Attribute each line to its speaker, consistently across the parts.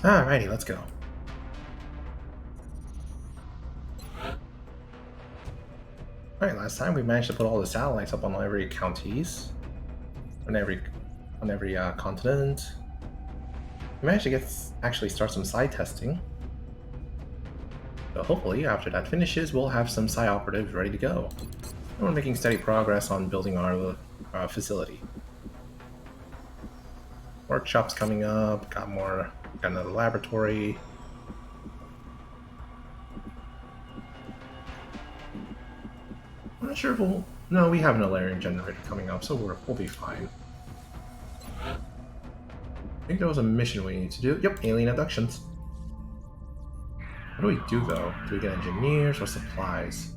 Speaker 1: Alrighty, let's go. Alright, last time we managed to put all the satellites up on every counties, on every continent. We managed to actually start some psi testing. So hopefully, after that finishes, we'll have some psi operatives ready to go. And we're making steady progress on building our facility. Workshops coming up. Got another laboratory. I'm not sure if we'll... No, we have an Alarian generator coming up, so we'll be fine. I think there was a mission we need to do. Yep, alien abductions. What do we do, though? Do we get engineers or supplies?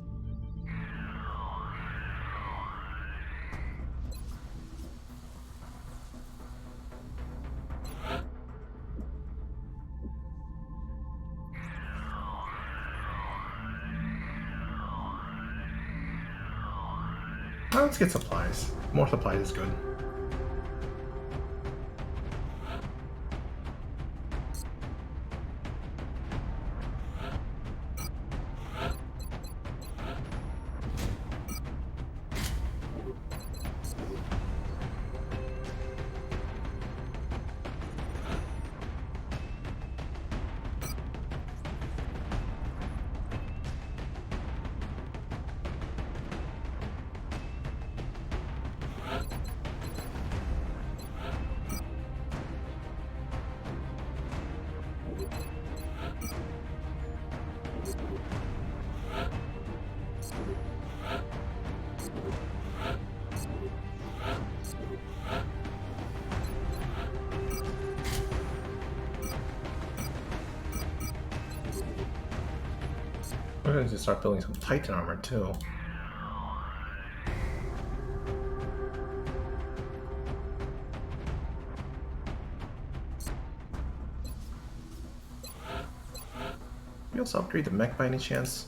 Speaker 1: Well, let's get supplies. More supplies is good. We're going to start building some Titan armor too. We also upgrade the mech by any chance?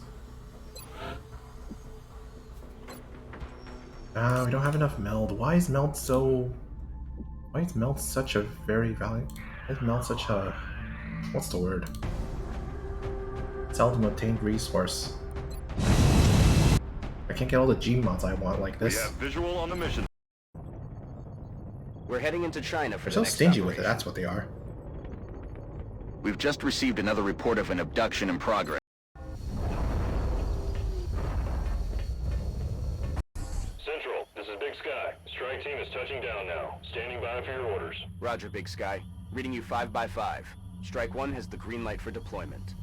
Speaker 1: We don't have enough meld. Why is meld such a very valuable... Why is meld such a... What's the word? Seldom obtained resource. I can't get all the G mods I want like this.
Speaker 2: We have visual on the mission.
Speaker 3: We're heading into China for
Speaker 1: They're
Speaker 3: the
Speaker 1: so
Speaker 3: next
Speaker 1: stingy
Speaker 3: operation.
Speaker 1: with it, that's what they are.
Speaker 3: We've just received another report of an abduction in progress.
Speaker 2: Central, this is Big Sky. Strike team is touching down now. Standing by for your orders.
Speaker 3: Roger, Big Sky. Reading you 5 by 5. Strike 1 has the green light for deployment.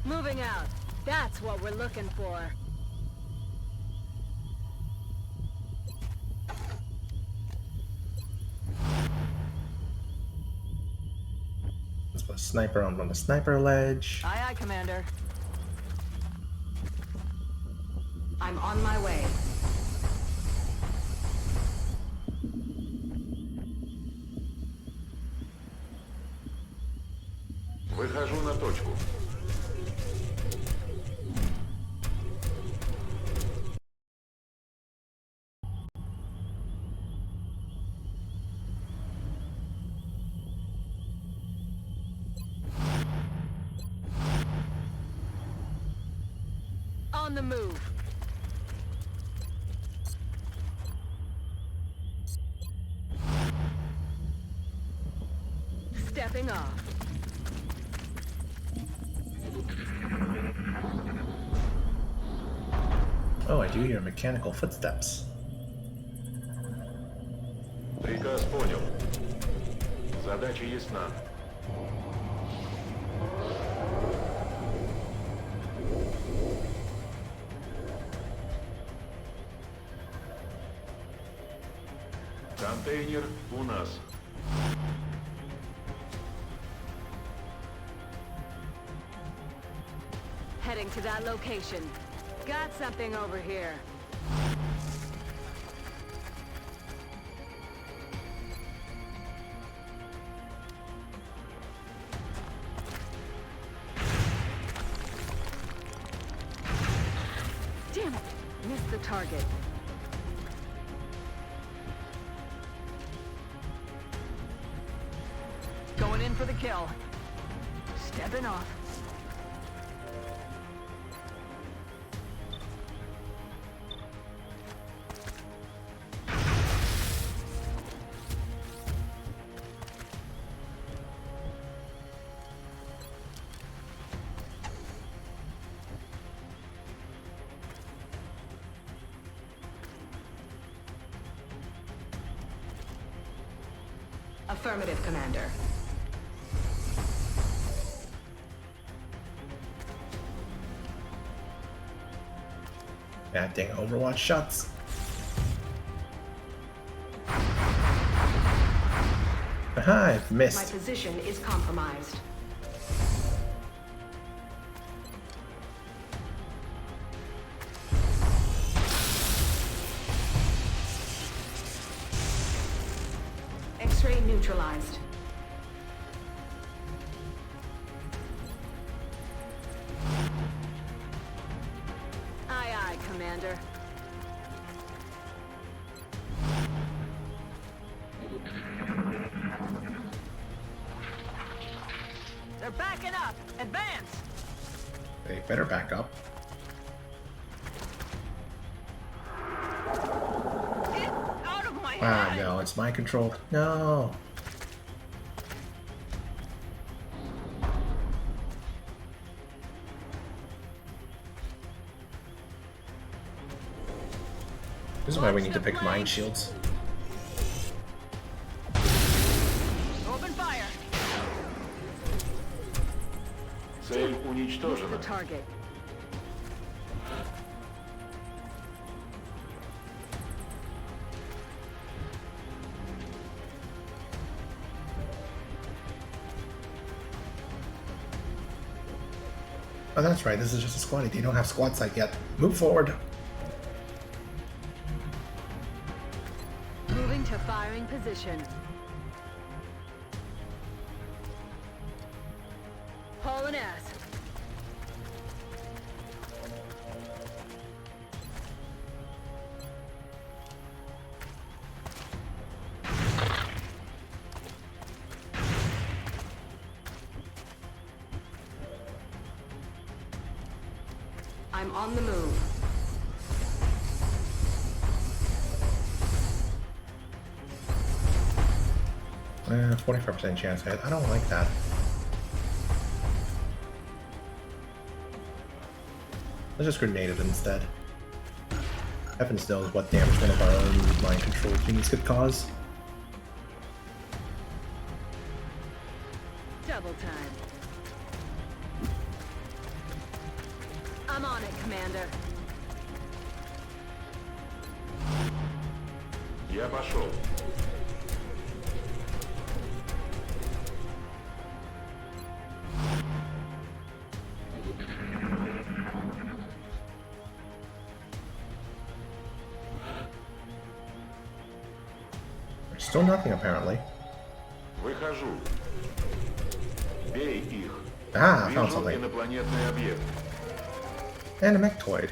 Speaker 4: Moving out. That's what we're looking for.
Speaker 1: Let's put a sniper on the sniper ledge.
Speaker 4: Aye, aye, Commander. I'm on my way.
Speaker 2: Выхожу на точку.
Speaker 4: On the move. Stepping off.
Speaker 1: Oh, I do hear mechanical footsteps.
Speaker 2: Приказ понял. Задача ясна. Контейнер у нас.
Speaker 4: Heading to that location. Got something over here. Damn it! Missed the target. Going in for the kill. Stepping off.
Speaker 5: Affirmative, Commander.
Speaker 1: Bad dang Overwatch shots. Aha, I've
Speaker 5: My
Speaker 1: missed.
Speaker 5: position is compromised. X-ray neutralized.
Speaker 4: Aye, aye, Commander. They're backing up. Advance.
Speaker 1: They better back up.
Speaker 4: Get out of my
Speaker 1: Ah,
Speaker 4: head.
Speaker 1: no, it's mind controlled. No. This is why we need to pick mind shields.
Speaker 4: Open fire.
Speaker 2: Цель
Speaker 4: The
Speaker 2: уничтожена.
Speaker 4: target.
Speaker 1: Oh, that's right. This is just a squad. They don't have squad sight yet. Move forward.
Speaker 4: Moving to firing position. Hauling ass.
Speaker 5: I'm on the move.
Speaker 1: Eh, 45% chance hit. I don't like that. Let's just grenade it instead. Heavens knows what damage one of our own mind control units could cause.
Speaker 4: Double time. I'm on it, Commander.
Speaker 2: Я пошел.
Speaker 1: Still nothing apparently.
Speaker 2: Выхожу. Бей их.
Speaker 1: Ah, I found
Speaker 2: Вижу
Speaker 1: something.
Speaker 2: инопланетный объект.
Speaker 1: And a mechtoid.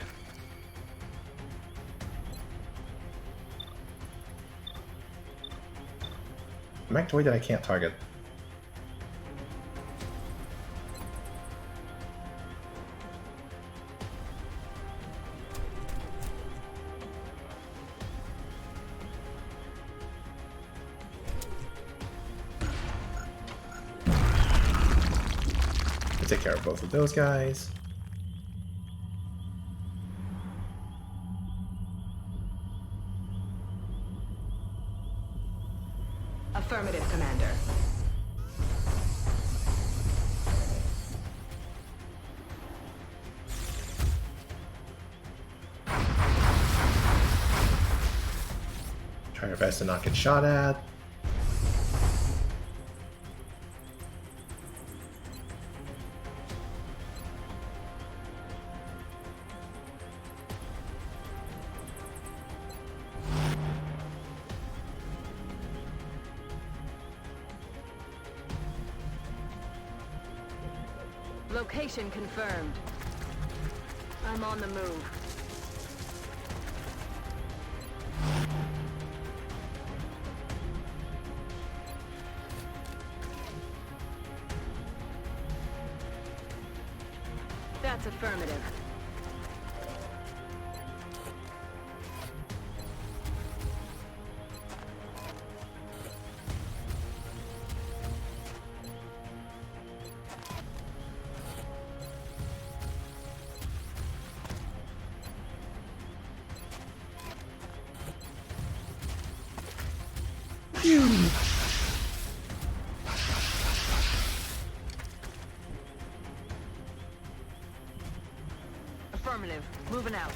Speaker 1: A mechtoid that I can't target. I'll take care of both of those guys.
Speaker 5: Affirmative, Commander.
Speaker 1: Try our best to not get shot at.
Speaker 4: Location confirmed. I'm on the move. That's affirmative. Affirmative. Moving out.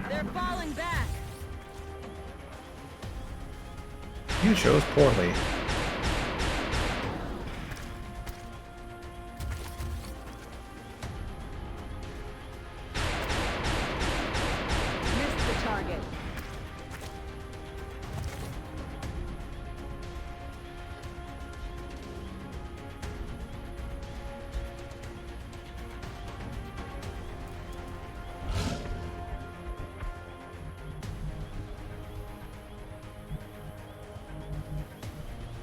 Speaker 4: They're falling back.
Speaker 1: You chose poorly.
Speaker 4: Missed the target.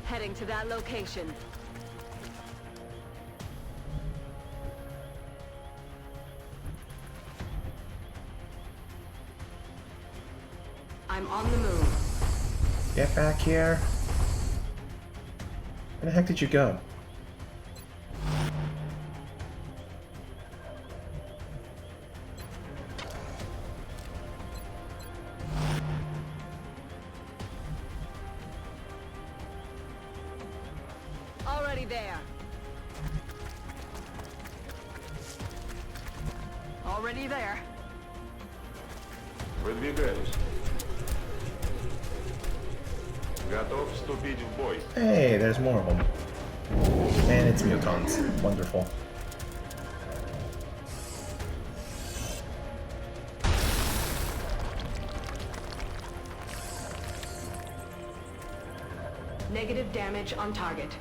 Speaker 4: Heading to that location.
Speaker 5: I'm on the move.
Speaker 1: Get back here. Where the heck did you go?
Speaker 4: Already there. Already there.
Speaker 2: Выдвигаюсь. Готов вступить в бой.
Speaker 1: Hey, there's more of them. And it's mutons. Wonderful.
Speaker 5: Negative damage on target.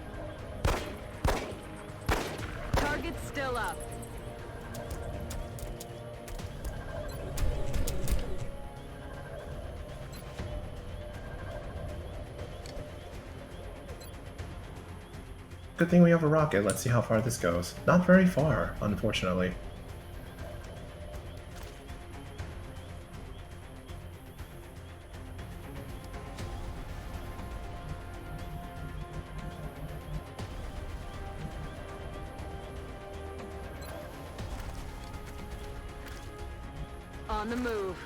Speaker 4: Target's still up.
Speaker 1: Good thing we have a rocket. Let's see how far this goes. Not very far, unfortunately.
Speaker 4: On the move.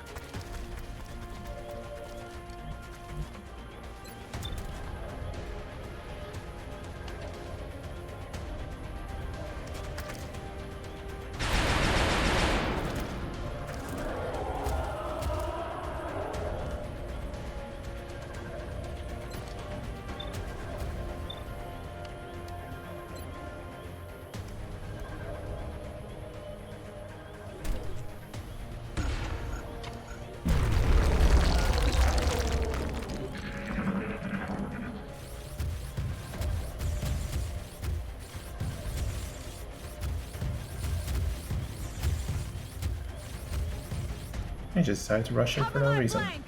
Speaker 1: I just decided to rush in for no reason.
Speaker 4: Flank.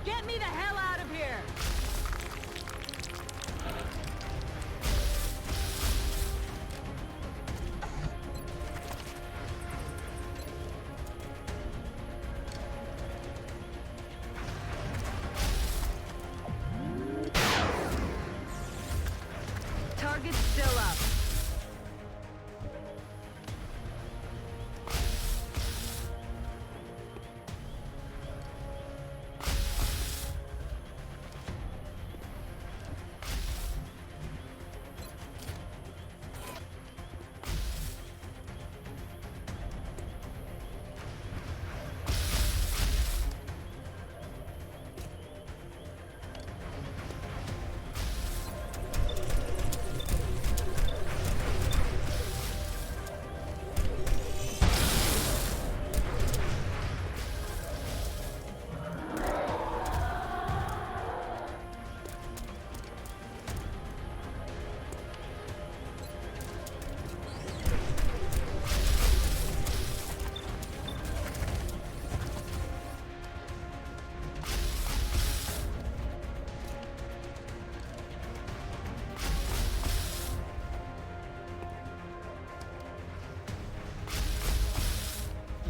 Speaker 4: Get me the hell out of here! Target's still up.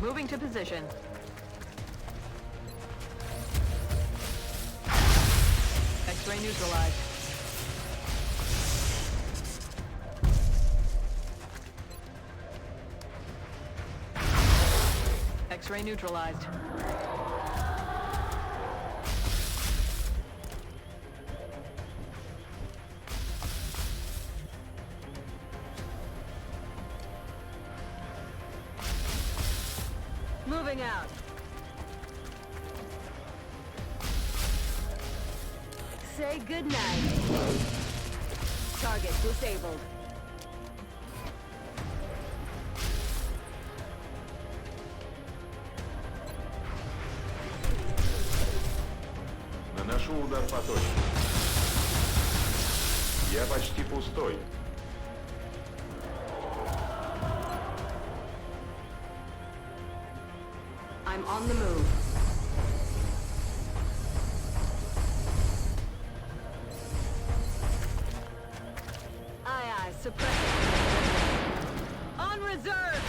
Speaker 4: Moving to position. X-ray neutralized. X-ray neutralized. Moving out. Say goodnight. Target disabled.
Speaker 6: Наношу удар по точке. Я почти пустой.
Speaker 5: I'm on the move.
Speaker 4: Aye, aye, suppress it. On reserve!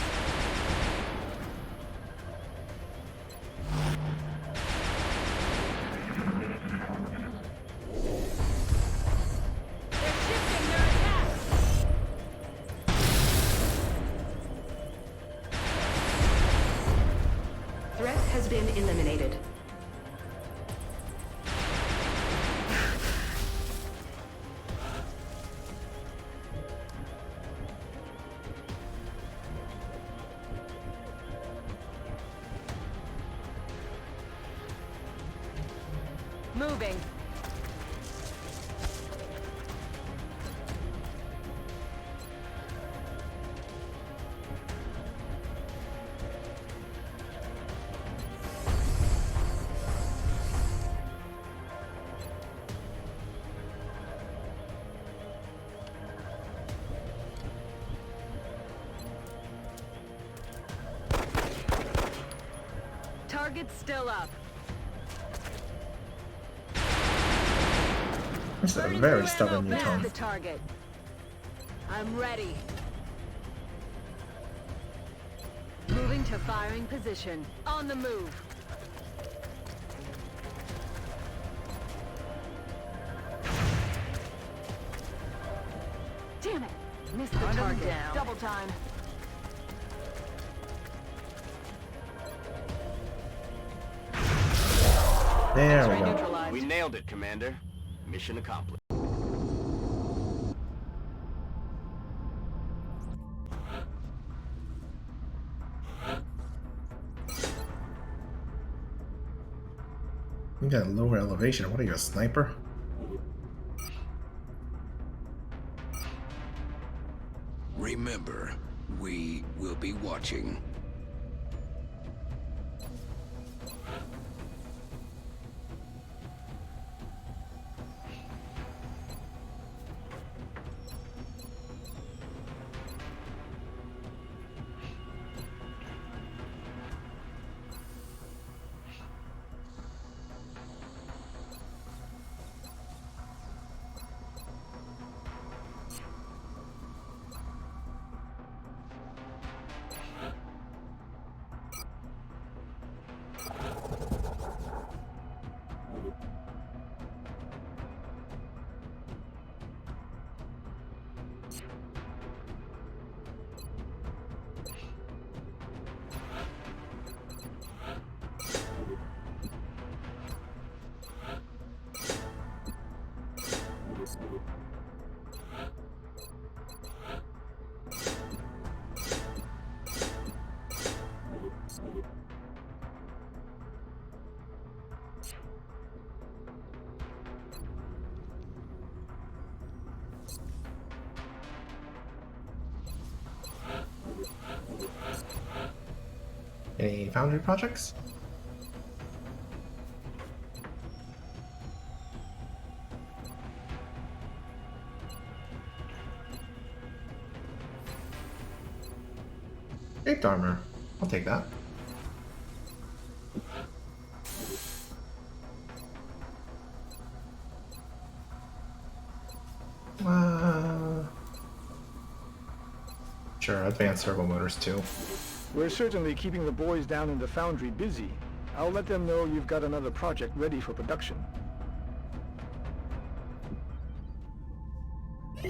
Speaker 4: They're shifting their attacks!
Speaker 5: Threat has been eliminated.
Speaker 4: Moving. Target's still up.
Speaker 1: This is a
Speaker 4: Burning
Speaker 1: very
Speaker 4: through
Speaker 1: stubborn
Speaker 4: ammo past
Speaker 1: Newton.
Speaker 4: the target. I'm ready. Moving to firing position. On the move. Damn it! Missed the target. Down. Double time.
Speaker 1: There we
Speaker 4: X-ray
Speaker 1: go.
Speaker 4: neutralized.
Speaker 3: We nailed it, Commander. Mission accomplished.
Speaker 1: You got lower elevation. What are you, a sniper?
Speaker 7: Remember, we will be watching.
Speaker 1: Any Foundry projects? Shaped armor. I'll take that. Sure, advanced servo motors too.
Speaker 8: We're certainly keeping the boys down in the foundry busy. I'll let them know you've got another project ready for production.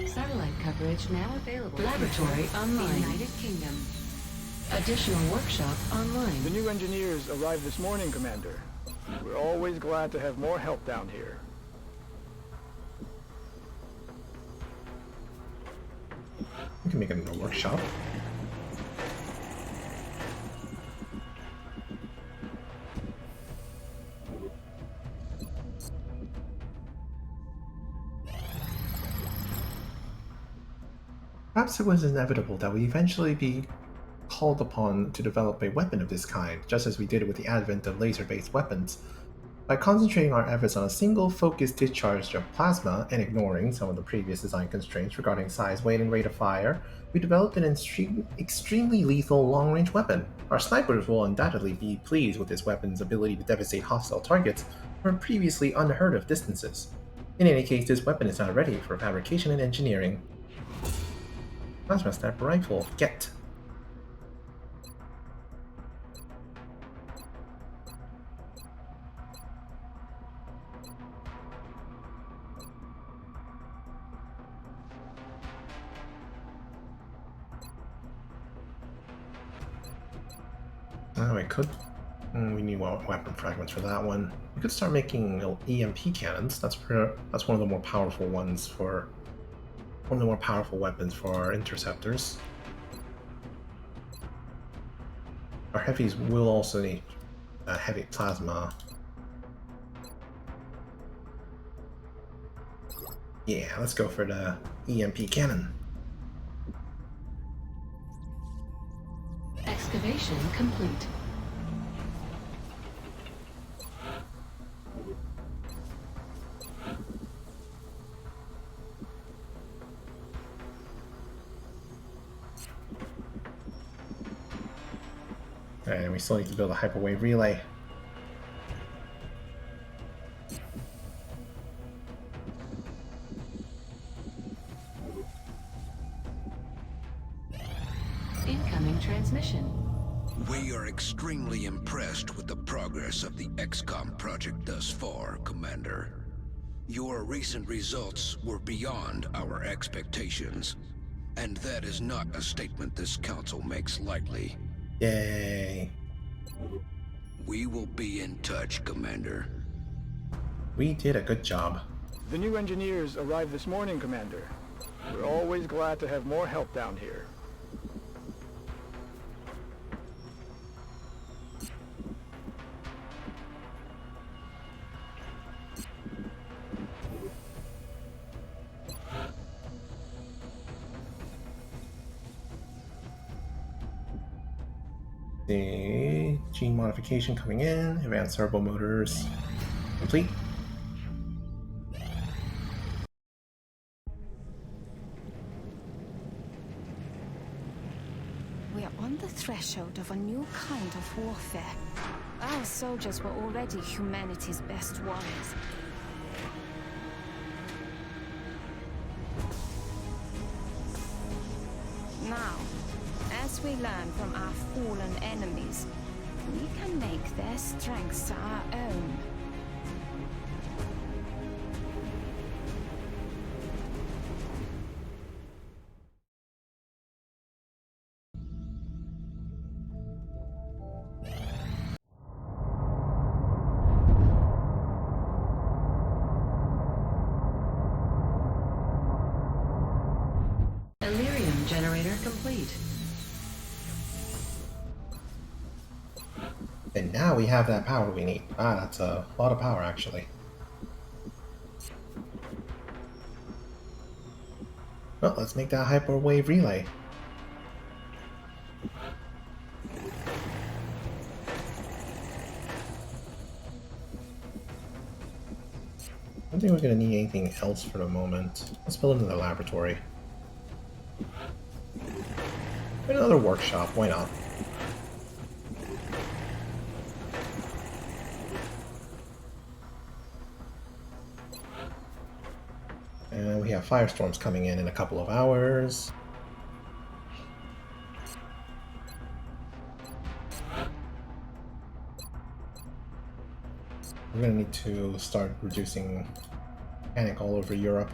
Speaker 5: Satellite coverage now available. Laboratory online. United Kingdom. Additional workshop online.
Speaker 8: The new engineers arrived this morning, Commander. We're always glad to have more help down here.
Speaker 1: We can make it into a workshop. Perhaps it was inevitable that we eventually be called upon to develop a weapon of this kind, just as we did with the advent of laser-based weapons. By concentrating our efforts on a single focused discharge of plasma and ignoring some of the previous design constraints regarding size, weight, and rate of fire, we developed an extremely lethal long-range weapon. Our snipers will undoubtedly be pleased with this weapon's ability to devastate hostile targets from previously unheard of distances. In any case, this weapon is now ready for fabrication and engineering. Plasma sniper rifle, get! Oh, we could. We need weapon fragments for that one. We could start making EMP cannons. That's one of the more powerful ones for one of the more powerful weapons for our interceptors. Our heavies will also need heavy plasma. Yeah, let's go for the EMP cannon.
Speaker 5: Excavation complete.
Speaker 1: And we still need to build a hyperwave relay.
Speaker 5: Incoming transmission.
Speaker 7: We are extremely impressed with the progress of the XCOM project thus far, Commander. Your recent results were beyond our expectations, and that is not a statement this council makes lightly.
Speaker 1: Yay.
Speaker 7: We will be in touch, Commander.
Speaker 1: We did a good job.
Speaker 8: The new engineers arrived this morning, Commander. We're always glad to have more help down here.
Speaker 1: The gene modification coming in, advanced servo motors complete.
Speaker 9: We are on the threshold of a new kind of warfare. Our soldiers were already humanity's best warriors. Now, as we learn from our fallen enemies, we can make their strengths our own.
Speaker 5: Illyrium generator complete.
Speaker 1: And now we have that power we need. Ah, that's a lot of power, actually. Well, let's make that hyperwave relay. I don't think we're going to need anything else for the moment. Let's build another laboratory. Another workshop, why not? And we have firestorms coming in a couple of hours. We're gonna need to start reducing panic all over Europe.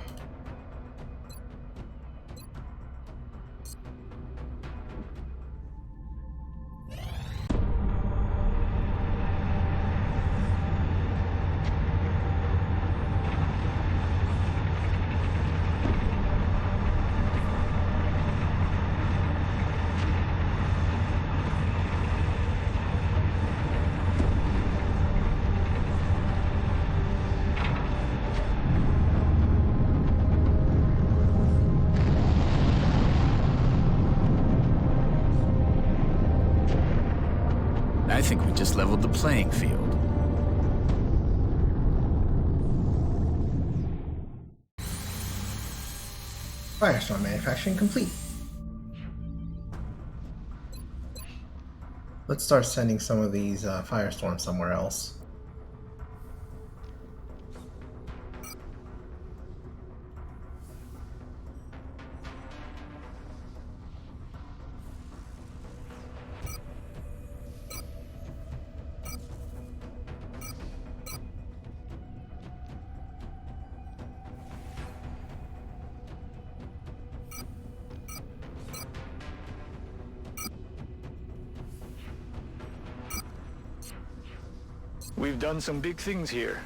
Speaker 10: I think we just leveled the playing field.
Speaker 1: Firestorm manufacturing complete. Let's start sending some of these firestorms somewhere else.
Speaker 8: We've done some big things here,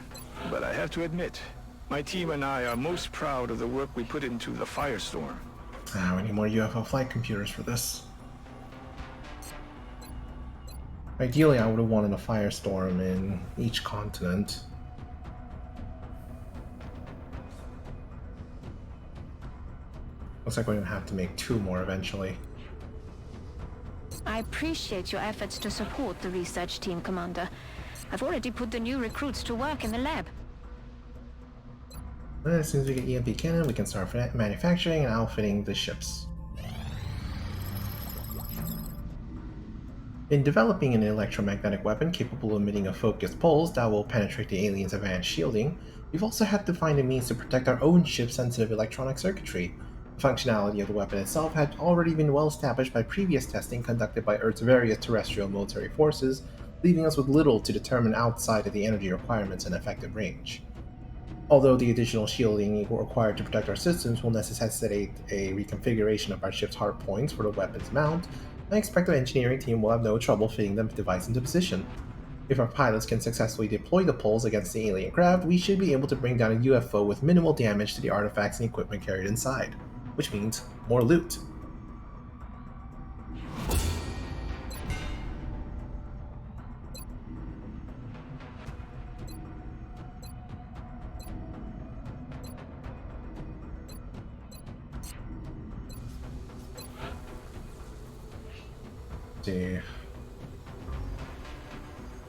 Speaker 8: but I have to admit, my team and I are most proud of the work we put into the Firestorm.
Speaker 1: We need more UFO flight computers for this. Ideally, I would have wanted a firestorm in each continent. Looks like we're gonna have to make 2 more eventually.
Speaker 9: I appreciate your efforts to support the research team, Commander. I've already put the new recruits to work in the lab.
Speaker 1: As soon as we get EMP cannon, we can start manufacturing and outfitting the ships. In developing an electromagnetic weapon capable of emitting a focused pulse that will penetrate the aliens' advanced shielding, we've also had to find a means to protect our own ship's sensitive electronic circuitry. The functionality of the weapon itself had already been well established by previous testing conducted by Earth's various terrestrial military forces, leaving us with little to determine outside of the energy requirements and effective range. Although the additional shielding required to protect our systems will necessitate a reconfiguration of our ship's hard points for the weapon's mount, I expect our engineering team will have no trouble fitting the device into position. If our pilots can successfully deploy the pulse against the alien craft, we should be able to bring down a UFO with minimal damage to the artifacts and equipment carried inside, which means more loot.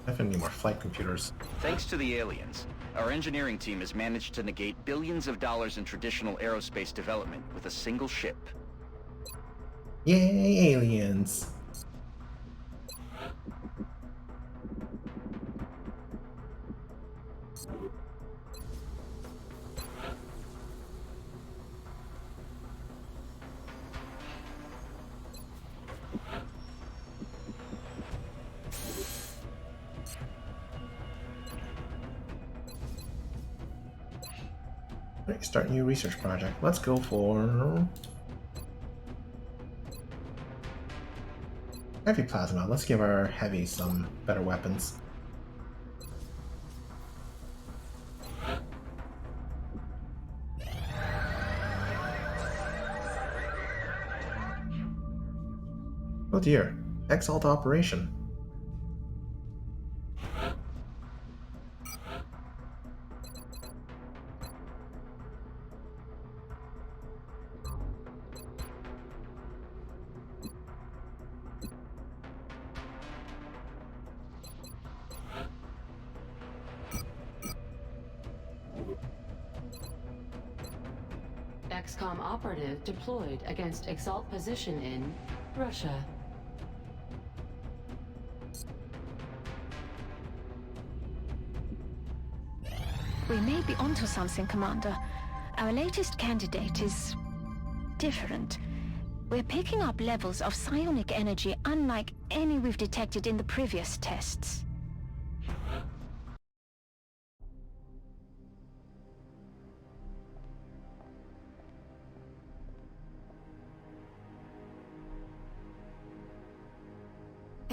Speaker 1: Definitely need more flight computers.
Speaker 3: Thanks to the aliens, our engineering team has managed to negate billions of dollars in traditional aerospace development with a single ship.
Speaker 1: Yay, aliens! Alright, start new research project. Let's go for heavy plasma. Let's give our heavy some better weapons. Oh dear, Exalt operation.
Speaker 5: XCOM operative deployed against Exalt position in Russia.
Speaker 9: We may be onto something, Commander. Our latest candidate is different. We're picking up levels of psionic energy unlike any we've detected in the previous tests.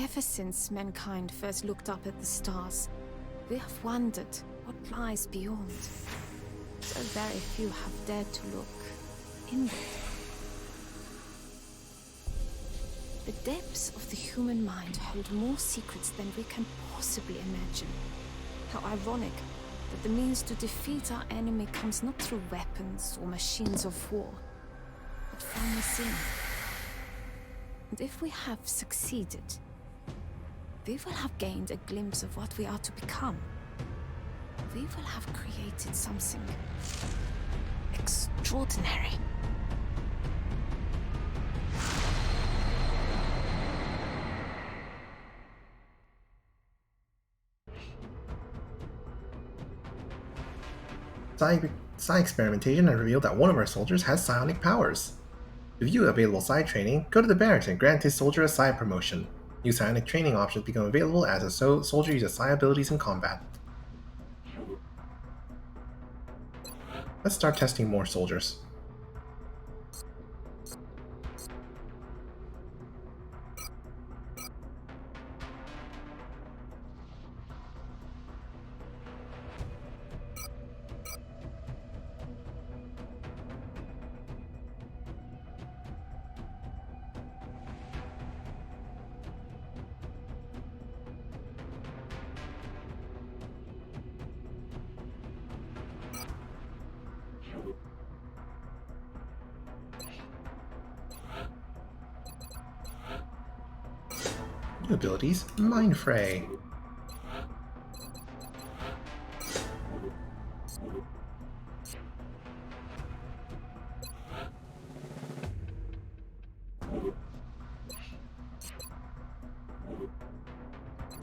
Speaker 11: Ever since mankind first looked up at the stars, we have wondered what lies beyond. So very few have dared to look inward. The depths of the human mind hold more secrets than we can possibly imagine. How ironic that the means to defeat our enemy comes not through weapons or machines of war, but from within. And if we have succeeded, we will have gained a glimpse of what we are to become. We will have created something extraordinary.
Speaker 1: Psi experimentation has revealed that one of our soldiers has psionic powers. To view available psi training, go to the barracks and grant his soldier a psi promotion. New psionic training options become available as a soldier uses psi abilities in combat. Let's start testing more soldiers. New abilities, Mind Fray.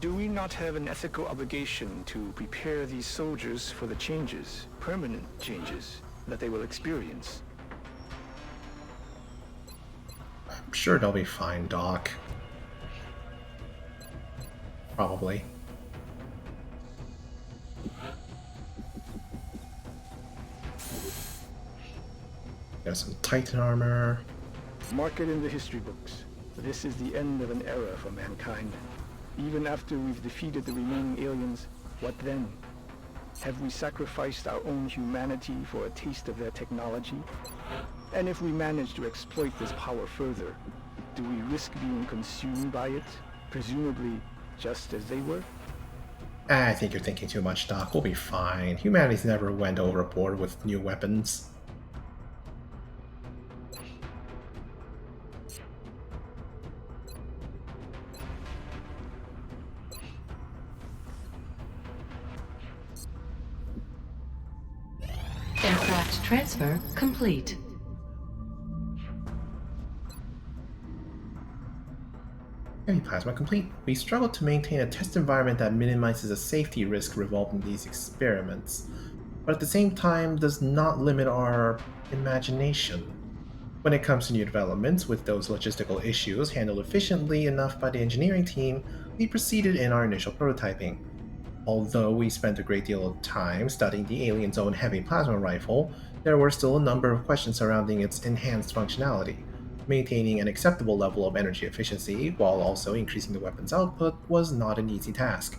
Speaker 8: Do we not have an ethical obligation to prepare these soldiers for the changes, permanent changes, that they will experience?
Speaker 1: I'm sure they'll be fine, Doc. Probably. Got some Titan armor.
Speaker 8: Mark it in the history books. This is the end of an era for mankind. Even after we've defeated the remaining aliens, what then? Have we sacrificed our own humanity for a taste of their technology? And if we manage to exploit this power further, do we risk being consumed by it, presumably just as they were?
Speaker 1: I think you're thinking too much, Doc. We'll be fine. Humanity's never went overboard with new weapons.
Speaker 5: Aircraft transfer complete.
Speaker 1: Heavy plasma complete. We struggle to maintain a test environment that minimizes the safety risk involved in these experiments, but at the same time does not limit our imagination. When it comes to new developments, with those logistical issues handled efficiently enough by the engineering team, we proceeded in our initial prototyping. Although we spent a great deal of time studying the alien's own heavy plasma rifle, there were still a number of questions surrounding its enhanced functionality. Maintaining an acceptable level of energy efficiency while also increasing the weapon's output was not an easy task.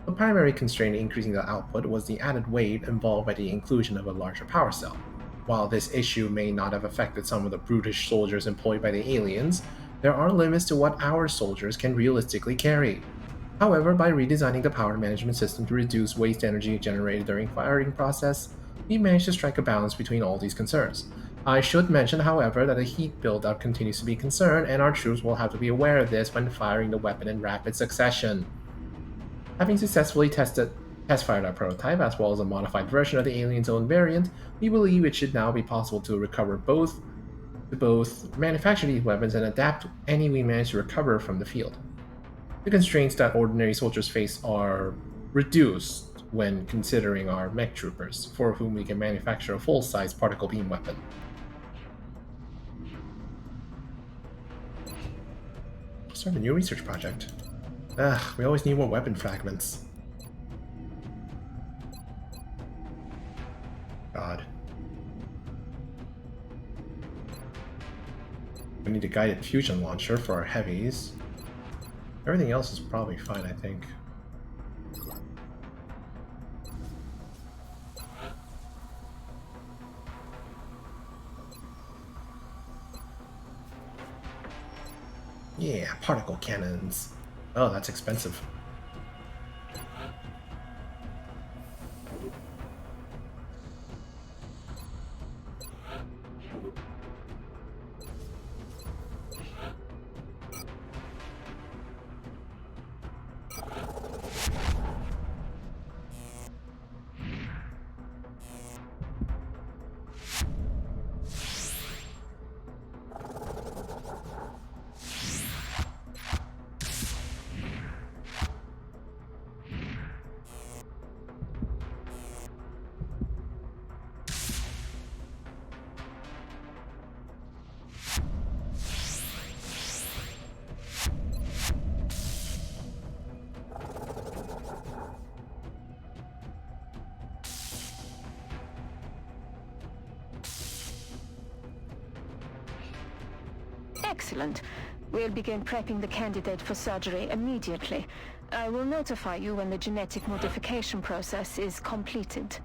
Speaker 1: The primary constraint in increasing the output was the added weight involved by the inclusion of a larger power cell. While this issue may not have affected some of the brutish soldiers employed by the aliens, there are limits to what our soldiers can realistically carry. However, by redesigning the power management system to reduce waste energy generated during firing process, we managed to strike a balance between all these concerns. I should mention, however, that a heat buildup continues to be a concern, and our troops will have to be aware of this when firing the weapon in rapid succession. Having successfully test-fired our prototype, as well as a modified version of the alien's own variant, we believe it should now be possible to recover both manufacture these weapons and adapt any we manage to recover from the field. The constraints that ordinary soldiers face are reduced when considering our mech troopers, for whom we can manufacture a full-size particle beam weapon. Start a new research project. We always need more weapon fragments. God. We need a guided fusion launcher for our heavies. Everything else is probably fine, I think. Yeah, particle cannons. Oh, that's expensive.
Speaker 9: Excellent. We'll begin prepping the candidate for surgery immediately. I will notify you when the genetic modification process is completed.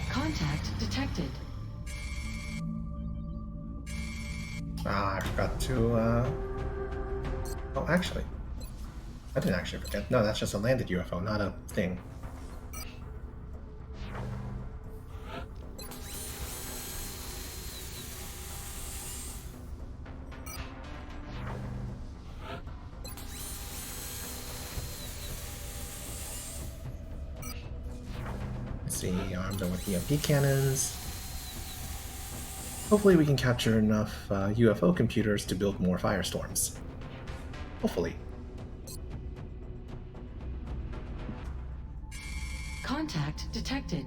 Speaker 5: Contact detected.
Speaker 1: Ah, I forgot to, Oh, actually. I didn't actually forget. No, that's just a landed UFO, not a thing. Let's see, armed with EMP cannons. Hopefully we can capture enough UFO computers to build more firestorms. Hopefully.
Speaker 5: Contact detected.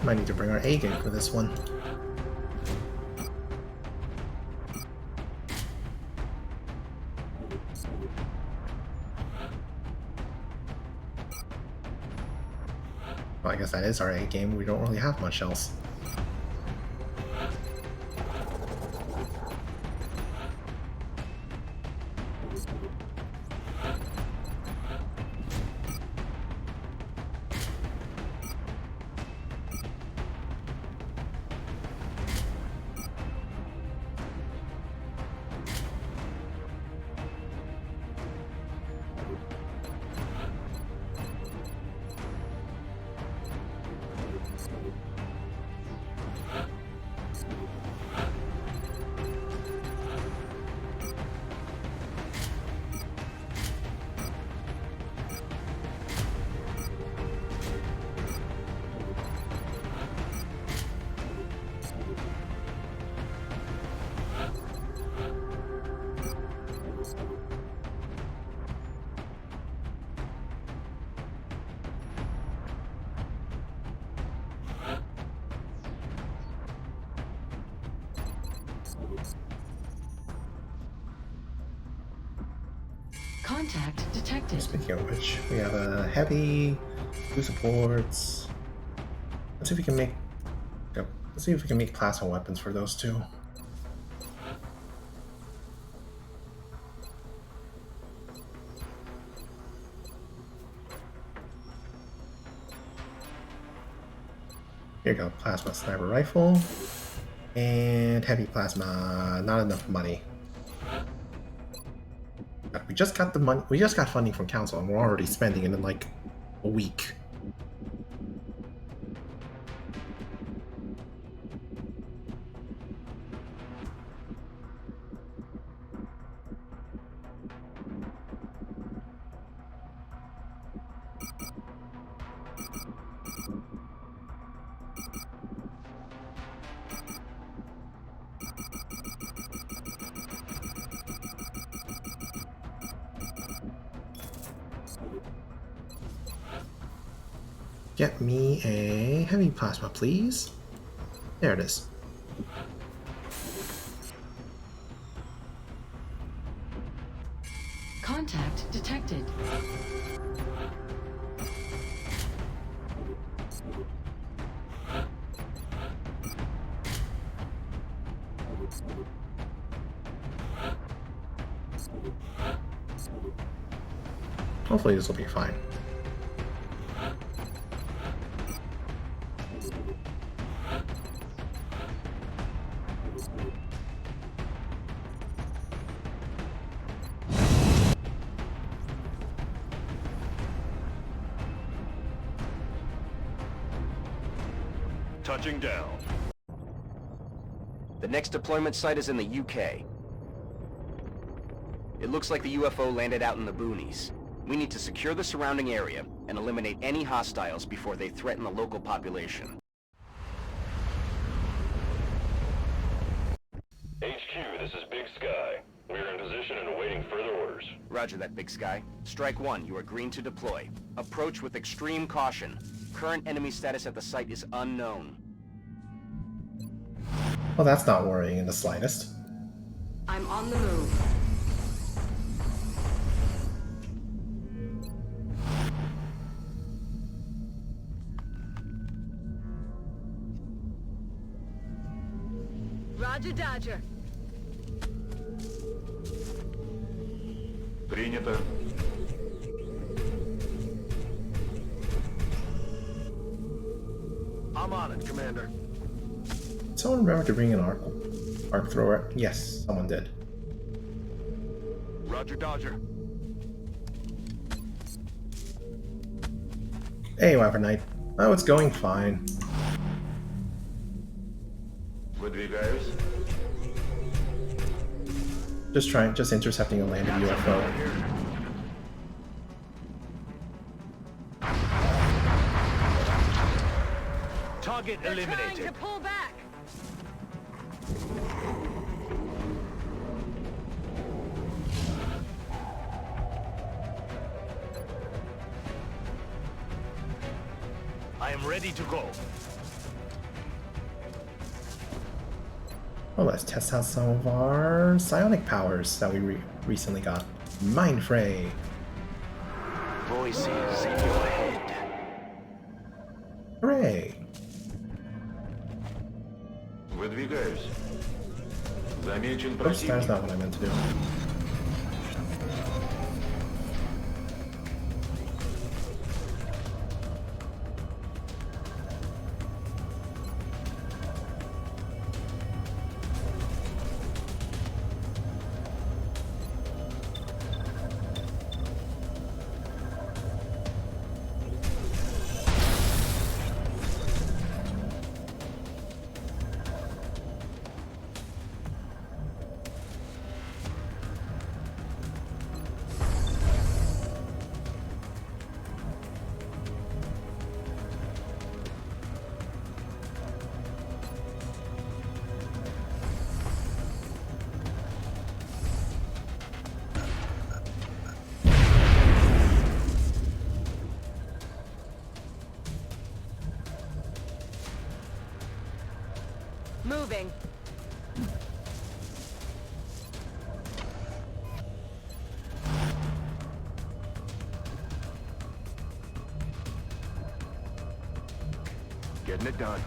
Speaker 1: Might need to bring our A game for this one. Well, I guess that is our A game. We don't really have much else.
Speaker 5: Contact detected.
Speaker 1: Speaking of which, we have a heavy, 2 supports. Let's see if we can make. Yep. Let's see if we can make plasma weapons for those two. Here you go, plasma sniper rifle. And heavy plasma, not enough money. We just got the money. We just got funding from council, and we're already spending it in like a week. Get me a heavy plasma, please. There it is.
Speaker 5: Contact detected.
Speaker 1: Hopefully this will be fine.
Speaker 2: Touching down.
Speaker 3: The next deployment site is in the UK. It looks like the UFO landed out in the boonies. We need to secure the surrounding area and eliminate any hostiles before they threaten the local population.
Speaker 2: HQ, this is Big Sky. We are in position and awaiting further orders.
Speaker 3: Roger that, Big Sky. Strike 1, you are green to deploy. Approach with extreme caution. Current enemy status at the site is unknown.
Speaker 1: Well, that's not worrying in the slightest.
Speaker 4: I'm on the move. Roger, Dodger.
Speaker 6: Принято.
Speaker 2: I'm on it, Commander.
Speaker 1: Someone remember to bring an arc thrower? Yes, someone did.
Speaker 2: Roger, Dodger.
Speaker 1: Hey, Wyvern Knight. Oh, it's going fine.
Speaker 6: Выдвигаюсь.
Speaker 1: Just intercepting a landed UFO.
Speaker 2: Target
Speaker 4: They're trying
Speaker 2: eliminated.
Speaker 4: to pull back.
Speaker 2: I am ready to go.
Speaker 1: Well, let's test out some of our psionic powers that we recently got. Mind Fray.
Speaker 3: Voices in your head.
Speaker 1: Hooray!
Speaker 6: Выдвигаюсь. Замечен
Speaker 1: Oops, that's
Speaker 6: противник.
Speaker 1: not what I meant to do.
Speaker 4: Moving.
Speaker 2: Getting it done.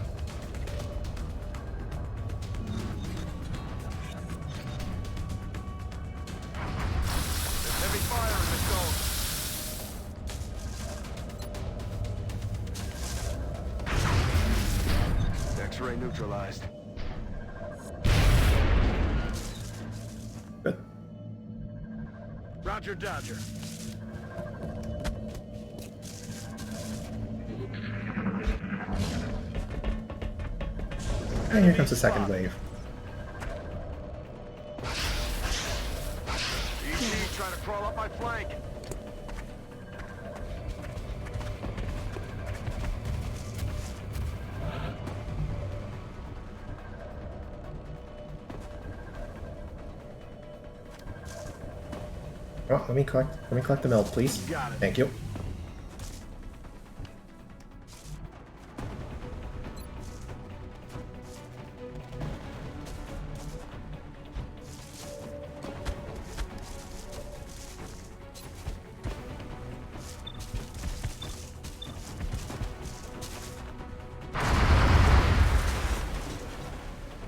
Speaker 2: There's heavy fire in the zone.
Speaker 8: X-ray neutralized.
Speaker 1: Good.
Speaker 8: Roger, Dodger.
Speaker 1: And here comes the second wave.
Speaker 8: ET trying to crawl up my flank.
Speaker 1: Oh, let me collect the milk, please.
Speaker 8: Got it.
Speaker 1: Thank you.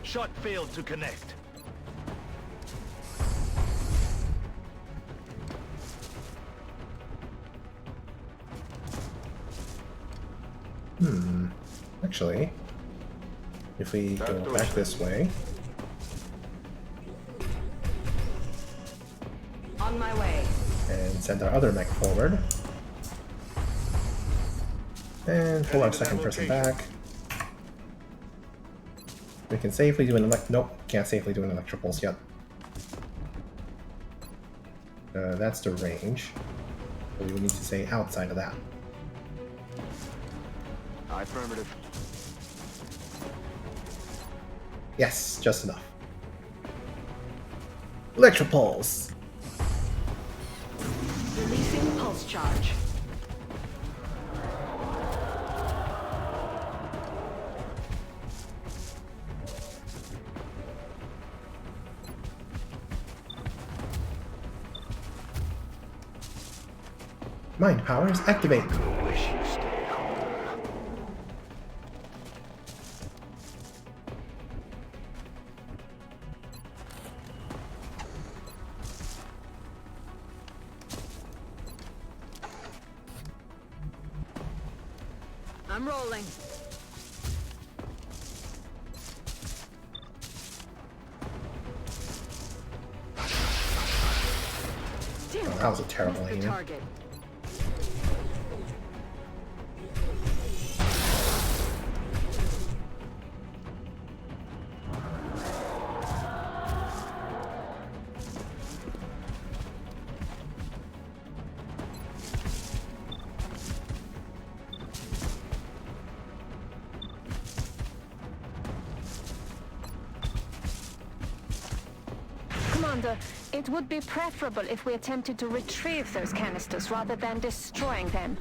Speaker 8: Shot failed to connect.
Speaker 1: Actually, if we go back this way,
Speaker 4: On my way.
Speaker 1: and send our other mech forward, and pull our second person back, we can safely do an nope, can't safely do an electripulse yet. That's the range. So we would need to stay outside of that.
Speaker 8: Affirmative.
Speaker 1: Yes, just enough. Electropulse!
Speaker 4: Releasing pulse charge.
Speaker 1: Mind powers activate.
Speaker 8: Wish you stayed home.
Speaker 4: I'm rolling. Damn,
Speaker 1: Oh, that was a terrible
Speaker 4: missed the
Speaker 1: aim.
Speaker 4: target.
Speaker 9: Commander, it would be preferable if we attempted to retrieve those canisters rather than destroying them.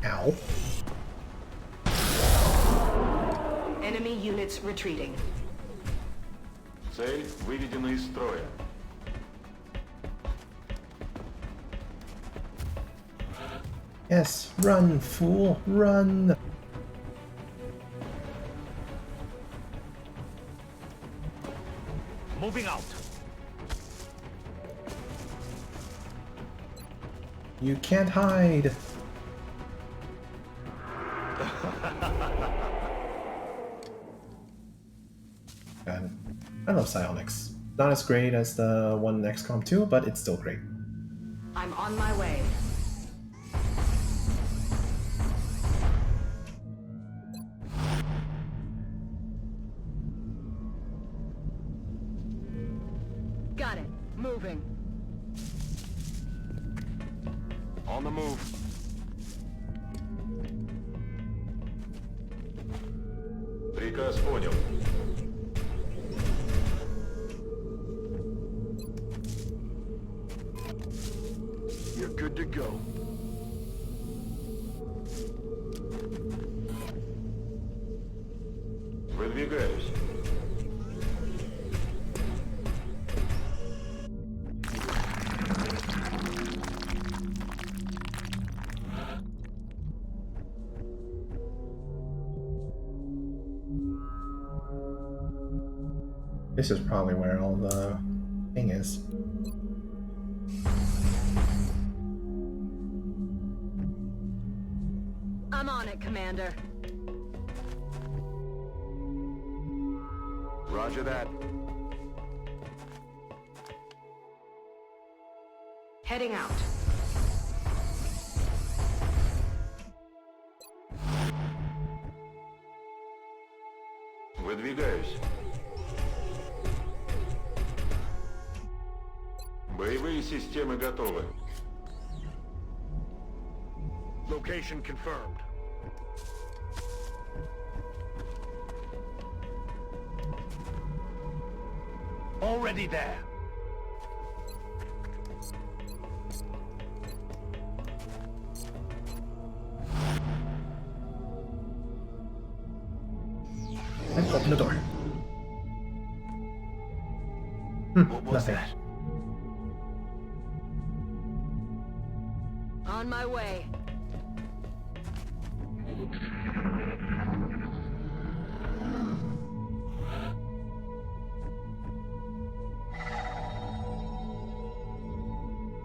Speaker 1: Ow.
Speaker 4: Enemy units retreating.
Speaker 6: Цель выведена из строя.
Speaker 1: Yes, run, fool, run!
Speaker 8: Moving out.
Speaker 1: You can't hide! I love psionics. Not as great as the one in XCOM 2, but it's still great.
Speaker 4: I'm on my way. Got it. Moving.
Speaker 8: On the move.
Speaker 6: Приказ понял.
Speaker 8: You're good to go.
Speaker 6: Выдвигаюсь.
Speaker 1: This is probably where all the thing is.
Speaker 4: I'm on it, Commander.
Speaker 6: Roger that.
Speaker 5: Heading out.
Speaker 6: Выдвигаюсь. Боевые системы готовы.
Speaker 2: Location confirmed. Already there.
Speaker 1: Let's open the door.
Speaker 2: What was
Speaker 1: Nothing.
Speaker 2: that?
Speaker 4: On my way.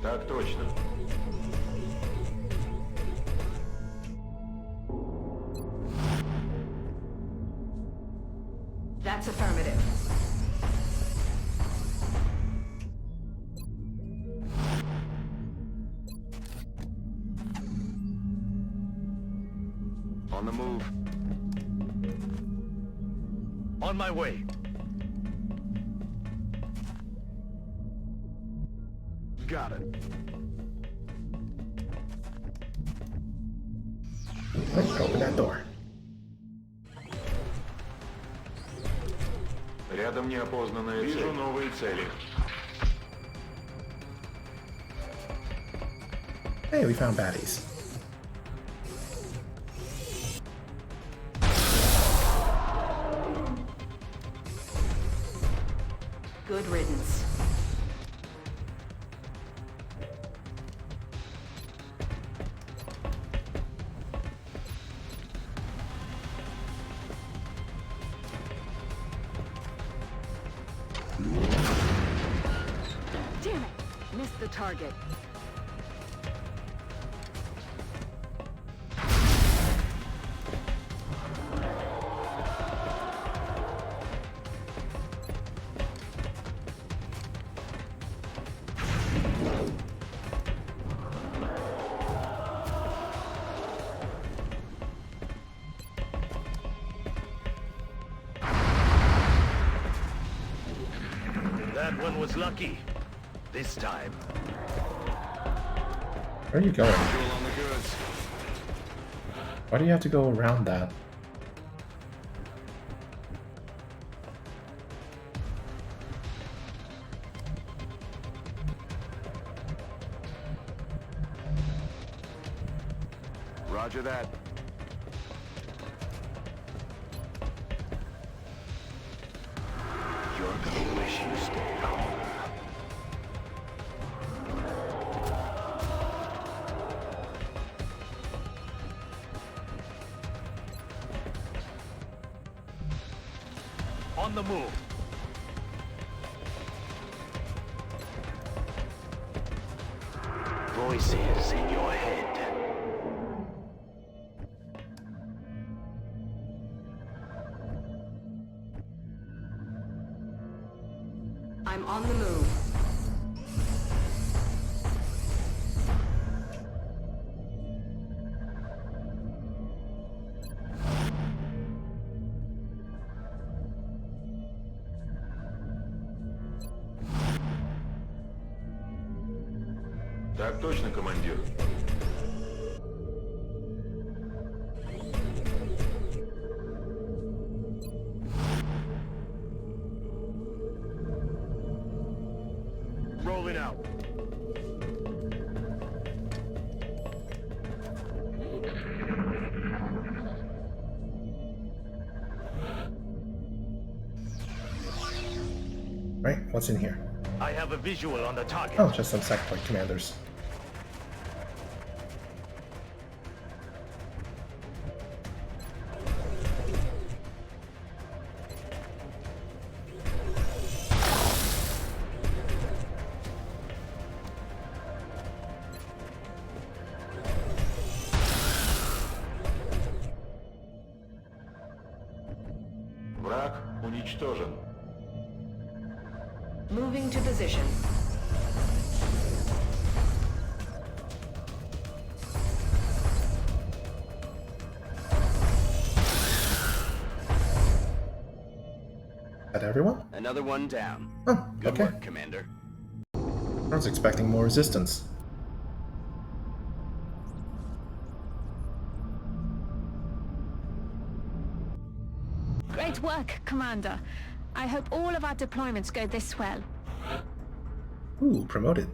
Speaker 6: Так точно.
Speaker 5: That's affirmative.
Speaker 2: On the move. On my way. Got it.
Speaker 1: Let's open that door.
Speaker 6: Рядом неопознанная цель. Вижу новые цели.
Speaker 1: Hey, we found baddies.
Speaker 5: Good riddance.
Speaker 4: Damn it! Missed the target.
Speaker 2: That one was lucky. This time.
Speaker 1: Where are you going?
Speaker 2: Visual on the goods.
Speaker 1: Why do you have to go around that?
Speaker 6: Roger that.
Speaker 2: You're gonna wish you stayed home. On the move. Voices in your head.
Speaker 5: I'm on the move.
Speaker 6: Так точно, командир.
Speaker 2: Rolling out.
Speaker 1: Right? What's in here?
Speaker 2: I have a visual on the target.
Speaker 1: Oh, just some sector commanders.
Speaker 6: Враг уничтожен.
Speaker 5: Moving to position.
Speaker 1: At everyone?
Speaker 3: Another one down.
Speaker 1: Oh,
Speaker 3: Good
Speaker 1: okay.
Speaker 3: work, Commander.
Speaker 1: I was expecting more resistance.
Speaker 9: Great work, Commander. I hope all of our deployments go this well.
Speaker 1: Ooh, promoted.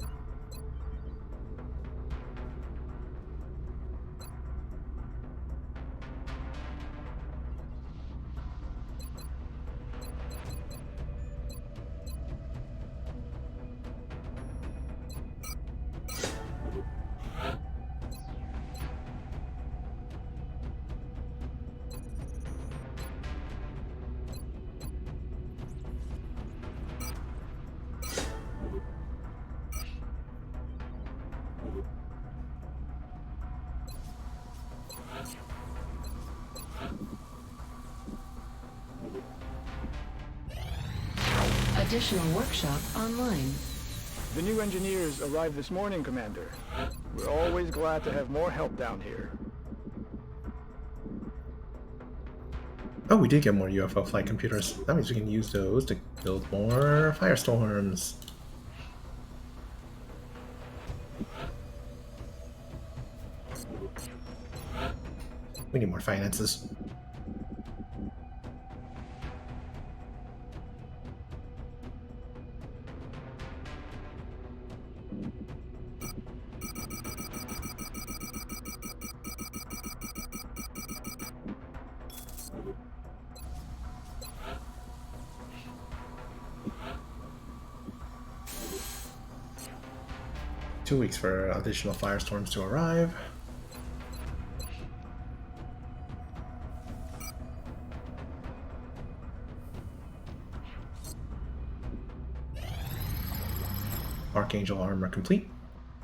Speaker 5: Additional workshop online.
Speaker 8: The new engineers arrived this morning, Commander. We're always glad to have more help down here.
Speaker 1: Oh, we did get more UFO flight computers. That means we can use those to build more firestorms. We need more finances. Two weeks for additional firestorms to arrive. Archangel armor complete.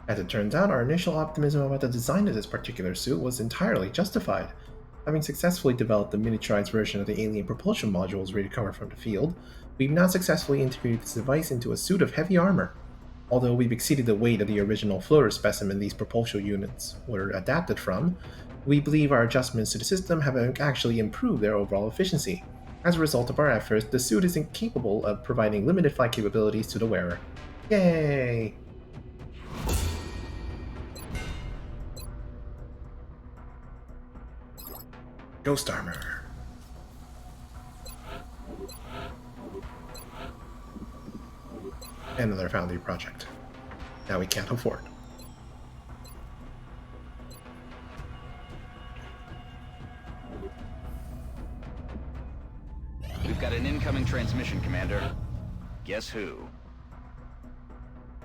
Speaker 1: As it turns out, our initial optimism about the design of this particular suit was entirely justified. Having successfully developed the miniaturized version of the alien propulsion modules we recovered from the field, we've now successfully integrated this device into a suit of heavy armor. Although we've exceeded the weight of the original floater specimen these propulsion units were adapted from, we believe our adjustments to the system have actually improved their overall efficiency. As a result of our efforts, the suit is incapable of providing limited flight capabilities to the wearer. Yay! Ghost armor. Another Foundry project. Now we can't afford.
Speaker 3: We've got an incoming transmission, Commander. Guess who?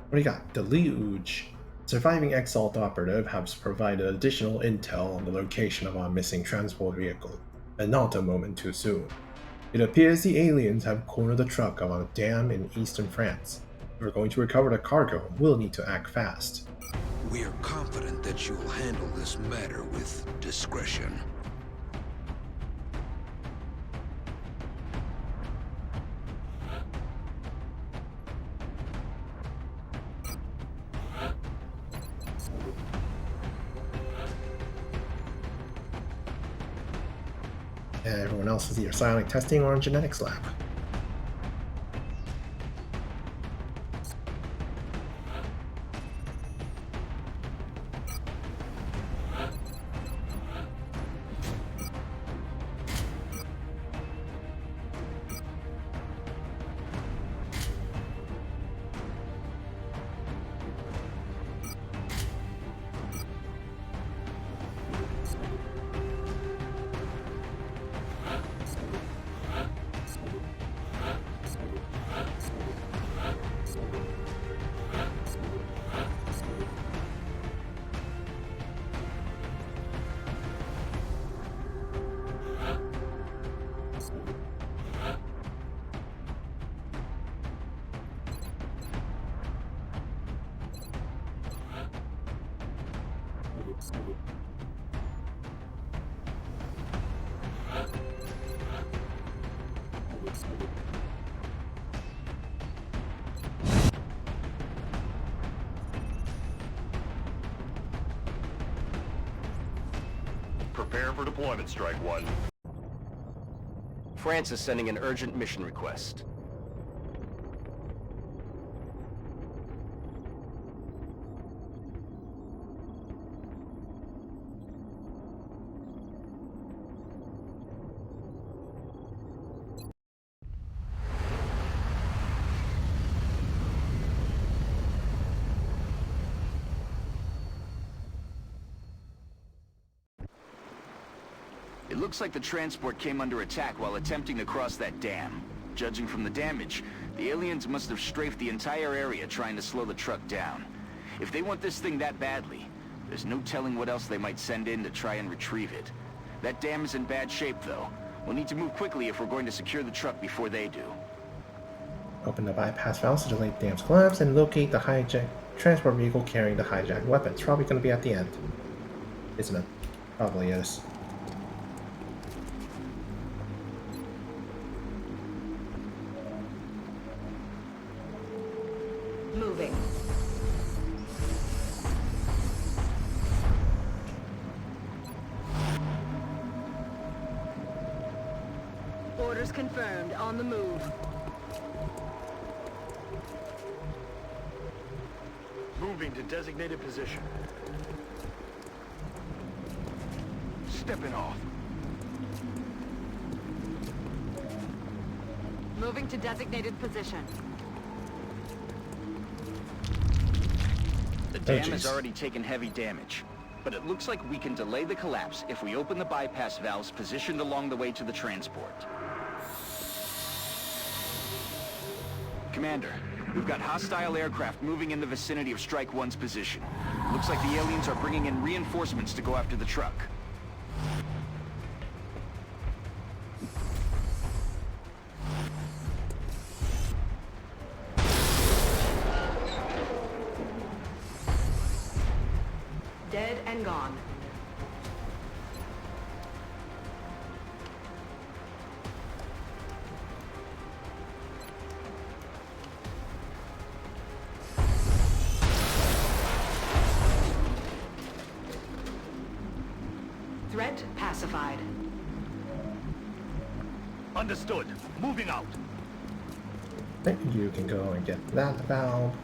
Speaker 1: What do you got? Deluge. Surviving Exalt operative has provided additional intel on the location of our missing transport vehicle, and not a moment too soon. It appears the aliens have cornered the truck on a dam in eastern France. If we're going to recover the cargo, we'll need to act fast.
Speaker 7: We are confident that you will handle this matter with discretion.
Speaker 1: And everyone else is either psionic testing or in genetics lab.
Speaker 2: Prepare for deployment, Strike One.
Speaker 3: France is sending an urgent mission request. It looks like the transport came under attack while attempting to cross that dam. Judging from the damage, the aliens must have strafed the entire area trying to slow the truck down. If they want this thing that badly, there's no telling what else they might send in to try and retrieve it. That dam is in bad shape, though. We'll need to move quickly if we're going to secure the truck before they do.
Speaker 1: Open the bypass valves to delay the dam's collapse and locate the hijacked transport vehicle carrying the hijacked weapons. Probably going to be at the end, isn't it? Probably is.
Speaker 4: Moving. Orders confirmed. On the move.
Speaker 2: Moving to designated position. Stepping off.
Speaker 4: Moving to designated position.
Speaker 3: The dam has already taken heavy damage, but it looks like we can delay the collapse if we open the bypass valves positioned along the way to the transport. Commander, we've got hostile aircraft moving in the vicinity of Strike One's position. Looks like the aliens are bringing in reinforcements to go after the truck.
Speaker 4: Dead and gone. Threat pacified.
Speaker 2: Understood. Moving out.
Speaker 1: Maybe you can go and get that valve.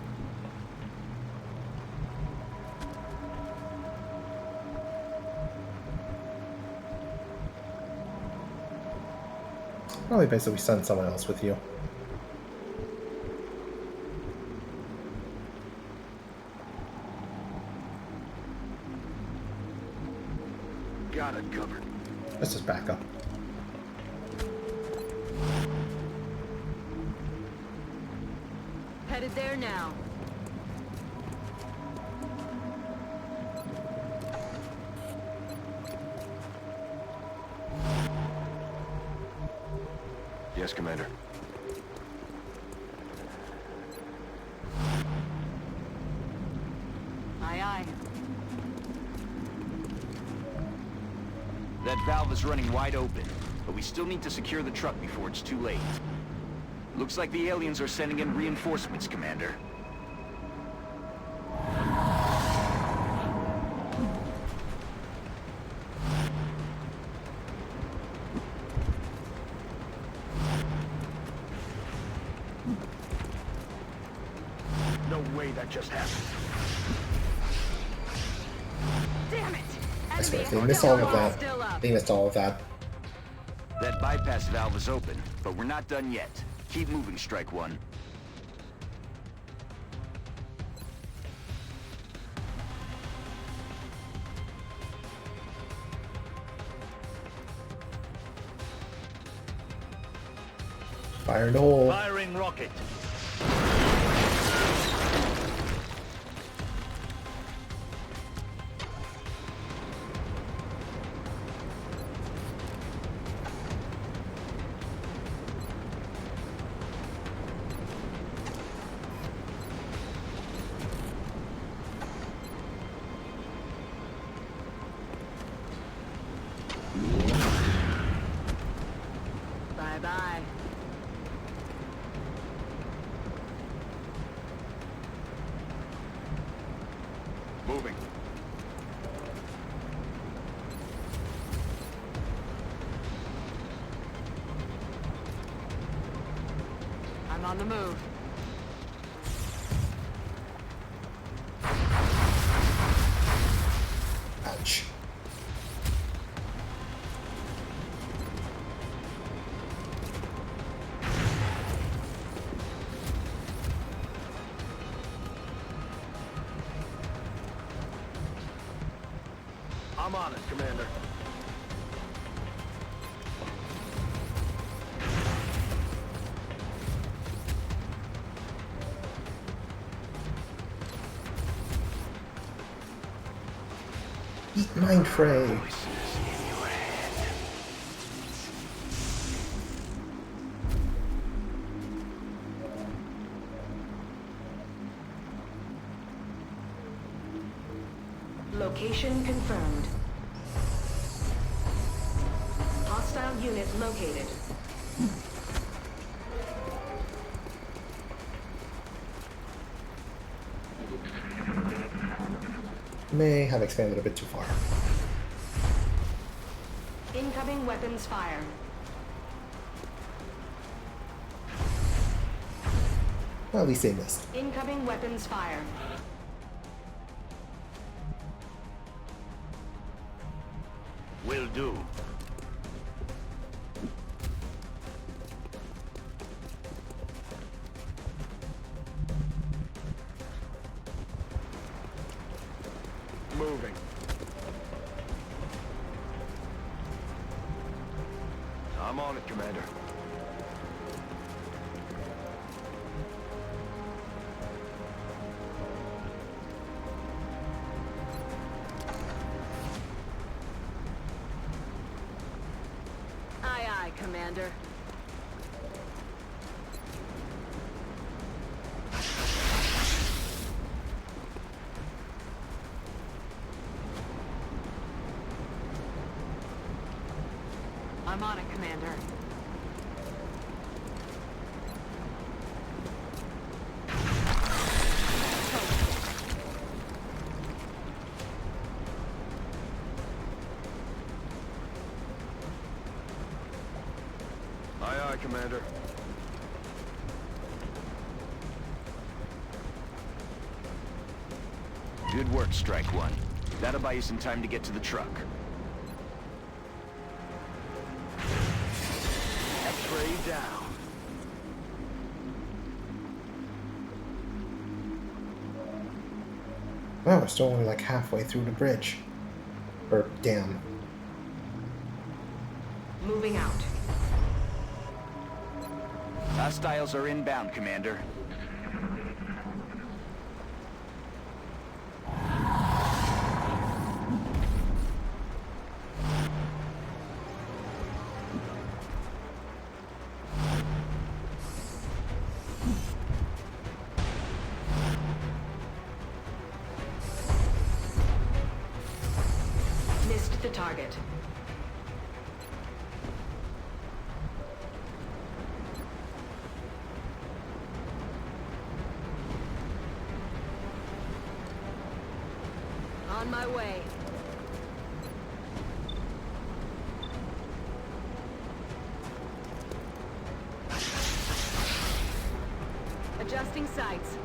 Speaker 1: Probably basically send someone else with you.
Speaker 2: Got it covered.
Speaker 1: Let's just back up.
Speaker 4: Headed there now.
Speaker 2: Yes, Commander.
Speaker 4: Aye, aye.
Speaker 3: That valve is running wide open, but we still need to secure the truck before it's too late. Looks like the aliens are sending in reinforcements, Commander.
Speaker 2: No way that just happened.
Speaker 4: Damn it!
Speaker 1: I swear,
Speaker 4: Enemy
Speaker 1: they missed all of
Speaker 4: still
Speaker 1: that.
Speaker 4: up.
Speaker 1: They missed all of that.
Speaker 3: That bypass valve is open, but we're not done yet. Keep moving, Strike One.
Speaker 1: Fire in the hole.
Speaker 2: Firing rocket.
Speaker 4: Bye-bye.
Speaker 2: Moving.
Speaker 4: On the move.
Speaker 1: Ouch.
Speaker 8: I'm on it, Commander.
Speaker 1: Eat mind fray.
Speaker 5: Location confirmed. Hostile unit located.
Speaker 1: May have expanded a bit too far.
Speaker 5: Incoming weapons fire.
Speaker 1: Well, at least they missed.
Speaker 5: Incoming weapons fire.
Speaker 3: Will do.
Speaker 8: Moving. I'm on it, Commander.
Speaker 4: Aye, aye, Commander. I'm on it, Commander.
Speaker 8: Aye, aye, Commander.
Speaker 3: Good work, Strike One. That'll buy you some time to get to the truck.
Speaker 8: X-ray down.
Speaker 1: Wow, we're still only like halfway through the bridge. Or dam.
Speaker 5: Moving out.
Speaker 3: Hostiles are inbound, Commander.
Speaker 5: Missed the target.
Speaker 4: On my way. Adjusting sights.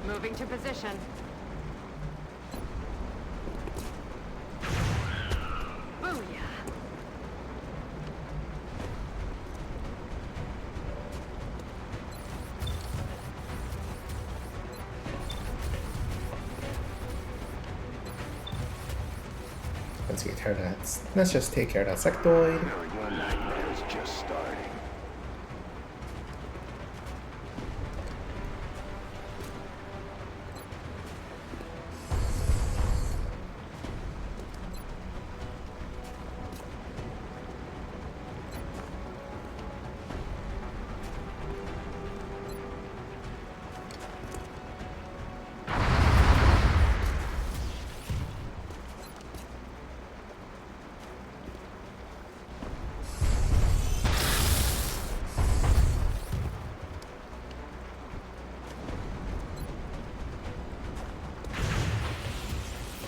Speaker 4: Moving to position. Booyah!
Speaker 1: Let's just take care of that sectoid.
Speaker 3: Your nightmare's just starting.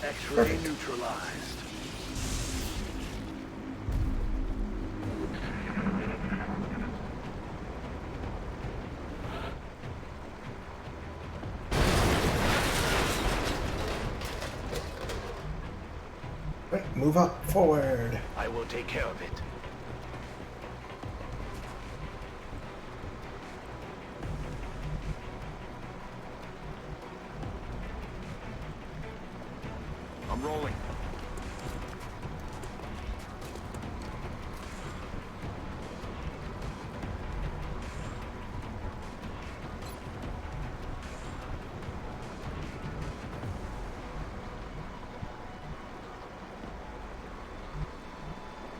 Speaker 8: X-ray neutralized.
Speaker 1: Move up, forward.
Speaker 8: I will take care of it.
Speaker 3: I'm rolling.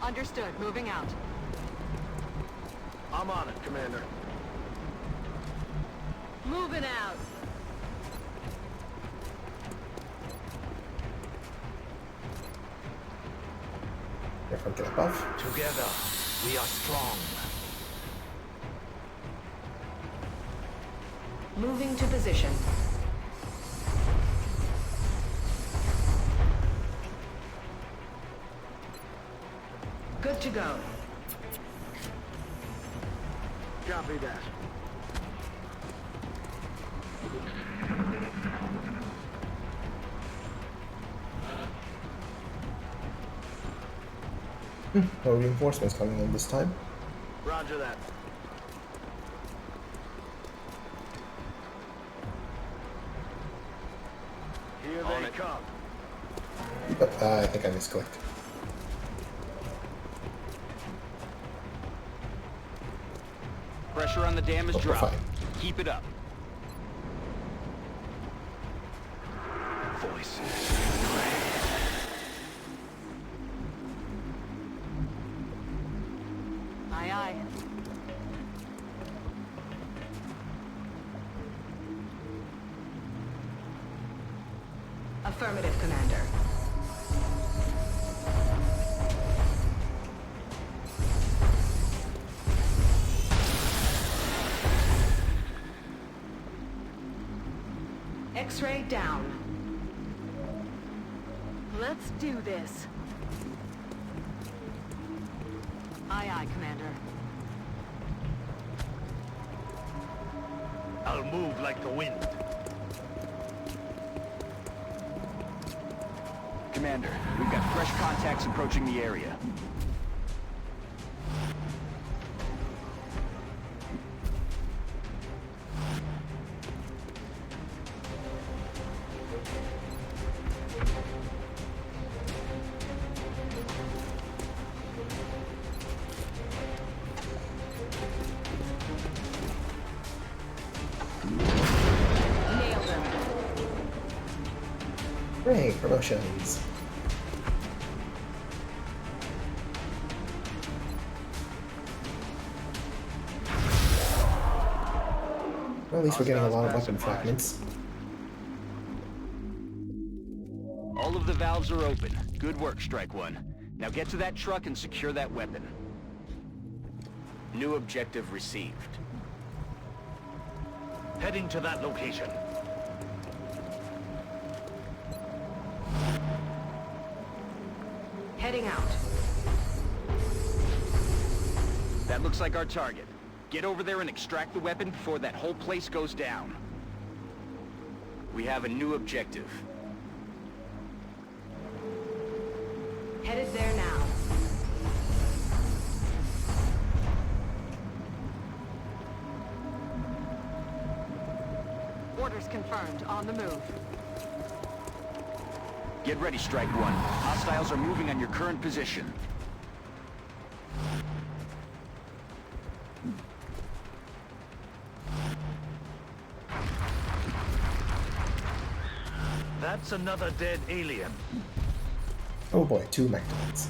Speaker 4: Understood. Moving out.
Speaker 8: I'm on it, Commander.
Speaker 4: Moving out.
Speaker 1: Different get above.
Speaker 8: Together, we are strong.
Speaker 5: Moving to position. Good to go.
Speaker 8: Copy that.
Speaker 1: No reinforcements coming in this time.
Speaker 8: Roger that. Here they come.
Speaker 1: But I think I misclicked.
Speaker 3: Pressure on the dam is
Speaker 1: Oh, we're
Speaker 3: dropped.
Speaker 1: fine.
Speaker 3: Keep it up.
Speaker 8: Voices.
Speaker 4: Aye, aye.
Speaker 5: Affirmative, Commander. X-ray down.
Speaker 4: Let's do this. Aye, aye, Commander.
Speaker 8: I'll move like the wind.
Speaker 3: Commander, we've got fresh contacts approaching the area.
Speaker 4: Nailed him.
Speaker 1: Great, promotions. Well, at least we're getting a lot of weapon fragments.
Speaker 3: All of the valves are open. Good work, Strike One. Now get to that truck and secure that weapon. New objective received.
Speaker 8: Heading to that location.
Speaker 5: Heading out.
Speaker 3: That looks like our target. Get over there and extract the weapon before that whole place goes down. We have a new objective.
Speaker 5: Headed there now.
Speaker 4: Orders confirmed. On the move.
Speaker 3: Get ready, Strike One. Hostiles are moving on your current position.
Speaker 8: That's another dead alien.
Speaker 1: Oh boy, 2 mechanics.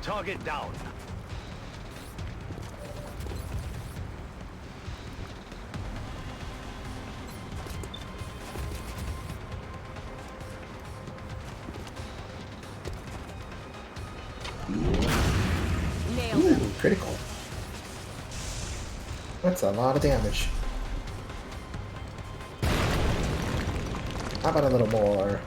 Speaker 8: Target down.
Speaker 4: Nailed
Speaker 1: Ooh,
Speaker 4: him.
Speaker 1: critical. That's a lot of damage. How about a little more?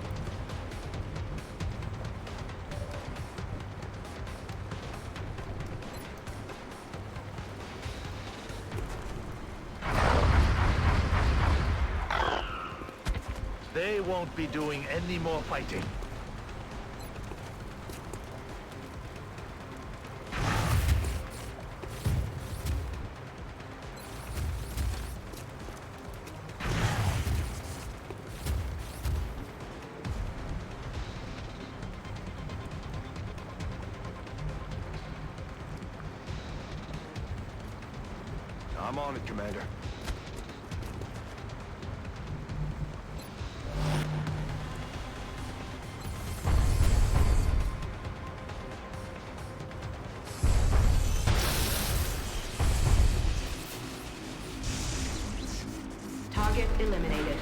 Speaker 12: They won't be doing any more fighting. I'm on it, Commander.
Speaker 5: Target eliminated.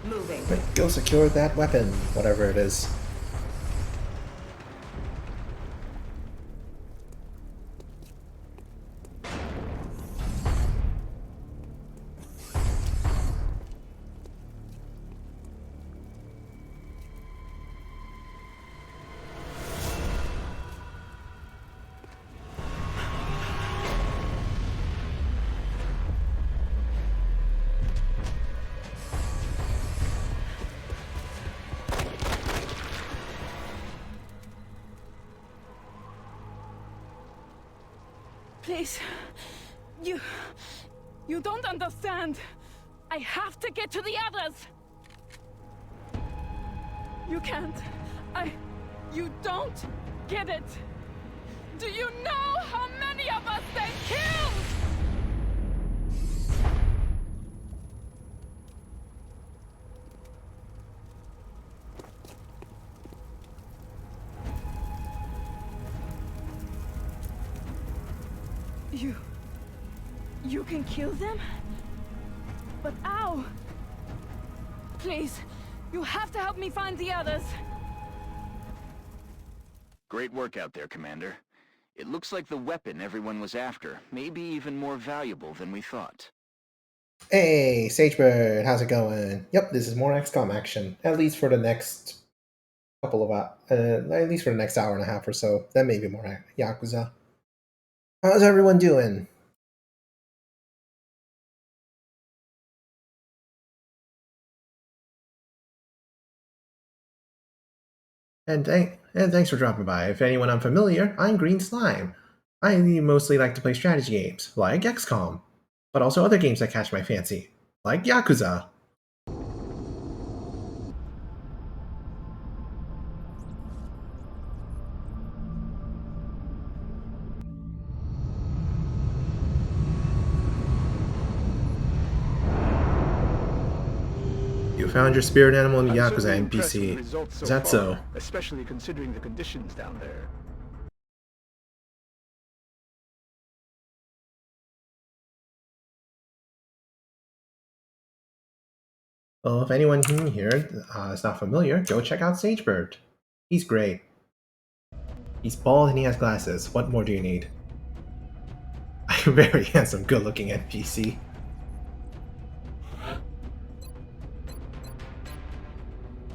Speaker 5: Moving.
Speaker 1: Go secure that weapon, whatever it is.
Speaker 4: Please. You don't understand. I have to get to the others. You can't. You don't get it. Do you know how many of us they killed? You can kill them? But how? Please, you have to help me find the others.
Speaker 3: Great work out there, Commander. It looks like the weapon everyone was after may be even more valuable than we thought.
Speaker 1: Hey, Sagebird, how's it going? Yep, this is more XCOM action, at least for the next couple of at least for the next hour and a half or so. Then maybe more Yakuza. How's everyone doing? And thanks for dropping by. If anyone unfamiliar, I'm Green Slime. I mostly like to play strategy games, like XCOM, but also other games that catch my fancy, like Yakuza. You found your spirit animal in the Yakuza NPC. Is that so?
Speaker 8: Especially considering the conditions down there.
Speaker 1: Well, if anyone here is not familiar, go check out Sagebird. He's great. He's bald and he has glasses. What more do you need? A very handsome, good-looking NPC.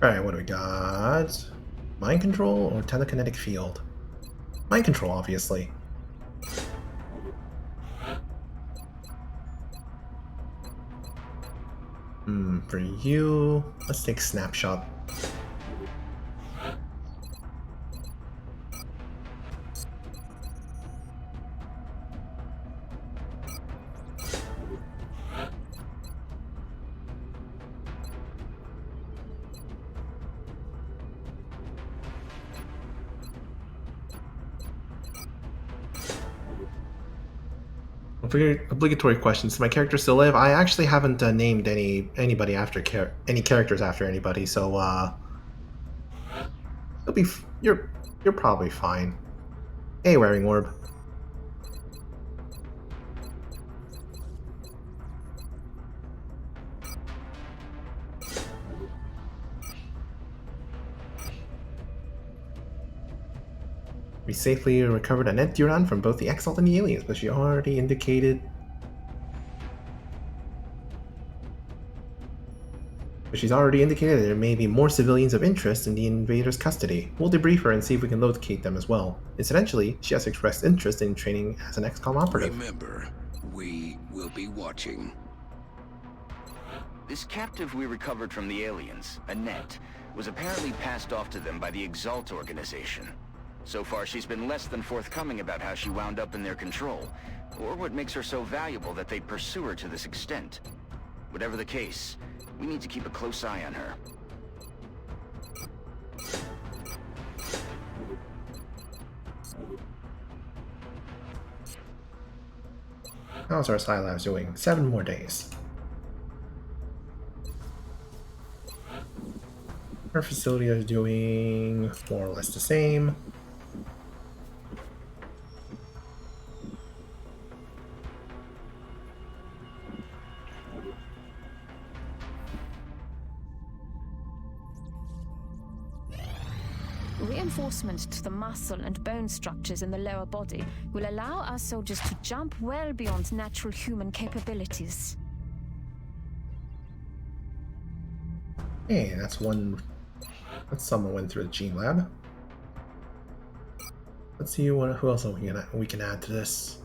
Speaker 1: Alright, what do we got? Mind control or telekinetic field? Mind control, obviously. For you, let's take snapshot. Obligatory questions. Does my character still live? I actually haven't named anybody after any characters after anybody, so you're probably fine. Hey, Wearing Orb. We safely recovered Annette Duran from both the Exalt and the Aliens, but she's already indicated that there may be more civilians of interest in the invaders' custody. We'll debrief her and see if we can locate them as well. Incidentally, she has expressed interest in training as an XCOM operative.
Speaker 7: Remember, we will be watching.
Speaker 3: This captive we recovered from the aliens, Annette, was apparently passed off to them by the Exalt organization. So far, she's been less than forthcoming about how she wound up in their control, or what makes her so valuable that they'd pursue her to this extent. Whatever the case, we need to keep a close eye on her.
Speaker 1: How's our Psi Labs doing? 7 more days. Our facility is doing more or less the same.
Speaker 11: Reinforcement to the muscle and bone structures in the lower body will allow our soldiers to jump well beyond natural human capabilities.
Speaker 1: Hey, that's someone went through the gene lab. Let's see who else we can add to this.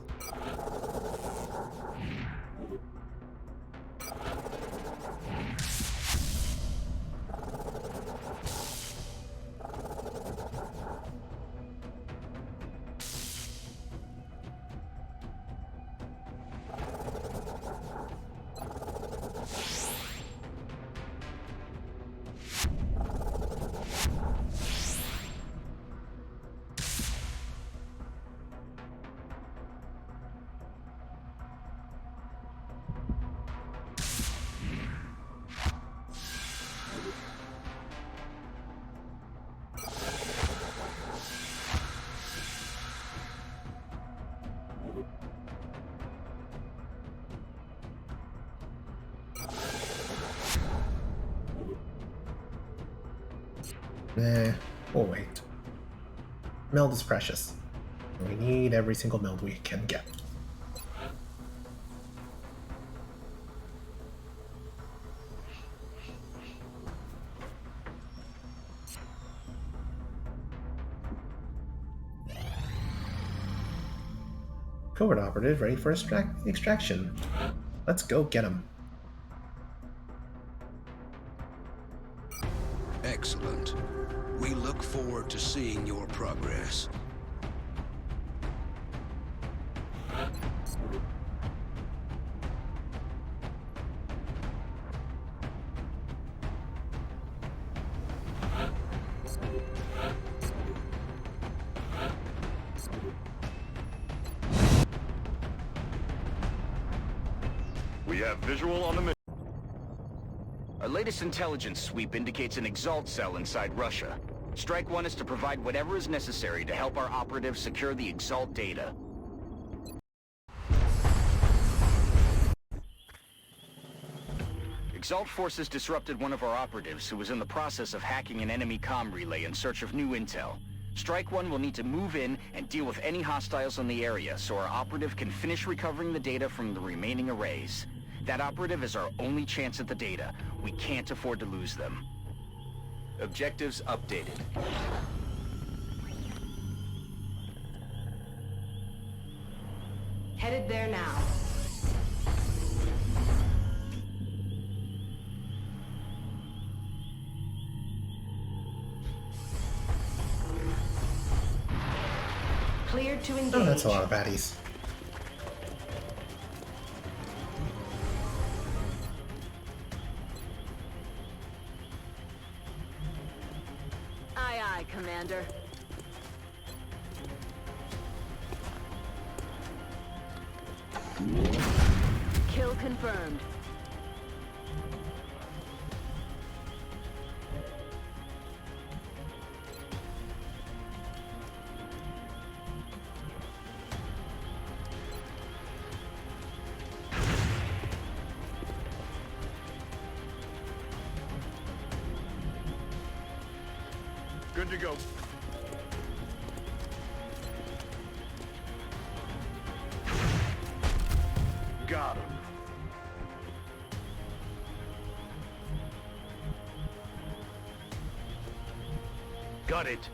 Speaker 1: Oh wait. Meld is precious. We need every single meld we can get. Covert operative ready for extraction. Let's go get him.
Speaker 7: Excellent. We look forward to seeing your progress.
Speaker 2: We have visual on the mission.
Speaker 3: Our latest intelligence sweep indicates an Exalt cell inside Russia. Strike One is to provide whatever is necessary to help our operatives secure the Exalt data. Exalt forces disrupted one of our operatives who was in the process of hacking an enemy comm relay in search of new intel. Strike One will need to move in and deal with any hostiles in the area so our operative can finish recovering the data from the remaining arrays. That operative is our only chance at the data. We can't afford to lose them. Objectives updated.
Speaker 5: Headed there now. Cleared to engage.
Speaker 1: Oh, that's a lot of baddies.
Speaker 4: Aye, aye, Commander. Kill confirmed.
Speaker 12: Good to go. Got him. Got it.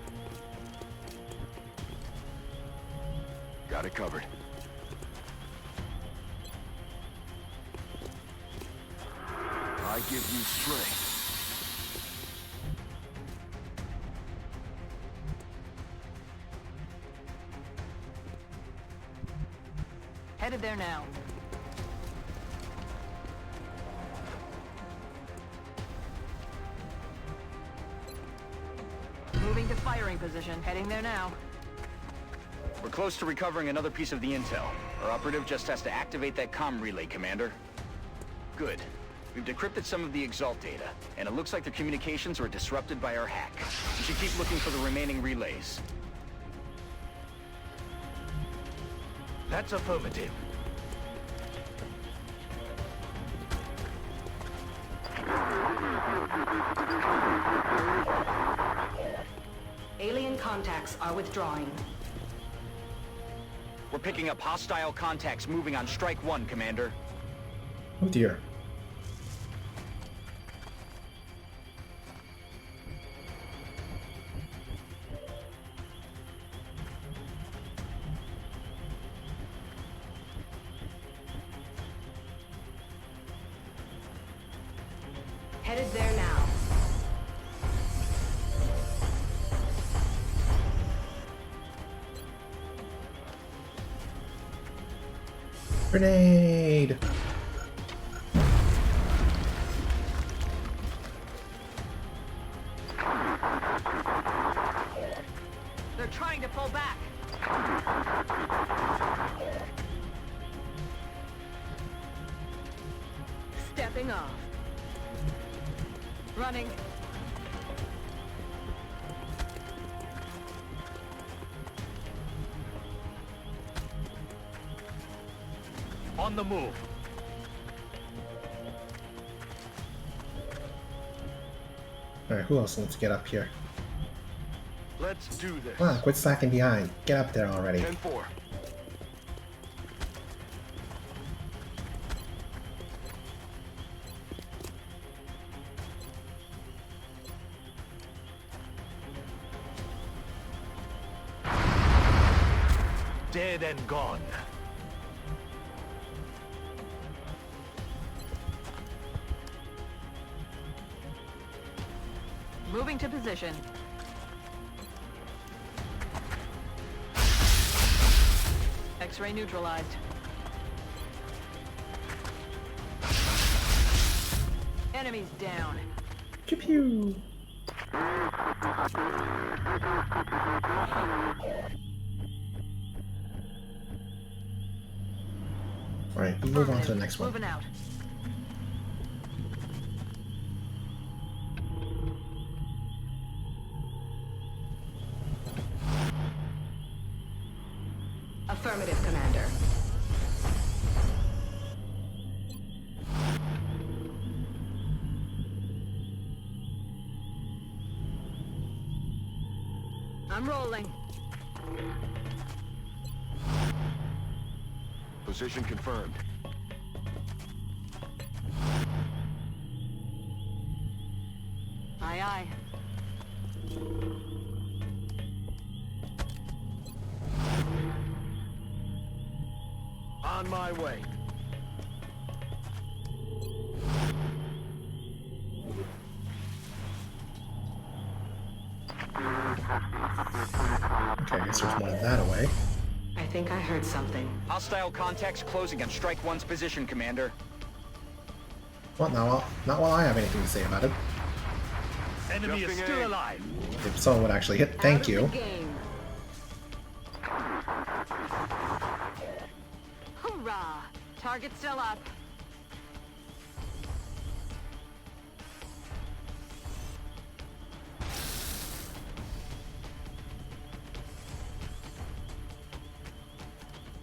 Speaker 12: Got it covered. I give you strength.
Speaker 4: Headed there now. Moving to firing position. Heading there now.
Speaker 3: We're close to recovering another piece of the intel. Our operative just has to activate that comm relay, Commander. Good. We've decrypted some of the Exalt data, and it looks like their communications were disrupted by our hack. We should keep looking for the remaining relays.
Speaker 12: That's affirmative.
Speaker 5: Alien contacts are withdrawing.
Speaker 3: We're picking up hostile contacts moving on Strike 1, Commander.
Speaker 1: Oh dear.
Speaker 5: Headed there now.
Speaker 1: Grenade!
Speaker 4: They're trying to pull back. Stepping off. Running.
Speaker 12: On the move.
Speaker 1: Alright, who else needs to get up here?
Speaker 12: Let's do this.
Speaker 1: Come on, quit slacking behind. Get up there already.
Speaker 12: 10-4. Dead and gone.
Speaker 4: Moving to position. X-ray neutralized. Enemies down.
Speaker 1: Pew pew! Alright, move on to the next one.
Speaker 4: Moving out.
Speaker 5: Affirmative, Commander.
Speaker 4: I'm rolling.
Speaker 12: Position confirmed.
Speaker 4: Aye, aye.
Speaker 12: On my way.
Speaker 1: Okay, I guess there's one of that away.
Speaker 5: I think I heard something.
Speaker 3: Hostile contacts closing on Strike 1's position, Commander.
Speaker 1: Well, not while I have anything to say about it.
Speaker 12: Enemy is still alive.
Speaker 1: If someone would actually hit, thank you.
Speaker 4: Hoorah! Target still up.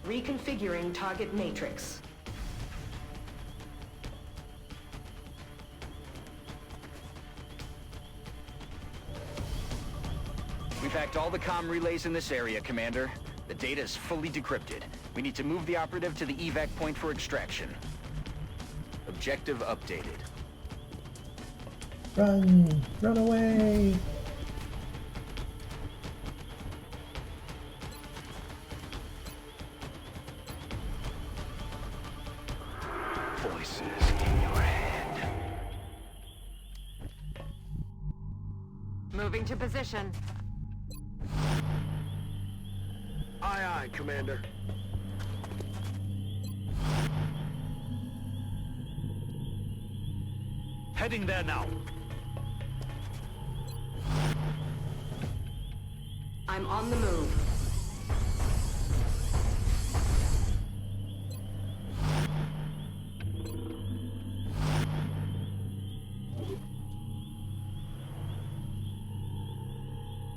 Speaker 5: Reconfiguring target matrix.
Speaker 3: We've hacked all the comm relays in this area, Commander. The data is fully decrypted. We need to move the operative to the evac point for extraction. Objective updated.
Speaker 1: Run! Run away!
Speaker 12: Voices in your head.
Speaker 13: Moving to position.
Speaker 12: Aye, aye, Commander. Heading there now.
Speaker 13: I'm on the move.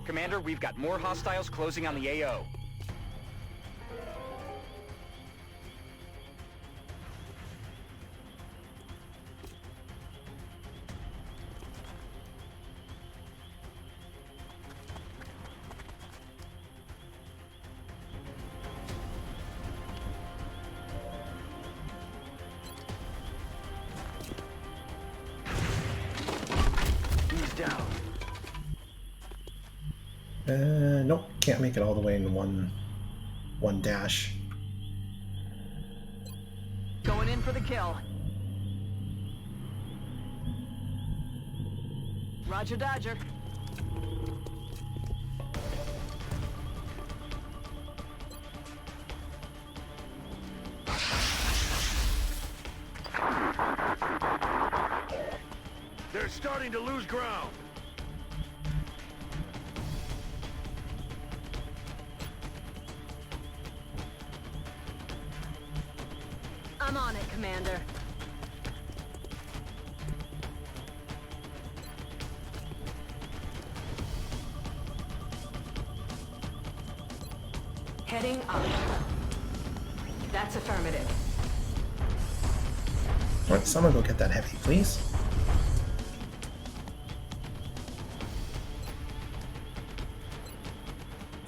Speaker 3: Commander, we've got more hostiles closing on the AO.
Speaker 12: He's down.
Speaker 1: Nope, can't make it all the way in one dash.
Speaker 13: Going in for the kill. Roger, Dodger.
Speaker 12: They're starting to lose ground.
Speaker 13: I'm on it, Commander. Heading up. That's affirmative.
Speaker 1: Alright, someone go get that heavy, please.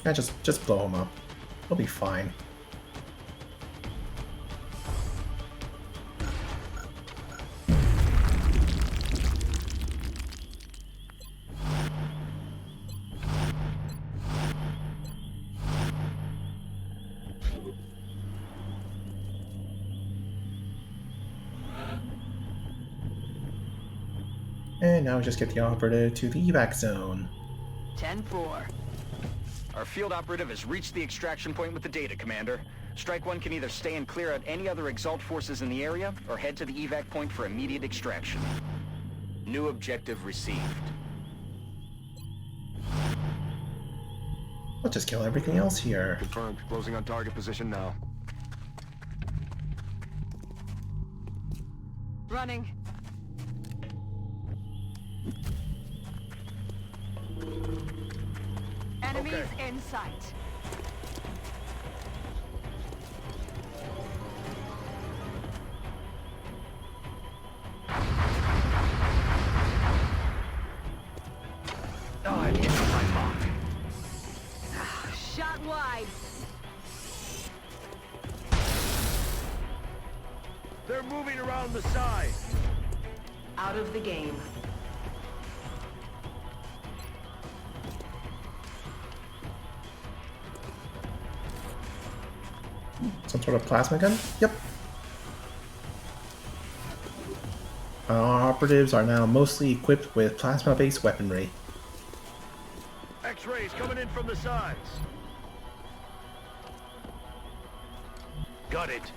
Speaker 1: Yeah, just blow him up. He'll be fine. And now we just get the operative to the evac zone.
Speaker 13: 10-4.
Speaker 3: Our field operative has reached the extraction point with the data, Commander. Strike One can either stay and clear out any other Exalt forces in the area, or head to the evac point for immediate extraction. New objective received.
Speaker 1: Let's just kill everything else here.
Speaker 12: Confirmed. Closing on target position now.
Speaker 13: Running. Enemies in sight.
Speaker 3: Oh, I hit my mark.
Speaker 13: Shot wide.
Speaker 12: They're moving around the side.
Speaker 13: Out of the game.
Speaker 1: Some sort of plasma gun? Yep. Our operatives are now mostly equipped with plasma-based weaponry.
Speaker 12: X-rays coming in from the sides. Got it.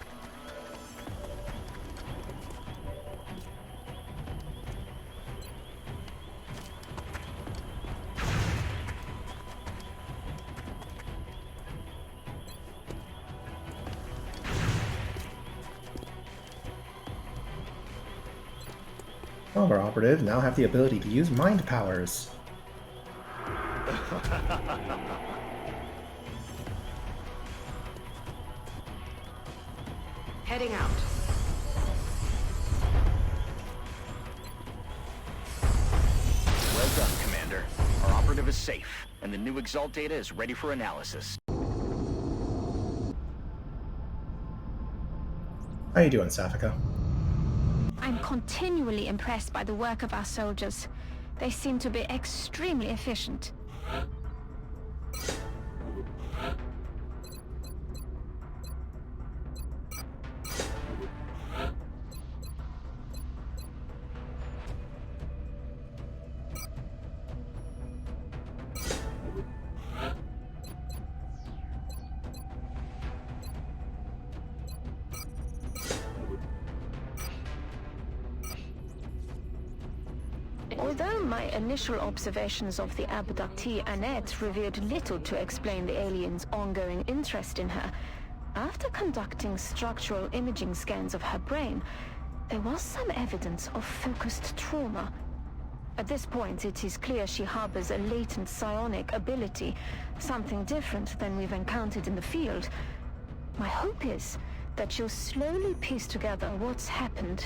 Speaker 1: All of our operatives now have the ability to use mind powers.
Speaker 13: Heading out.
Speaker 3: Well done, Commander. Our operative is safe, and the new Exalt data is ready for analysis.
Speaker 1: How you doing, Safika?
Speaker 9: I'm continually impressed by the work of our soldiers. They seem to be extremely efficient. Although my initial observations of the abductee Annette revealed little to explain the alien's ongoing interest in her, after conducting structural imaging scans of her brain, there was some evidence of focused trauma. At this point, it is clear she harbors a latent psionic ability, something different than we've encountered in the field. My hope is that she'll slowly piece together what's happened.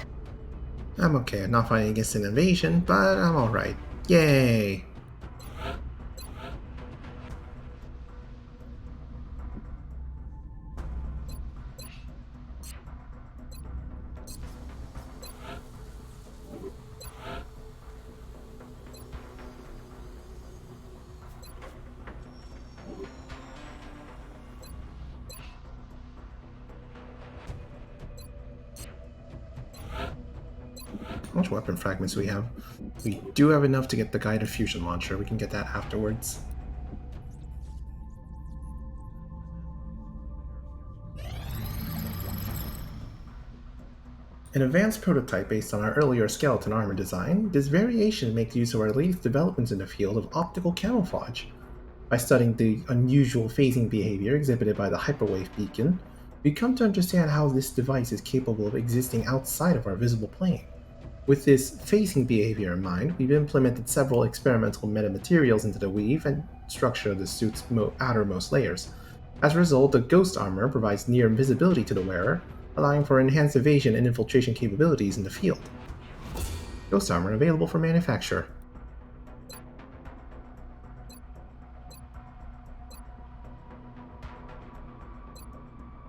Speaker 1: I'm okay. I'm not fighting against an invasion, but I'm alright. Yay! How much weapon fragments do we have? We do have enough to get the guided fusion launcher. We can get that afterwards. An advanced prototype based on our earlier skeleton armor design, this variation makes use of our latest developments in the field of optical camouflage. By studying the unusual phasing behavior exhibited by the hyperwave beacon, we come to understand how this device is capable of existing outside of our visible plane. With this phasing behavior in mind, we've implemented several experimental metamaterials into the weave and structure of the suit's outermost layers. As a result, the ghost armor provides near invisibility to the wearer, allowing for enhanced evasion and infiltration capabilities in the field. Ghost armor available for manufacture.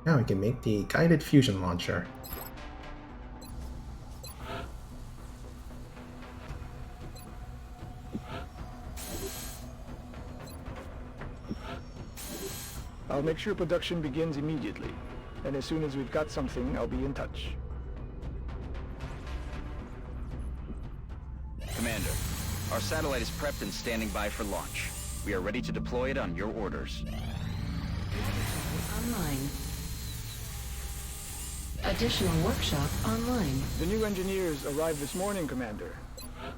Speaker 1: Now we can make the guided fusion launcher.
Speaker 8: I'll make sure production begins immediately, and as soon as we've got something, I'll be in touch.
Speaker 3: Commander, our satellite is prepped and standing by for launch. We are ready to deploy it on your orders.
Speaker 5: Online. Additional workshop online.
Speaker 8: The new engineers arrived this morning, Commander.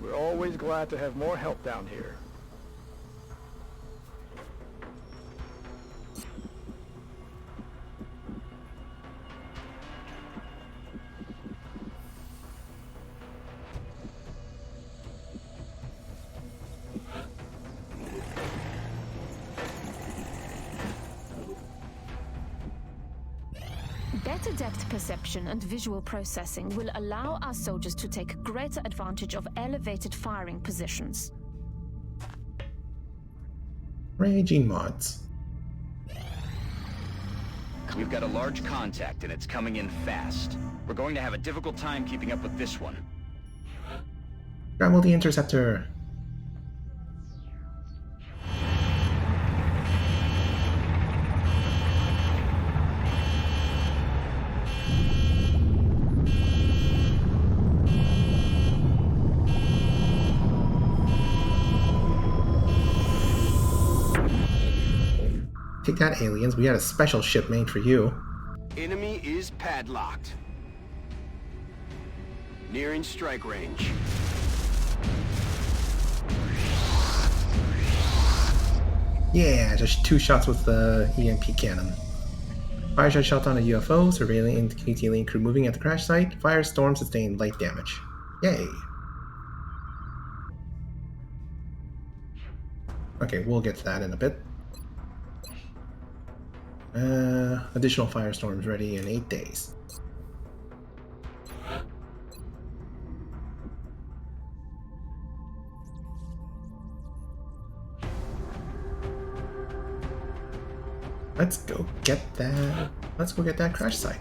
Speaker 8: We're always glad to have more help down here.
Speaker 4: Better depth perception and visual processing will allow our soldiers to take greater advantage of elevated firing positions.
Speaker 1: Raging mods.
Speaker 3: We've got a large contact and it's coming in fast. We're going to have a difficult time keeping up with this one.
Speaker 1: Grapple the interceptor. Take that, aliens. We had a special ship made for you.
Speaker 14: Enemy is padlocked. Nearing strike range.
Speaker 1: Yeah, just 2 shots with the EMP cannon. Fire shot on a UFO, surveilling indicates alien crew moving at the crash site. Firestorm sustained light damage. Yay. Okay, we'll get to that in a bit. Additional firestorms ready in 8 days. Let's go get that crash site.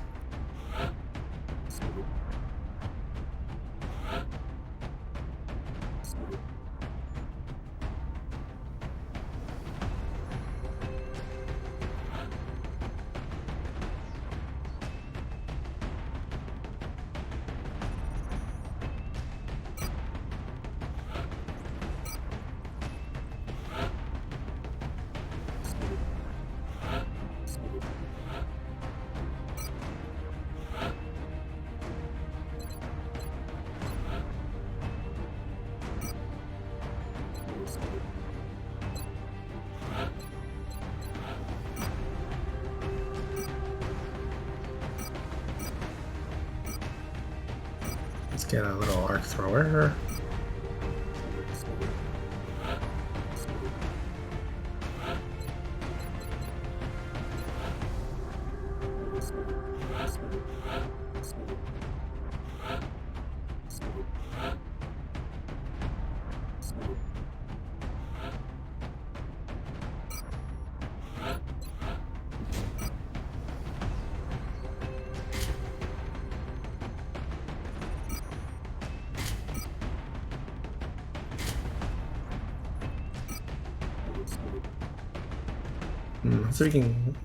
Speaker 1: Get a little arc thrower.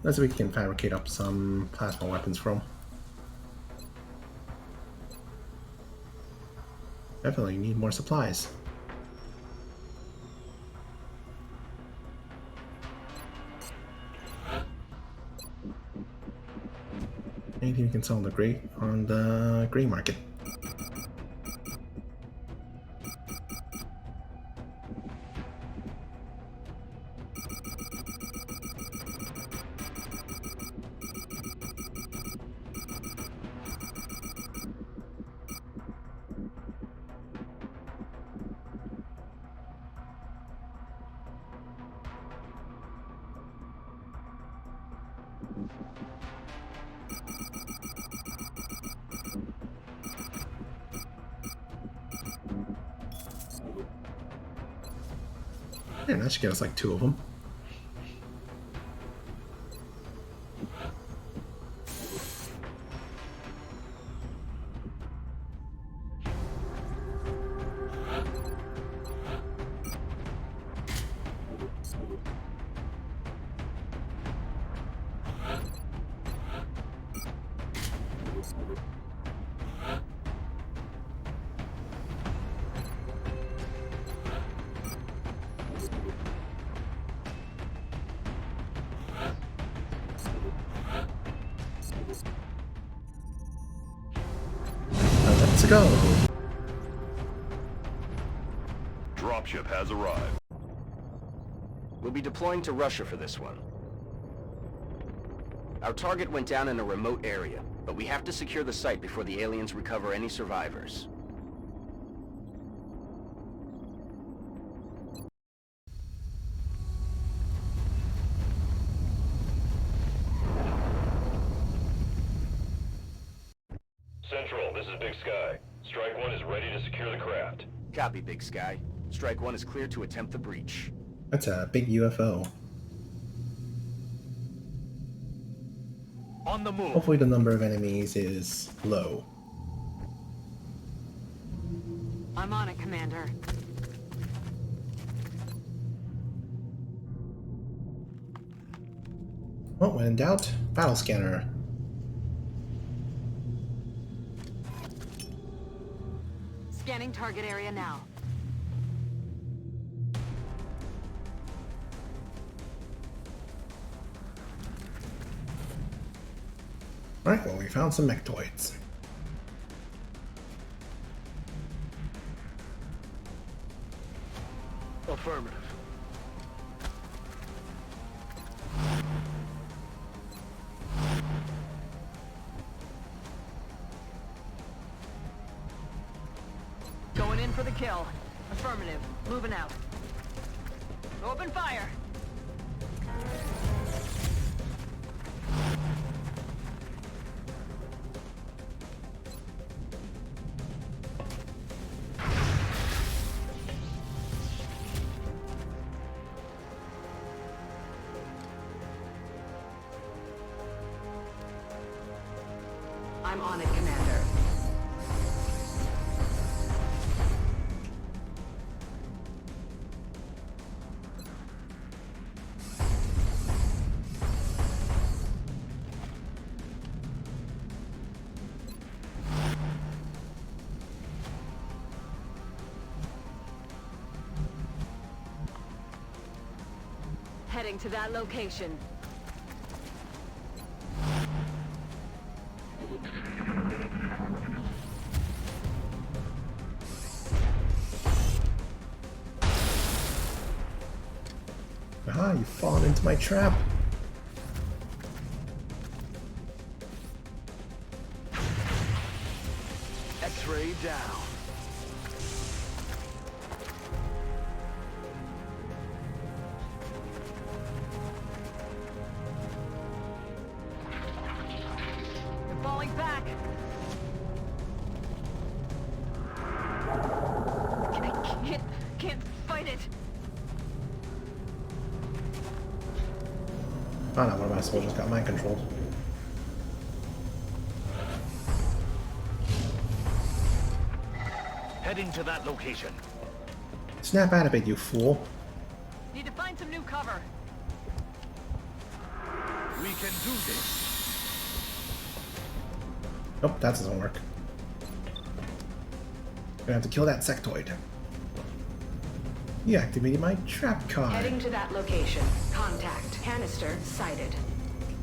Speaker 1: Let's see if we can fabricate up some plasma weapons from. Definitely need more supplies. Anything we can sell on the gray market. Yeah, that should get us like 2 of them. Let's go.
Speaker 2: Dropship has arrived.
Speaker 14: We'll be deploying to Russia for this one. Our target went down in a remote area, but we have to secure the site before the aliens recover any survivors.
Speaker 2: Central, this is Big Sky. Strike 1 is ready to secure the craft.
Speaker 14: Copy, Big Sky. Strike 1 is clear to attempt the breach.
Speaker 1: That's a big UFO.
Speaker 12: On the move.
Speaker 1: Hopefully the number of enemies is low.
Speaker 13: I'm on it, Commander.
Speaker 1: Oh, when in doubt, battle scanner.
Speaker 13: Scanning target area now.
Speaker 1: Alright, well we found some mechtoids.
Speaker 12: Affirmative.
Speaker 13: Going in for the kill. Affirmative. Moving out. Open fire. I'm on it, Commander. Heading to that location.
Speaker 1: Ah, you've fallen into my trap.
Speaker 12: X-ray down.
Speaker 13: They're falling back. I can't fight it.
Speaker 1: Oh no, one of my soldiers got mind controlled.
Speaker 12: Heading to that location.
Speaker 1: Snap out of it, you fool.
Speaker 13: Need to find some new cover.
Speaker 12: We can do this.
Speaker 1: Nope, that doesn't work. Gonna have to kill that sectoid. You activated my trap card.
Speaker 5: Heading to that location. Contact. Canister sighted.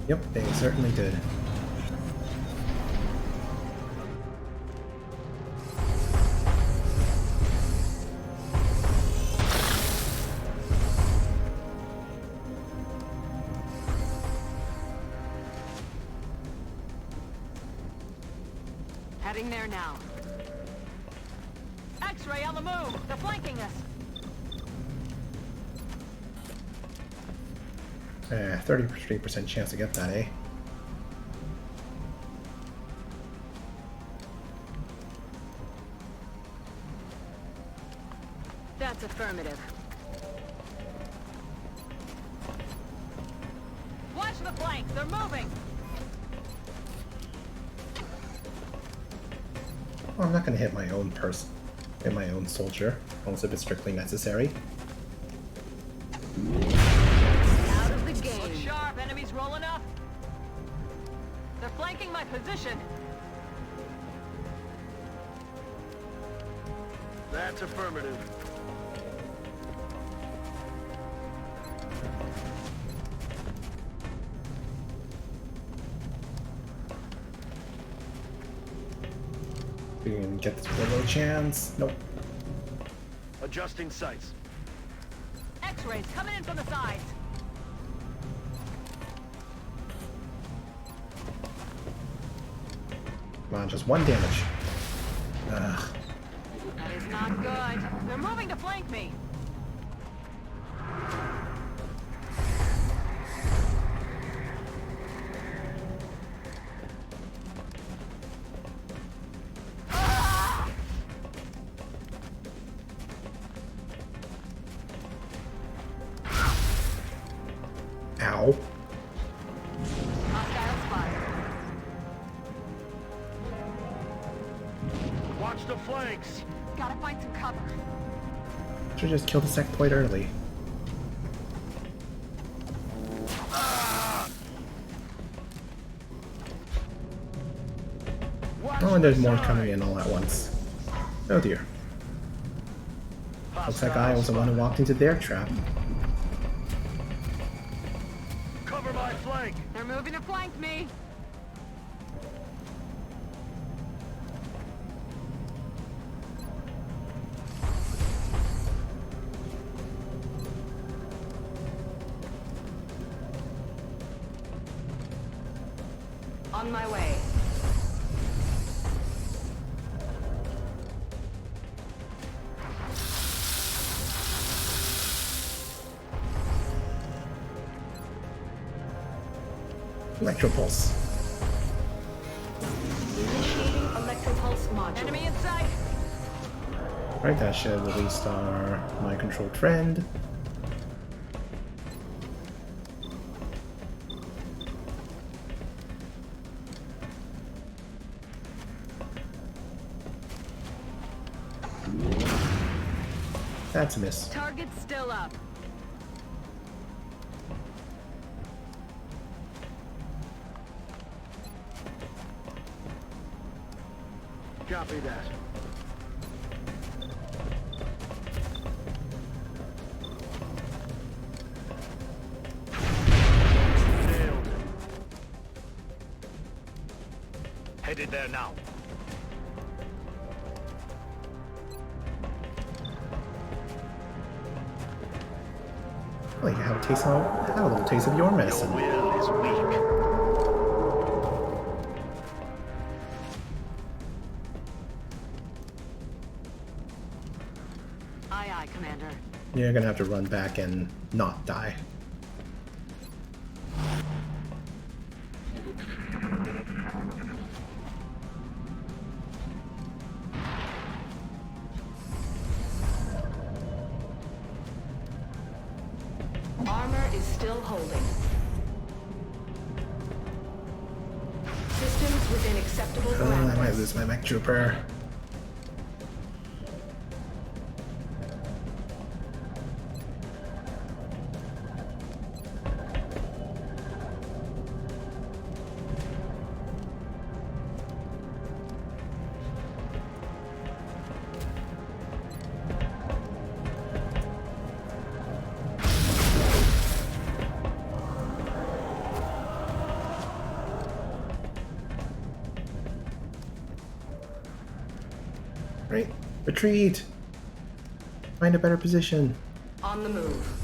Speaker 1: Yep, they certainly did.
Speaker 13: Heading there now. X-ray on the move. They're flanking us.
Speaker 1: 33% chance to get that, eh?
Speaker 13: That's affirmative. Watch the flanks. They're moving.
Speaker 1: Well, I'm not gonna hit my own person, hit my own soldier, unless if it's strictly necessary.
Speaker 13: Out of the game. Look sharp. Enemies rolling up. They're flanking my position.
Speaker 12: That's affirmative.
Speaker 1: We can get this with a little chance. Nope.
Speaker 12: Adjusting sights.
Speaker 13: X-rays coming in from the sides.
Speaker 1: Come on, just one damage. Ugh.
Speaker 13: That is not good. They're moving to flank me.
Speaker 1: Ow.
Speaker 13: Hostile spotted.
Speaker 12: Watch the flanks.
Speaker 13: Gotta find some cover.
Speaker 1: Should just kill the sectoid early. Oh, and there's more coming in all at once. Oh dear. Looks like I was the one who walked into their trap.
Speaker 12: Cover my flank.
Speaker 13: They're moving to flank me.
Speaker 5: On my way.
Speaker 1: Electropulse.
Speaker 5: Initiating electropulse module.
Speaker 13: Enemy in sight.
Speaker 1: Right, that should have released our mind-controlled friend. That's a miss.
Speaker 13: Target's still up.
Speaker 12: Copy that. Nailed it. Headed there now.
Speaker 1: Well, you have a little taste of your medicine.
Speaker 12: Your will is weak.
Speaker 13: Aye, Commander.
Speaker 1: You're gonna have to run back and not die.
Speaker 5: Armor is still holding. Systems within acceptable
Speaker 1: Oh, I might
Speaker 5: parameters.
Speaker 1: lose my mech trooper. Right, retreat! Find a better position.
Speaker 5: On the move.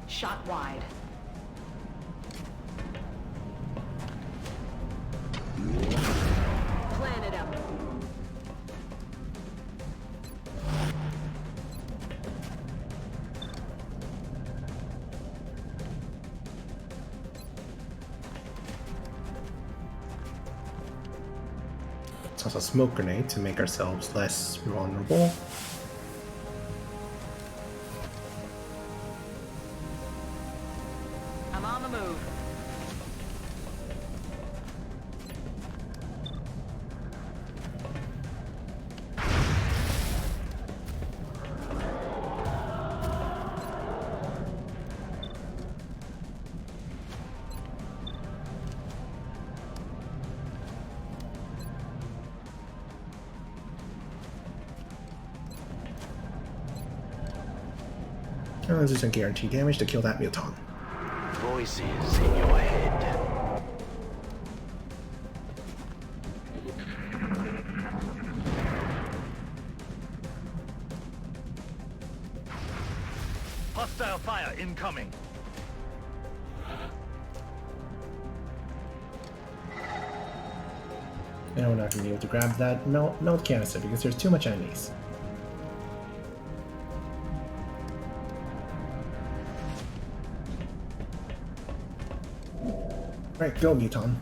Speaker 5: Shot wide.
Speaker 13: Plan it up.
Speaker 1: Toss a smoke grenade to make ourselves less vulnerable.
Speaker 13: I'm on the move.
Speaker 1: Oh, this isn't guaranteed damage to kill that muton.
Speaker 14: Voices in your head.
Speaker 12: Hostile fire incoming.
Speaker 1: And we're not going to be able to grab that melt canister because there's too much enemies. Right, go muton.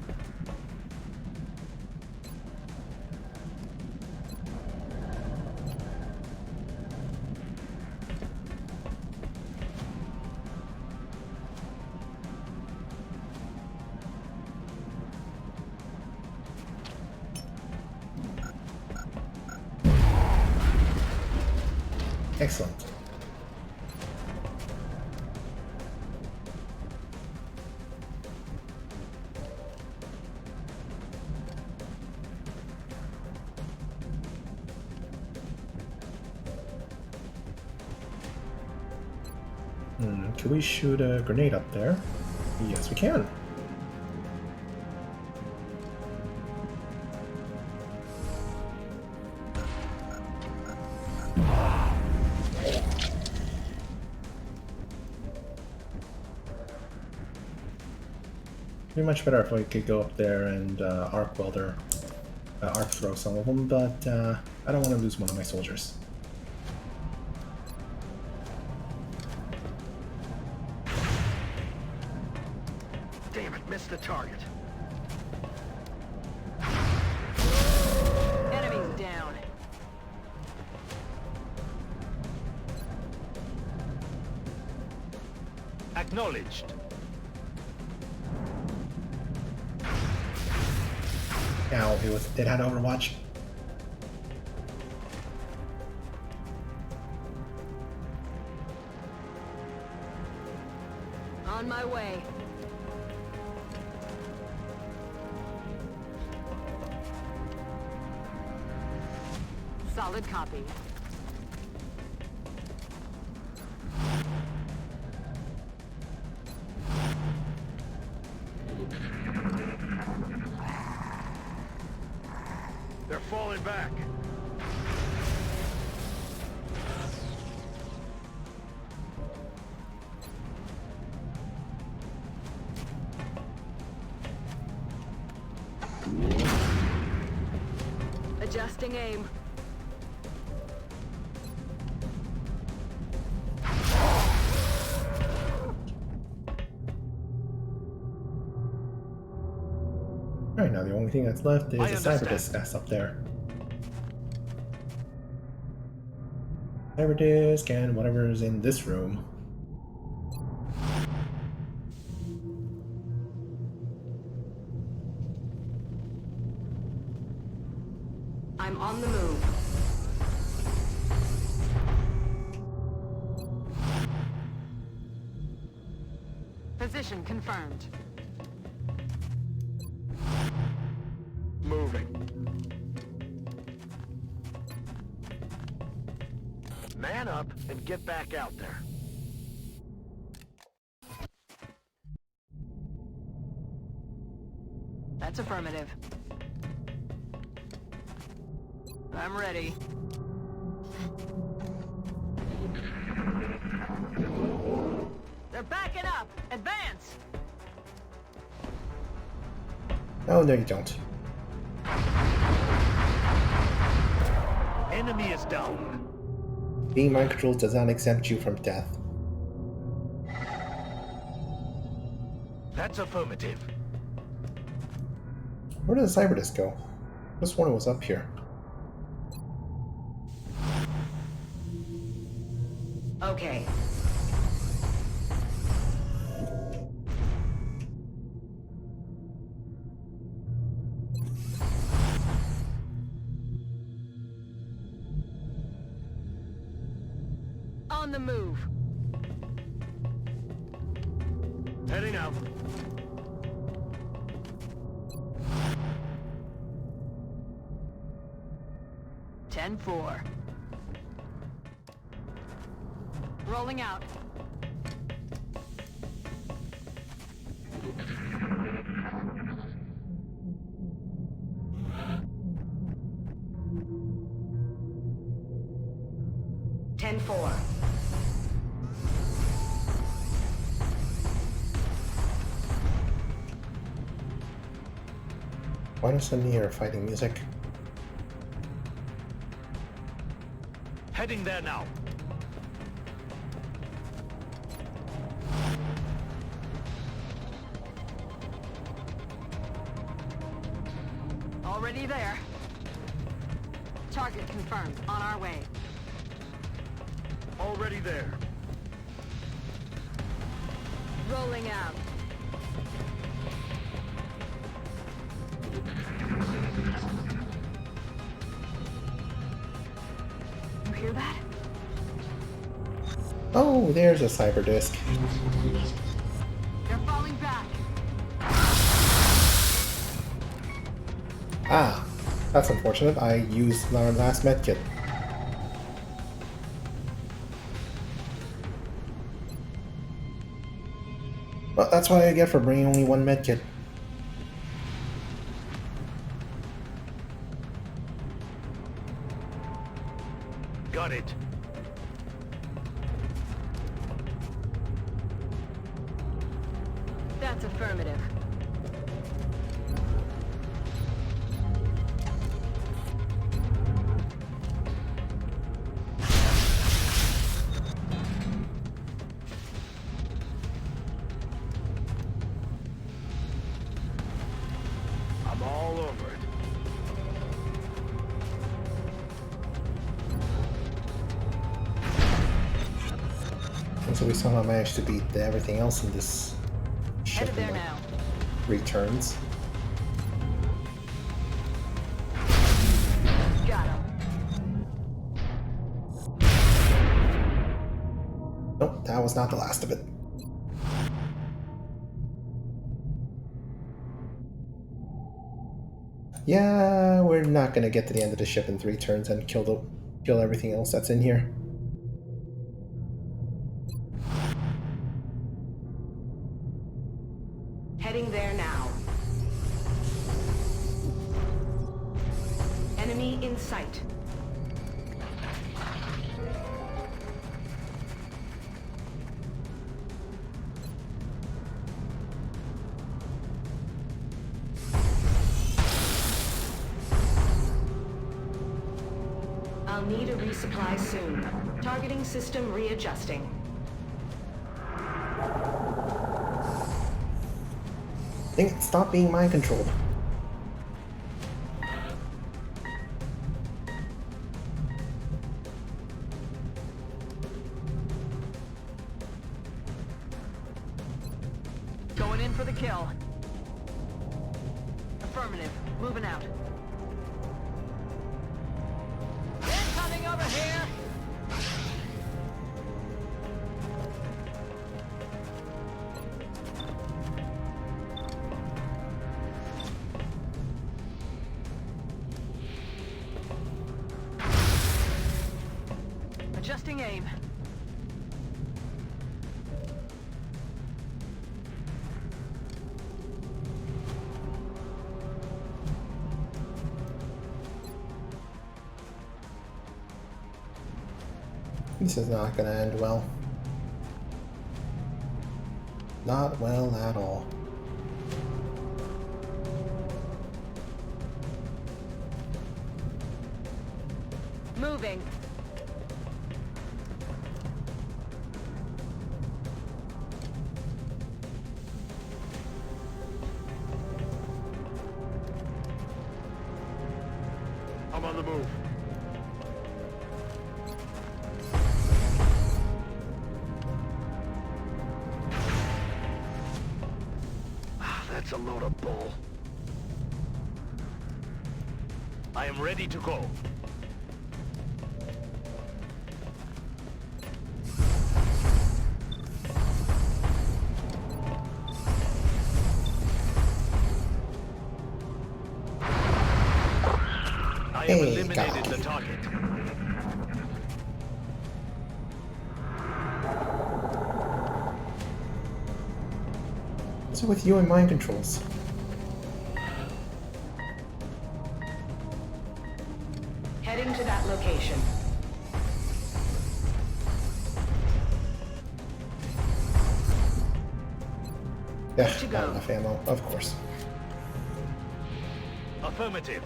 Speaker 1: Excellent. Can we shoot a grenade up there? Yes, we can. Be much better if we could go up there and arc welder, arc throw some of them, but I don't want to lose one of my soldiers.
Speaker 12: Damn it, missed the target.
Speaker 13: Enemies down.
Speaker 12: Acknowledged.
Speaker 1: Ow, it had Overwatch.
Speaker 13: On my way. Solid copy.
Speaker 12: They're falling back.
Speaker 13: Adjusting aim.
Speaker 1: Alright, now the only thing that's left is
Speaker 12: I
Speaker 1: the
Speaker 12: understand.
Speaker 1: cyber disk that's up there. Cyber disk and whatever is in this room.
Speaker 5: I'm on the move.
Speaker 13: Position confirmed.
Speaker 12: Moving. Man up and get back out there.
Speaker 13: That's affirmative. I'm ready. They're backing up! Advance!
Speaker 1: Oh, no you don't.
Speaker 12: Enemy is down.
Speaker 1: Being mind controlled does not exempt you from death.
Speaker 12: That's affirmative.
Speaker 1: Where did the cyber disk go? This one was up here.
Speaker 5: Okay.
Speaker 13: On the move.
Speaker 12: Heading out.
Speaker 13: Ten-4. Rolling out.
Speaker 5: Ten four.
Speaker 1: Why don't suddenly hear fighting music?
Speaker 12: Heading there now.
Speaker 13: Already there. Target confirmed. On our way.
Speaker 12: Already there.
Speaker 13: Rolling out. You hear that?
Speaker 1: Oh, there's a cyber disk.
Speaker 13: They're falling back.
Speaker 1: Ah, that's unfortunate. I used our last medkit. Well, that's what I get for bringing only one medkit.
Speaker 12: Got it.
Speaker 13: That's affirmative.
Speaker 12: I'm all over it.
Speaker 1: And so we somehow managed to beat everything else in this ship
Speaker 13: Headed there
Speaker 1: in like
Speaker 13: now.
Speaker 1: 3 turns.
Speaker 13: Got him.
Speaker 1: Nope, that was not the last of it. Yeah, we're not gonna get to the end of the ship in 3 turns and kill everything else that's in here.
Speaker 5: Heading there now. Enemy in sight. I'll need a resupply soon. Targeting system readjusting.
Speaker 1: Dang it, stop being mind controlled.
Speaker 13: Going in for the kill. Affirmative. Moving out. Incoming over here! Adjusting aim.
Speaker 1: This is not gonna end well. Not well at all.
Speaker 13: Moving.
Speaker 12: I'm on the move. That's a load of bull. I am ready to go. I have
Speaker 1: Hey,
Speaker 12: eliminated
Speaker 1: God.
Speaker 12: the target.
Speaker 1: What's with you and mind controls?
Speaker 5: Heading to that location.
Speaker 1: Yeah,
Speaker 5: to
Speaker 1: not
Speaker 5: go.
Speaker 1: enough ammo, of course.
Speaker 12: Affirmative.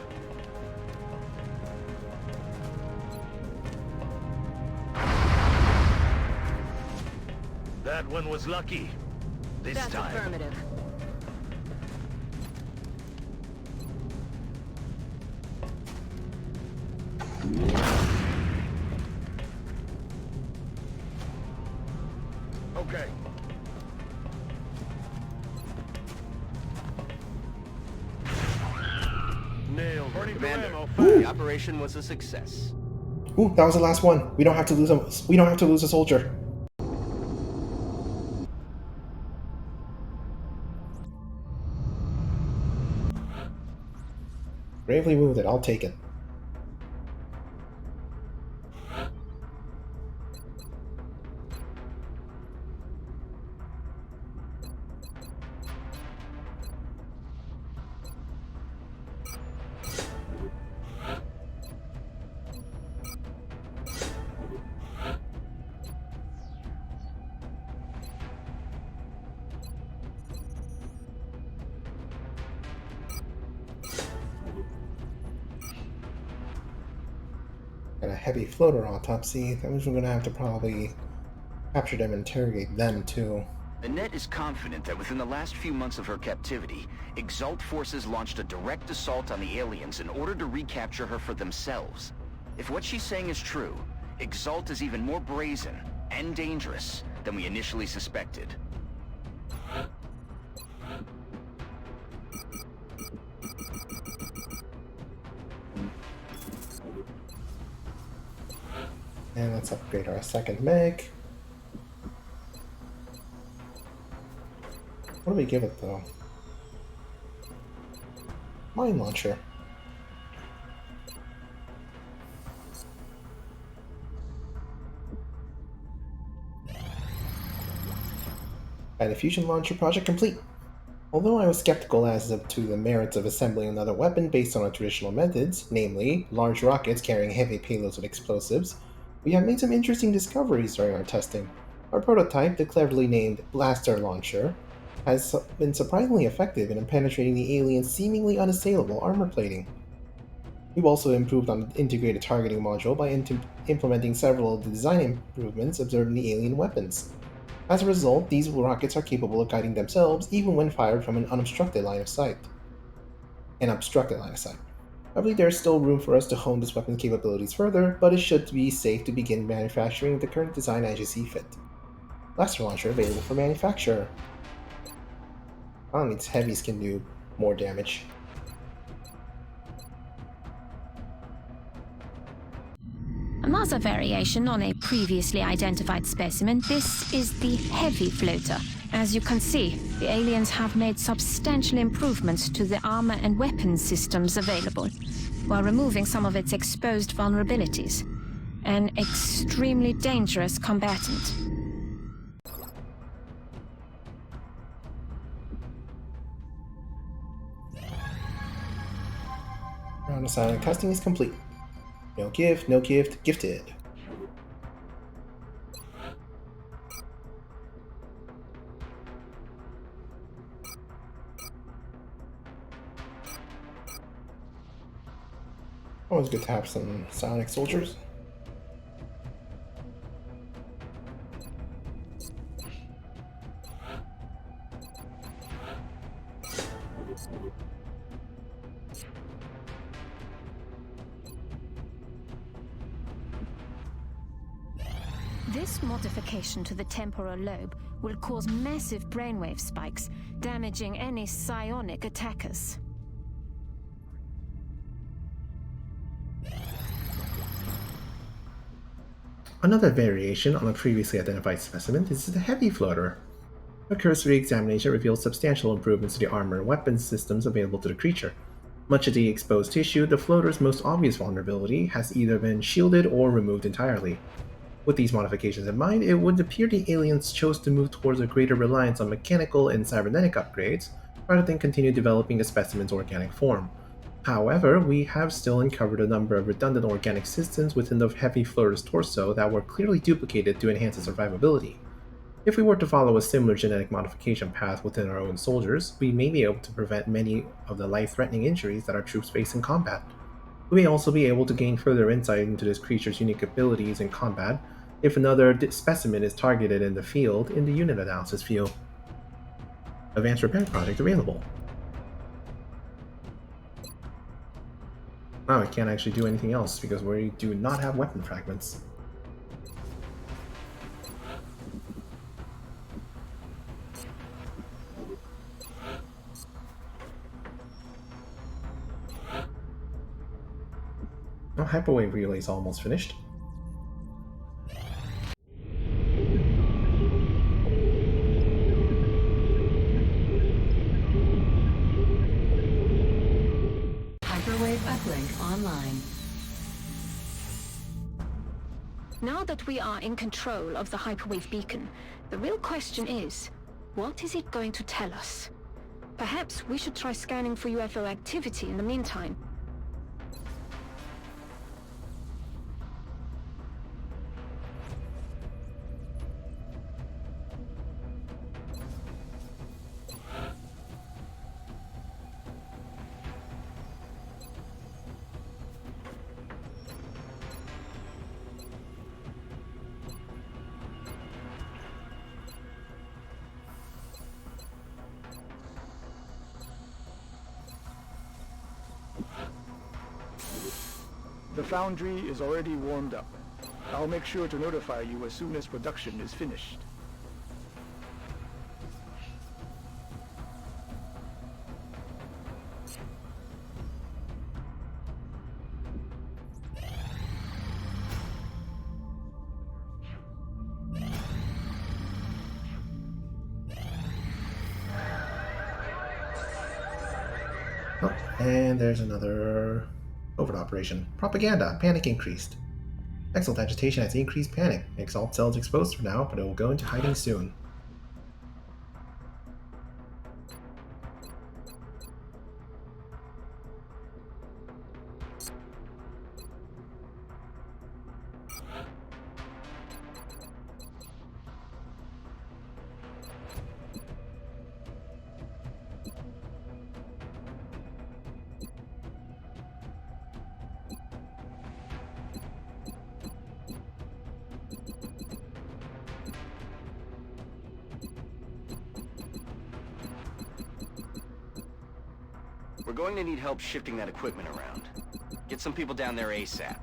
Speaker 12: That one was lucky. This
Speaker 13: That's
Speaker 12: time.
Speaker 13: affirmative.
Speaker 12: Okay. Nailed. Burning through
Speaker 14: Commander,
Speaker 12: ammo.
Speaker 14: the operation was a success.
Speaker 1: Ooh, that was the last one. We don't have to lose a. We don't have to lose a soldier. Bravely wounded. I'll take it. Got a heavy floater autopsy. That means we're gonna have to probably capture them and interrogate them too.
Speaker 3: Annette is confident that within the last few months of her captivity, Exalt forces launched a direct assault on the aliens in order to recapture her for themselves. If what she's saying is true, Exalt is even more brazen and dangerous than we initially suspected.
Speaker 1: And let's upgrade our second meg. What do we give it though? Mine launcher. And the fusion launcher project complete. Although I was skeptical as to the merits of assembling another weapon based on our traditional methods, namely large rockets carrying heavy payloads of explosives, we have made some interesting discoveries during our testing. Our prototype, the cleverly named Blaster Launcher, has been surprisingly effective in penetrating the alien's seemingly unassailable armor plating. We've also improved on the integrated targeting module by implementing several of the design improvements observed in the alien weapons. As a result, these rockets are capable of guiding themselves even when fired from an unobstructed line of sight. I believe there is still room for us to hone this weapon's capabilities further, but it should be safe to begin manufacturing the current design as you see fit. Blaster launcher available for manufacture. Finally, its heavies can do more damage.
Speaker 9: Another variation on a previously identified specimen, this is the heavy floater. As you can see, the aliens have made substantial improvements to the armor and weapons systems available, while removing some of its exposed vulnerabilities. An extremely dangerous combatant.
Speaker 1: Round of silent testing is complete. No gift, no gift, gifted. Always good to have some psionic soldiers.
Speaker 9: This modification to the temporal lobe will cause massive brainwave spikes, damaging any psionic attackers.
Speaker 1: Another variation on a previously identified specimen is the heavy floater. A cursory examination reveals substantial improvements to the armor and weapons systems available to the creature. Much of the exposed tissue, the floater's most obvious vulnerability, has either been shielded or removed entirely. With these modifications in mind, it would appear the aliens chose to move towards a greater reliance on mechanical and cybernetic upgrades, rather than continue developing the specimen's organic form. However, we have still uncovered a number of redundant organic systems within the heavy floater's torso that were clearly duplicated to enhance its survivability. If we were to follow a similar genetic modification path within our own soldiers, we may be able to prevent many of the life-threatening injuries that our troops face in combat. We may also be able to gain further insight into this creature's unique abilities in combat if another specimen is targeted in the field in the unit analysis field. Advanced repair project available. Wow, we can't actually do anything else because we do not have weapon fragments. Oh, hyperwave relay is almost finished.
Speaker 5: Hyperwave uplink online.
Speaker 9: Now that we are in control of the hyperwave beacon, the real question is, what is it going to tell us? Perhaps we should try scanning for UFO activity in the meantime.
Speaker 8: The foundry is already warmed up. I'll make sure to notify you as soon as production is finished.
Speaker 1: Oh, and there's another overt operation. Propaganda. Panic increased. Exalt agitation has increased panic. Exalt cells exposed for now, but it will go into hiding soon.
Speaker 14: We're going to need help shifting that equipment around. Get some people down there ASAP.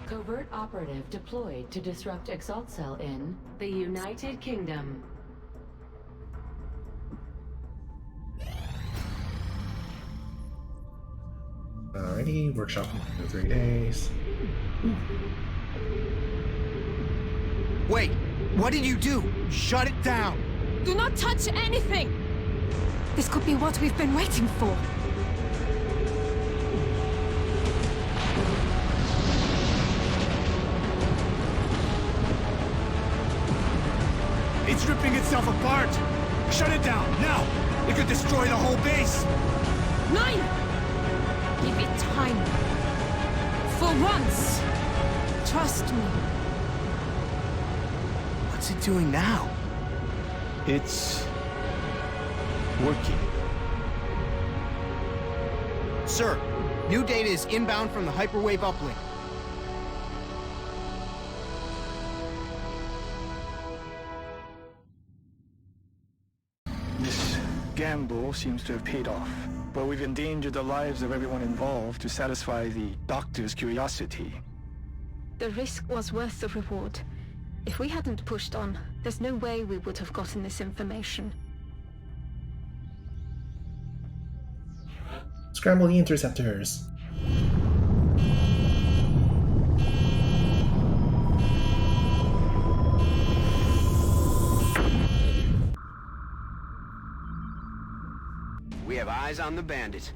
Speaker 5: Covert operative deployed to disrupt Exalt Cell in the United Kingdom.
Speaker 1: Alrighty, workshop in 3 days.
Speaker 15: Wait, what did you do? Shut it down!
Speaker 4: Do not touch anything! This could be what we've been waiting for.
Speaker 15: It's ripping itself apart! Shut it down, now! It could destroy the whole base!
Speaker 4: 9! Give it time. For once. Trust me.
Speaker 15: What's it doing now?
Speaker 8: It's working.
Speaker 15: Sir, new data is inbound from the hyperwave uplink.
Speaker 8: This gamble seems to have paid off, but we've endangered the lives of everyone involved to satisfy the doctor's curiosity.
Speaker 9: The risk was worth the reward. If we hadn't pushed on, there's no way we would have gotten this information.
Speaker 1: Scramble the interceptors.
Speaker 3: We have eyes on the bandit.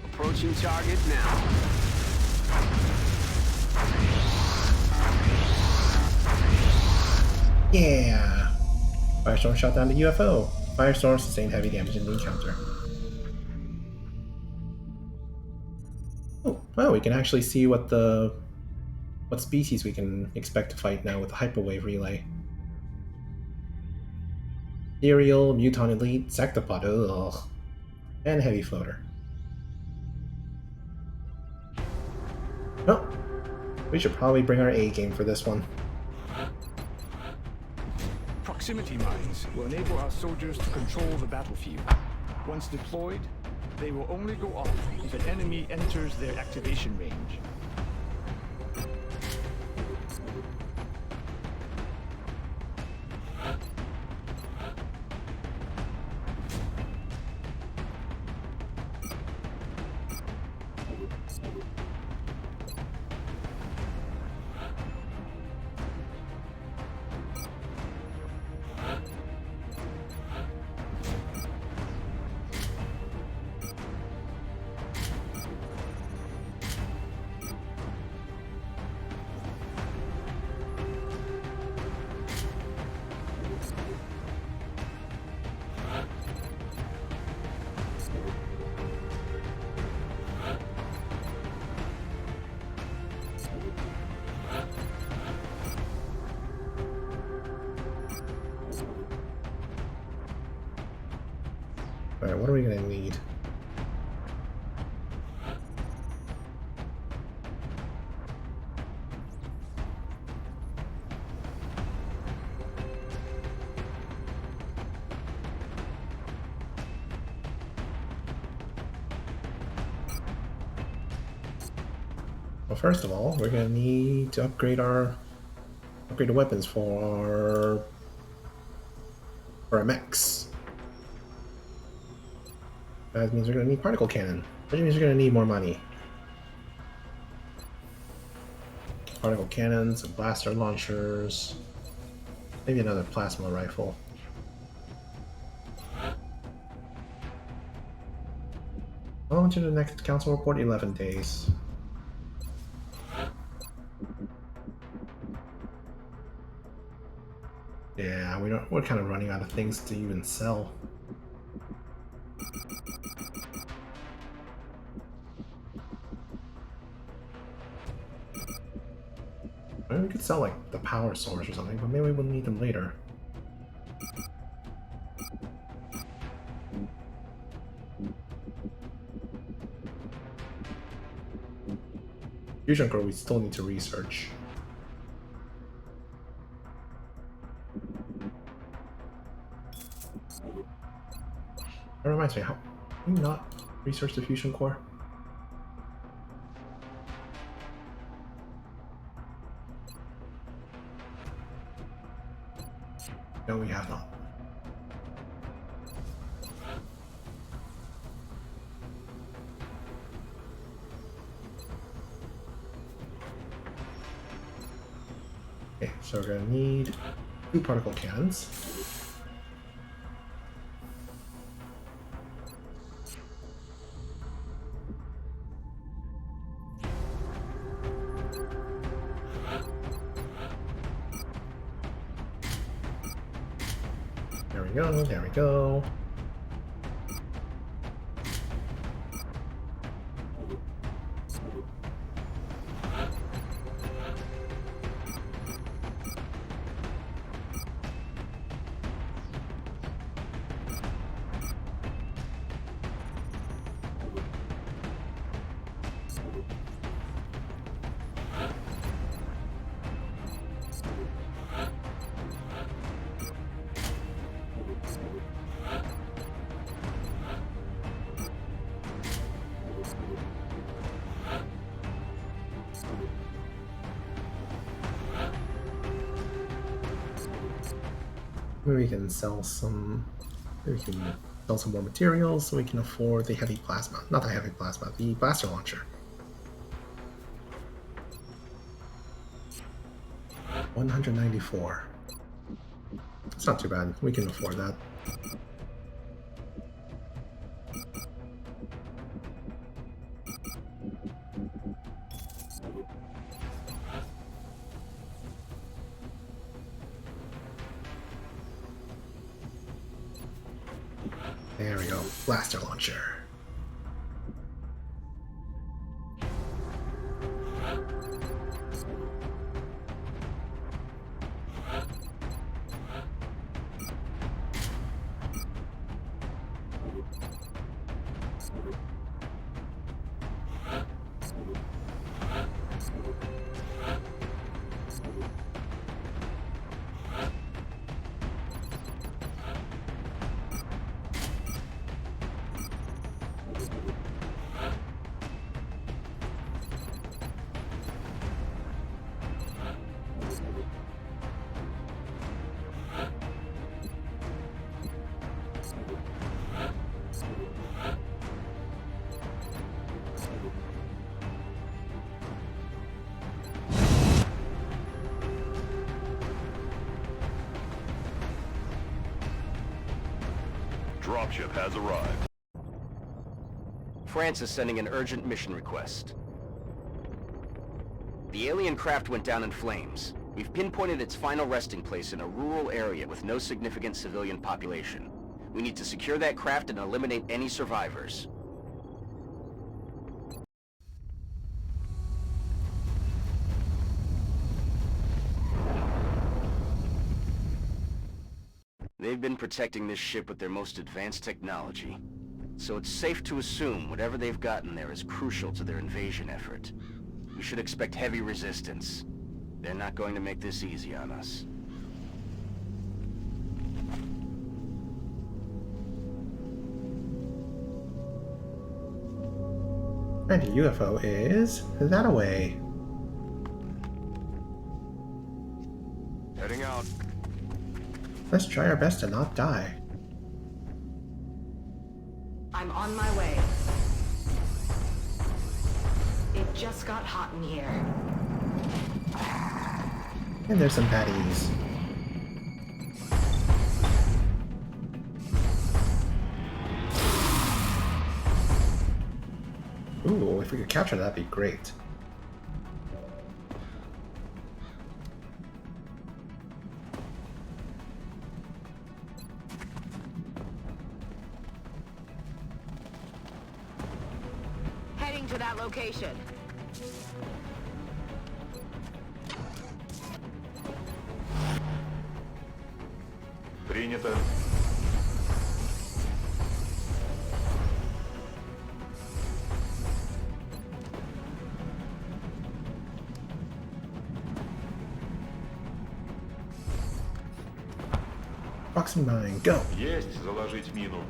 Speaker 3: Approaching target now.
Speaker 1: Yeah! Firestorm shot down the UFO. Firestorm sustained heavy damage in the encounter. Oh, well, we can actually see what species we can expect to fight now with the hyperwave relay. Ethereal, Muton Elite, Sectopod, ugh, and Heavy Floater. Well, we should probably bring our A game for this one.
Speaker 8: Proximity mines will enable our soldiers to control the battlefield. Once deployed, they will only go off if an enemy enters their activation range.
Speaker 1: Alright, what are we gonna need? Well, first of all, we're gonna need to upgrade the weapons for our mechs. That means we're gonna need particle cannon, which means we're gonna need more money. Particle cannons, blaster launchers, maybe another plasma rifle. On to the next council report, 11 days. Yeah, we're kind of running out of things to even sell. sell like the power source or something, but maybe we'll need them later. Fusion core we still need to research. That reminds me, how can we not research the fusion core? No, we have not. Okay, so we're gonna need 2 particle cannons. There we go, there we go. Maybe we can sell some. Maybe we can sell some more materials so we can afford the heavy plasma. Not the heavy plasma, the blaster launcher. 194. It's not too bad. We can afford that. There we go. Blaster launcher.
Speaker 2: Dropship has arrived.
Speaker 14: France is sending an urgent mission request. The alien craft went down in flames. We've pinpointed its final resting place in a rural area with no significant civilian population. We need to secure that craft and eliminate any survivors. They've been protecting this ship with their most advanced technology. So it's safe to assume whatever they've gotten there is crucial to their invasion effort. We should expect heavy resistance. They're not going to make this easy on us.
Speaker 1: And the UFO is that away.
Speaker 6: Heading out.
Speaker 1: Let's try our best to not die.
Speaker 5: I'm on my way. It just got hot in here.
Speaker 1: And there's some baddies. Ooh, if we could capture that, that'd be great.
Speaker 13: Heading to that location.
Speaker 6: Принято.
Speaker 1: Proxy mine, go!
Speaker 6: Есть заложить мину.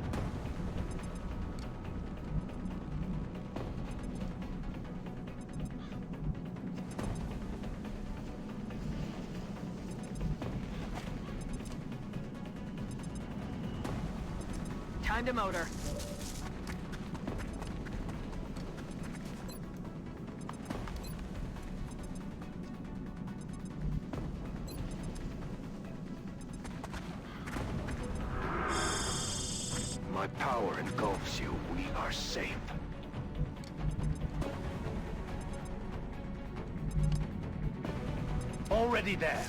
Speaker 13: Time to motor.
Speaker 3: My power engulfs you. We are safe.
Speaker 12: Already there.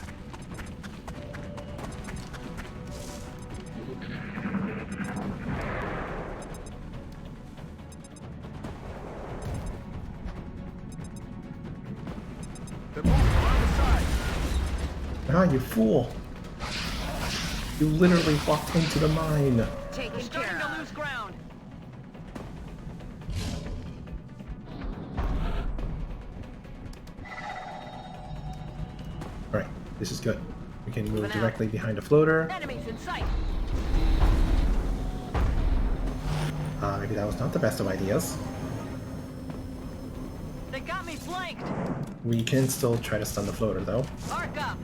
Speaker 15: They're moving around the side.
Speaker 1: Ah, you fool! You literally walked into the mine!
Speaker 13: We're starting to lose ground.
Speaker 1: Alright, this is good. We can move directly behind the floater.
Speaker 13: Enemies in sight.
Speaker 1: Maybe that was not the best of ideas.
Speaker 13: They got me flanked.
Speaker 1: We can still try to stun the floater though.
Speaker 13: Arc up.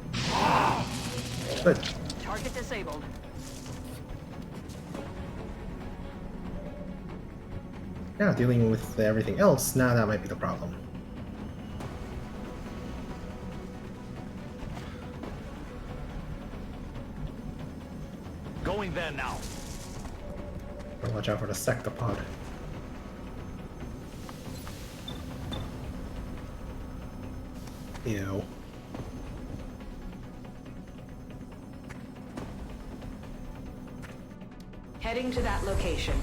Speaker 1: Good.
Speaker 13: Target disabled.
Speaker 1: Now dealing with everything else, now that might be the problem.
Speaker 12: Going there now.
Speaker 1: Watch out for the sectopod. Ew.
Speaker 5: Heading to that location.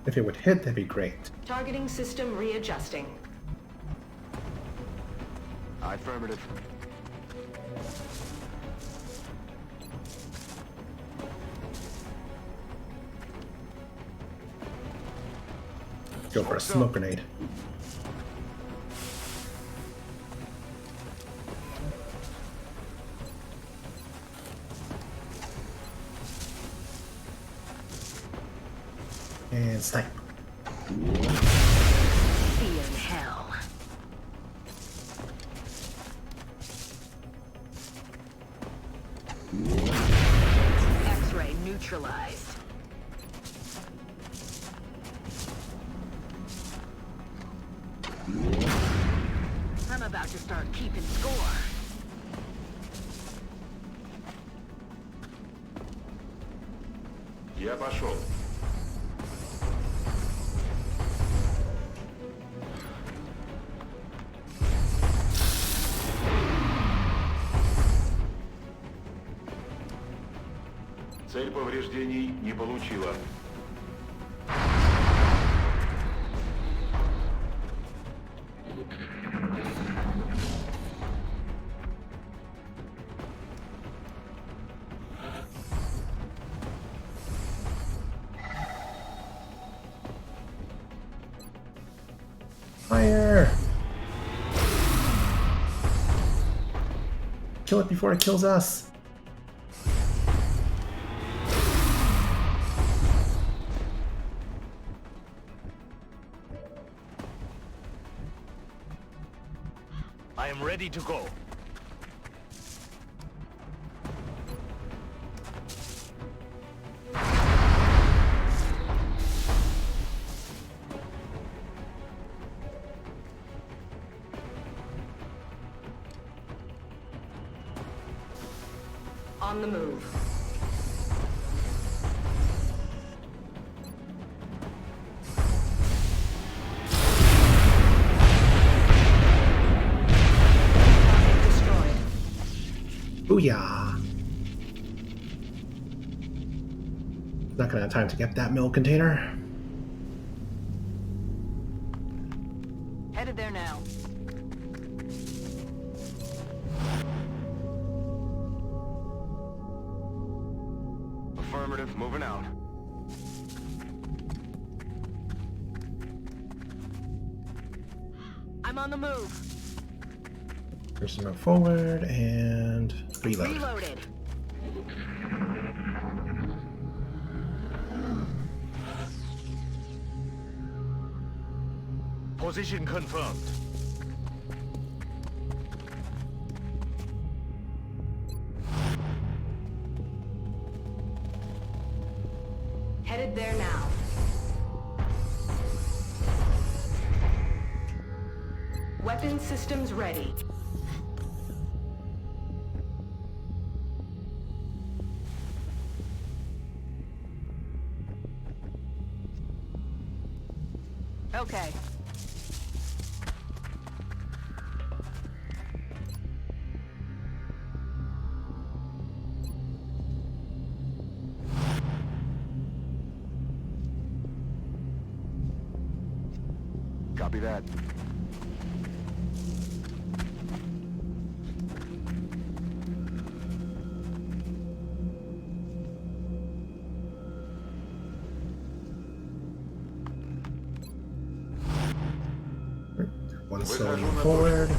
Speaker 1: If it would hit, that'd be great.
Speaker 5: Targeting system readjusting.
Speaker 3: Affirmative.
Speaker 1: Go for a smoke grenade. And snipe.
Speaker 5: See you in hell. X-ray neutralized.
Speaker 13: I'm about to start keeping score.
Speaker 6: Я пошел. Цель повреждений не получила.
Speaker 1: Fire! Kill it before it kills us.
Speaker 12: I am ready to go.
Speaker 5: On the move.
Speaker 1: Booyah! Not gonna have time to get that mill container.
Speaker 2: Affirmative, moving out.
Speaker 13: I'm on the move.
Speaker 1: Just move forward and reload.
Speaker 13: Reloaded.
Speaker 12: Position confirmed.
Speaker 5: Headed there now. Weapon systems ready.
Speaker 13: Okay.
Speaker 2: Copy that.
Speaker 1: One slowly forward.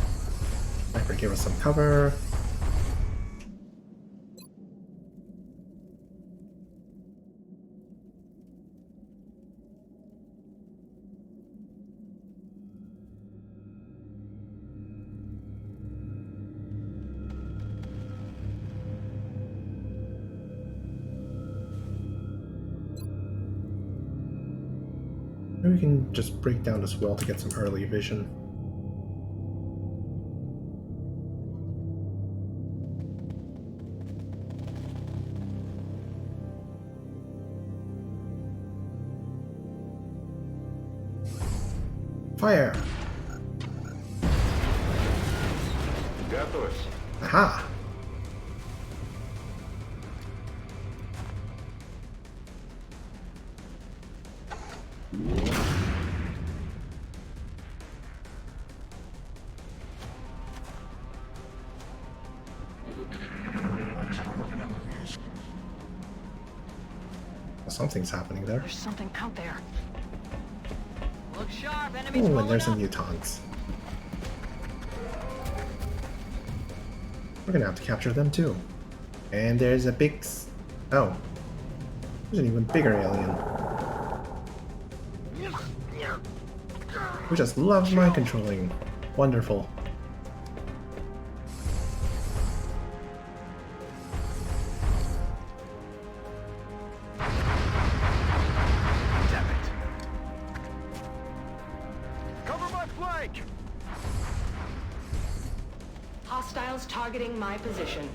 Speaker 1: Sniper give us some cover. Maybe we can just break down this wall to get some early vision. Fire!
Speaker 6: Готовь.
Speaker 1: Aha! Something's happening there.
Speaker 13: There's something out there. Look sharp,
Speaker 1: Oh,
Speaker 13: enemies
Speaker 1: and
Speaker 13: rolling
Speaker 1: there's some
Speaker 13: up.
Speaker 1: mutants. We're gonna have to capture them too. And there's a big... Oh. There's an even bigger alien. Who just loves mind controlling. Wonderful.
Speaker 12: Damn it. Cover my flank!
Speaker 5: Hostiles targeting my position.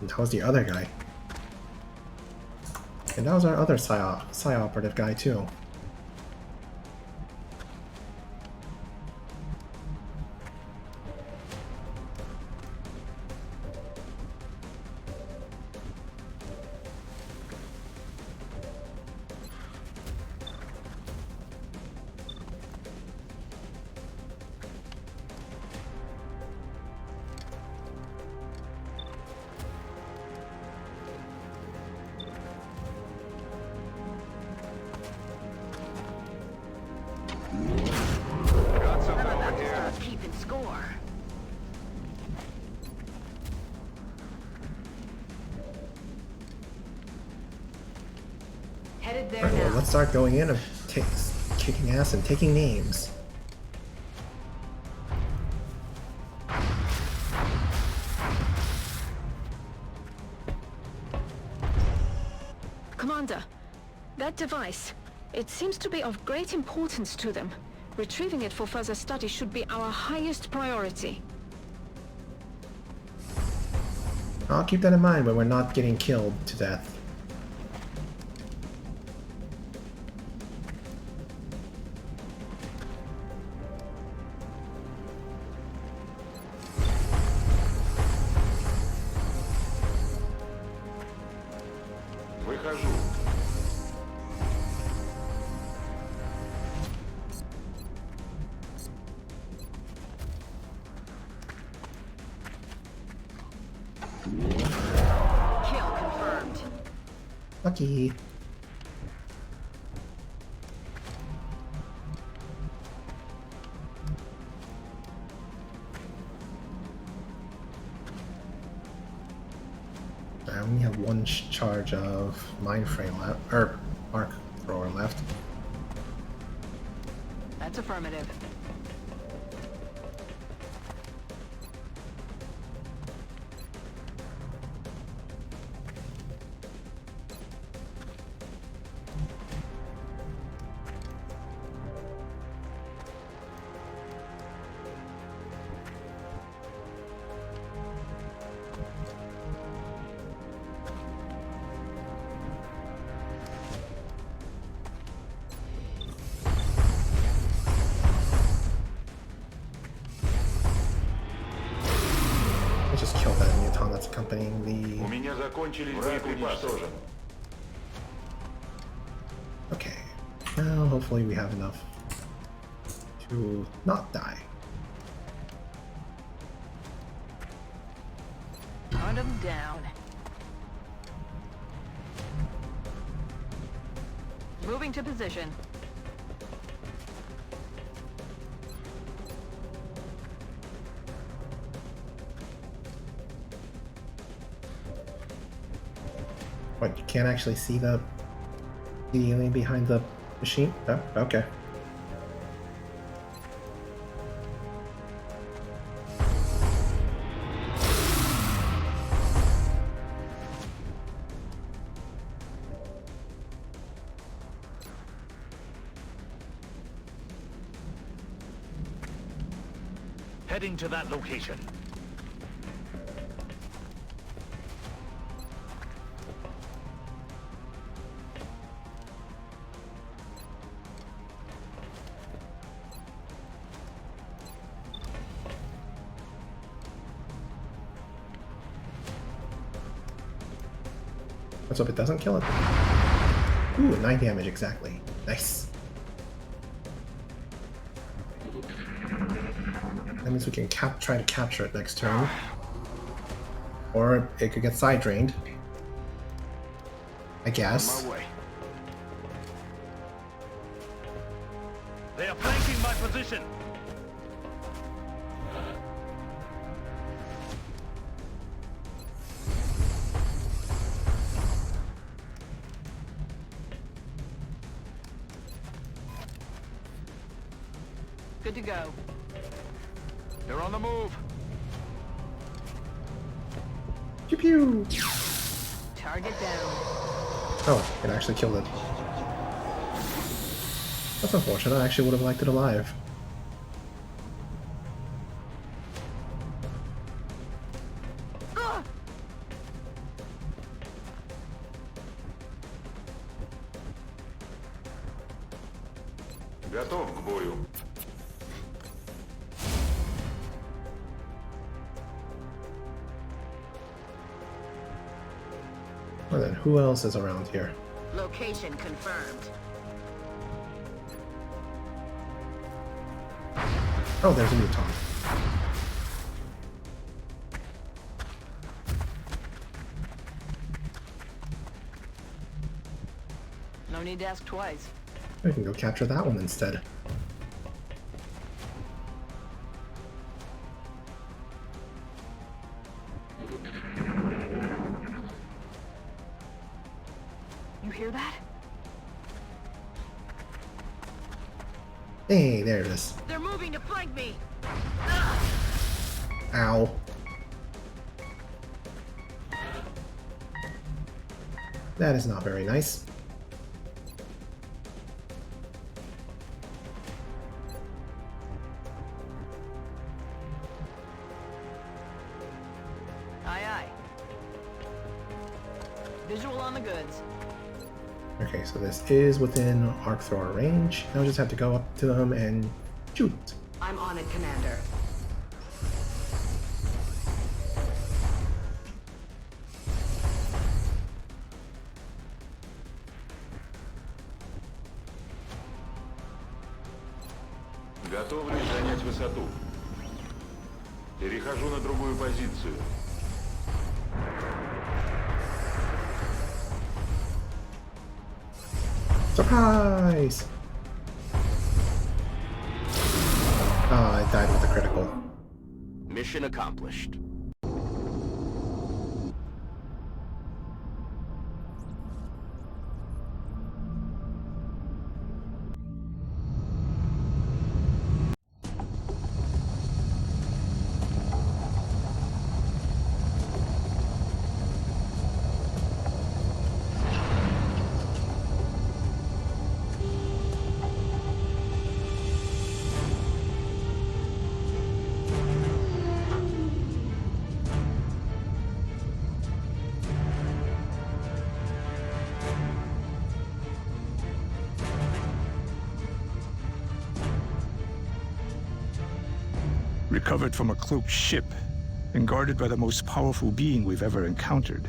Speaker 1: And how's the other guy? And that was our other Psi-operative guy too.
Speaker 2: Got something
Speaker 13: I'm
Speaker 2: over
Speaker 13: about to
Speaker 2: here.
Speaker 13: start keeping score.
Speaker 5: Headed there
Speaker 1: Alright, well,
Speaker 5: now.
Speaker 1: let's start going in and kicking ass and taking names.
Speaker 9: Commander, that device, it seems to be of great importance to them. Retrieving it for further study should be our highest priority.
Speaker 1: I'll keep that in mind when we're not getting killed to death.
Speaker 6: Выхожу.
Speaker 13: Kill confirmed.
Speaker 1: Lucky. I only have one charge of mind frame left, or arc thrower left.
Speaker 13: That's affirmative.
Speaker 1: Let's just kill that mutant that's accompanying
Speaker 6: У
Speaker 1: the...
Speaker 6: меня закончились боеприпасы.
Speaker 1: Okay. Now, hopefully we have enough to not die.
Speaker 13: Hunt him down. Moving to position.
Speaker 1: What, you can't actually see the alien behind the machine? Oh, okay.
Speaker 12: Heading to that location.
Speaker 1: Let's hope it doesn't kill it. Ooh, 9 damage exactly. Nice. That means we can try to capture it next turn. Or it could get side drained. I guess.
Speaker 12: On my way. They are flanking my position.
Speaker 13: Good to go.
Speaker 12: They're on the move.
Speaker 1: Pew pew!
Speaker 13: Target down.
Speaker 1: Oh, it actually killed it. That's unfortunate. I actually would have liked it alive.
Speaker 6: Готов к бою.
Speaker 1: Well then, who else is around here?
Speaker 13: Location confirmed.
Speaker 1: Oh, there's a mutant.
Speaker 13: No need to ask twice.
Speaker 1: We can go capture that one instead.
Speaker 13: You hear that?
Speaker 1: Hey, there it is.
Speaker 13: They're moving to flank me.
Speaker 1: Ow. That is not very nice.
Speaker 13: Aye, aye. Visual on the goods.
Speaker 1: Okay, so this is within arc thrower range. Now I just have to go up to them and shoot.
Speaker 5: I'm on it, Commander.
Speaker 6: Готовлюсь занять высоту. Перехожу на другую позицию.
Speaker 1: Surprise! Ah, I died with a critical.
Speaker 3: Mission accomplished.
Speaker 15: Recovered from a cloaked ship and guarded by the most powerful being we've ever encountered.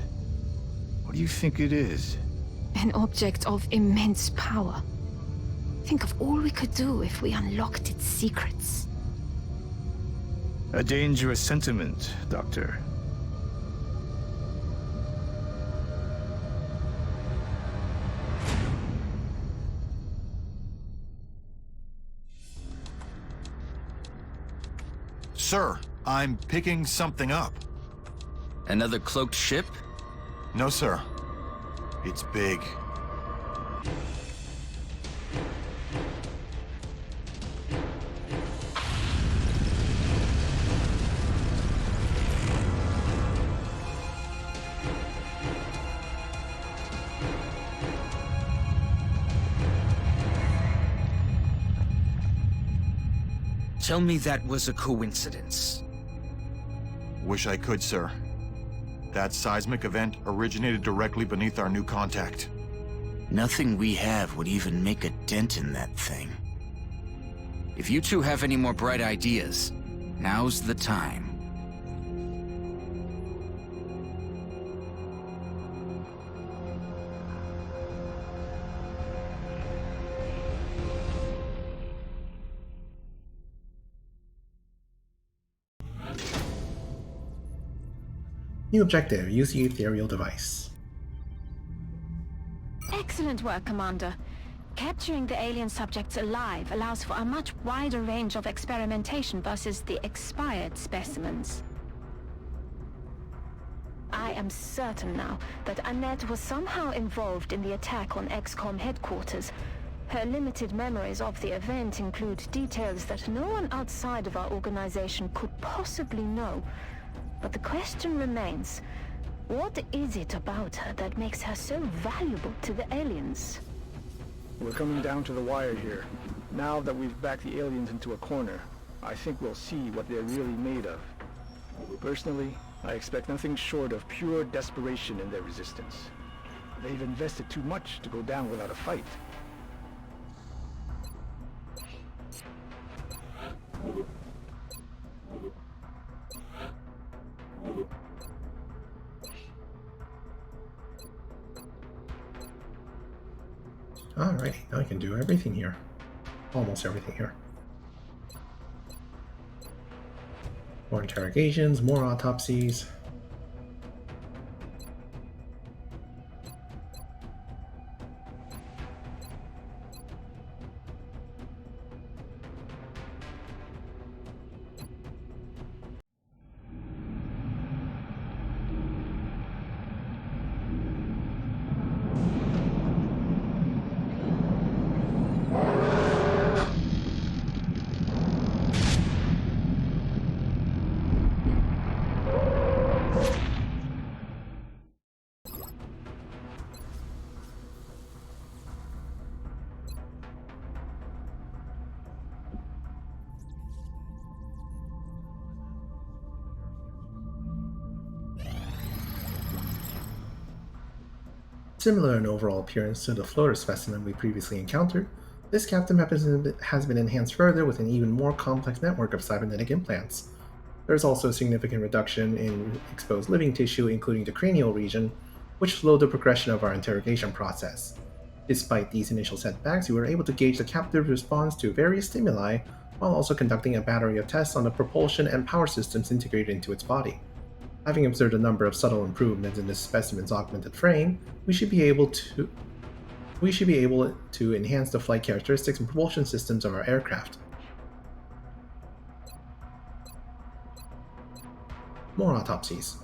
Speaker 15: What do you think it is?
Speaker 11: An object of immense power. Think of all we could do if we unlocked its secrets.
Speaker 15: A dangerous sentiment, Doctor.
Speaker 16: Sir, I'm picking something up.
Speaker 10: Another cloaked ship?
Speaker 16: No, sir. It's big.
Speaker 10: Tell me that was a coincidence.
Speaker 16: Wish I could, sir. That seismic event originated directly beneath our new contact.
Speaker 10: Nothing we have would even make a dent in that thing. If you two have any more bright ideas, now's the time.
Speaker 1: New objective, use the ethereal device.
Speaker 9: Excellent work, Commander. Capturing the alien subjects alive allows for a much wider range of experimentation versus the expired specimens. I am certain now that Annette was somehow involved in the attack on XCOM headquarters. Her limited memories of the event include details that no one outside of our organization could possibly know. But the question remains, what is it about her that makes her so valuable to the aliens?
Speaker 8: We're coming down to the wire here. Now that we've backed the aliens into a corner, I think we'll see what they're really made of. Personally, I expect nothing short of pure desperation in their resistance. They've invested too much to go down without a fight.
Speaker 1: Alright, now I can do everything here. Almost everything here. More interrogations, more autopsies. Similar in overall appearance to the floater specimen we previously encountered, this captain has been enhanced further with an even more complex network of cybernetic implants. There is also a significant reduction in exposed living tissue, including the cranial region, which slowed the progression of our interrogation process. Despite these initial setbacks, we were able to gauge the captive's response to various stimuli, while also conducting a battery of tests on the propulsion and power systems integrated into its body. Having observed a number of subtle improvements in this specimen's augmented frame, we should be able we should be able to enhance the flight characteristics and propulsion systems of our aircraft. More autopsies.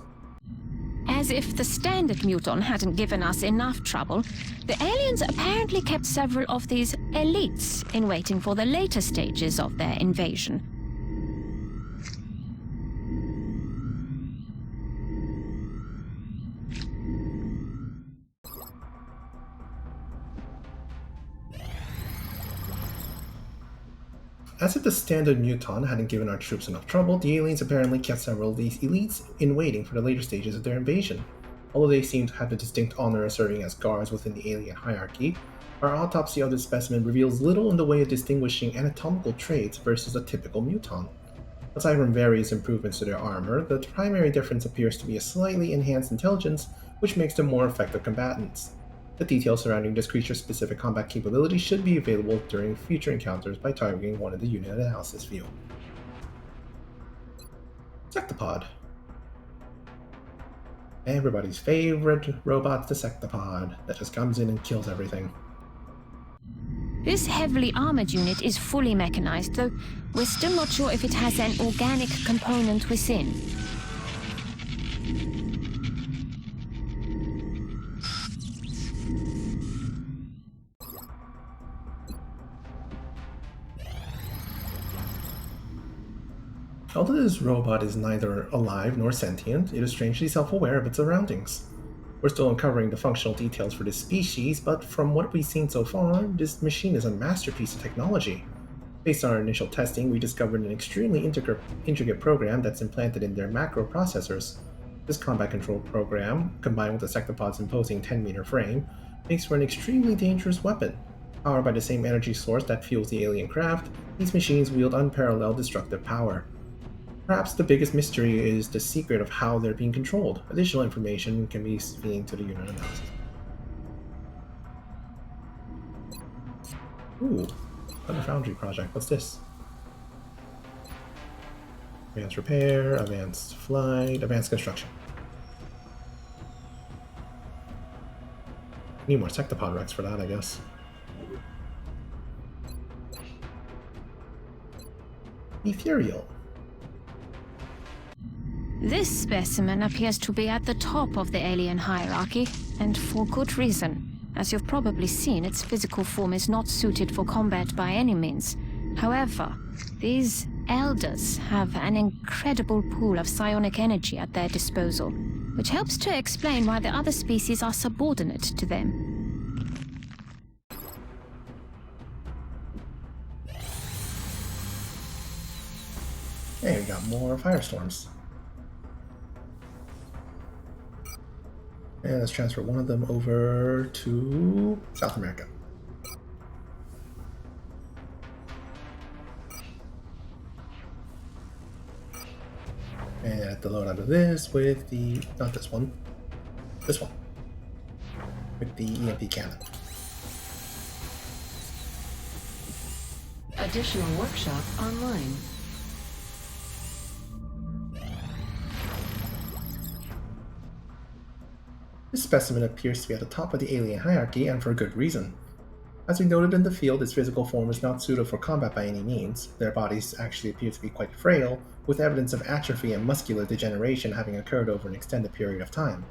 Speaker 17: As if the standard muton hadn't given us enough trouble, the aliens apparently kept several of these elites in waiting for the later stages of their invasion.
Speaker 1: As if the standard muton hadn't given our troops enough trouble, the aliens apparently kept several of these elites in waiting for the later stages of their invasion. Although they seem to have the distinct honor of serving as guards within the alien hierarchy, our autopsy of this specimen reveals little in the way of distinguishing anatomical traits versus a typical muton. Aside from various improvements to their armor, the primary difference appears to be a slightly enhanced intelligence, which makes them more effective combatants. The details surrounding this creature's specific combat capabilities should be available during future encounters by targeting one of the unit analysis field. Sectopod. Everybody's favorite robot, the Sectopod, that just comes in and kills everything.
Speaker 17: This heavily armored unit is fully mechanized, though we're still not sure if it has an organic component within.
Speaker 1: Although this robot is neither alive nor sentient, it is strangely self-aware of its surroundings. We're still uncovering the functional details for this species, but from what we've seen so far, this machine is a masterpiece of technology. Based on our initial testing, we discovered an extremely intricate program that's implanted in their macro processors. This combat control program, combined with the Sectopod's imposing 10-meter frame, makes for an extremely dangerous weapon. Powered by the same energy source that fuels the alien craft, these machines wield unparalleled destructive power. Perhaps the biggest mystery is the secret of how they're being controlled. Additional information can be seen to the unit analysis. Ooh, another foundry project. What's this? Advanced repair, advanced flight, advanced construction. Need more Sectopod Rex for that, I guess. Ethereal.
Speaker 17: This specimen appears to be at the top of the alien hierarchy, and for good reason. As you've probably seen, its physical form is not suited for combat by any means. However, these elders have an incredible pool of psionic energy at their disposal, which helps to explain why the other species are subordinate to them.
Speaker 1: Hey, we got more firestorms. And let's transfer one of them over to South America. And I have to load out of this with the, not this one, this one, with the EMP cannon.
Speaker 5: Additional workshop online.
Speaker 1: This specimen appears to be at the top of the alien hierarchy, and for good reason. As we noted in the field, its physical form is not suited for combat by any means. Their bodies actually appear to be quite frail, with evidence of atrophy and muscular degeneration having occurred over an extended period of time.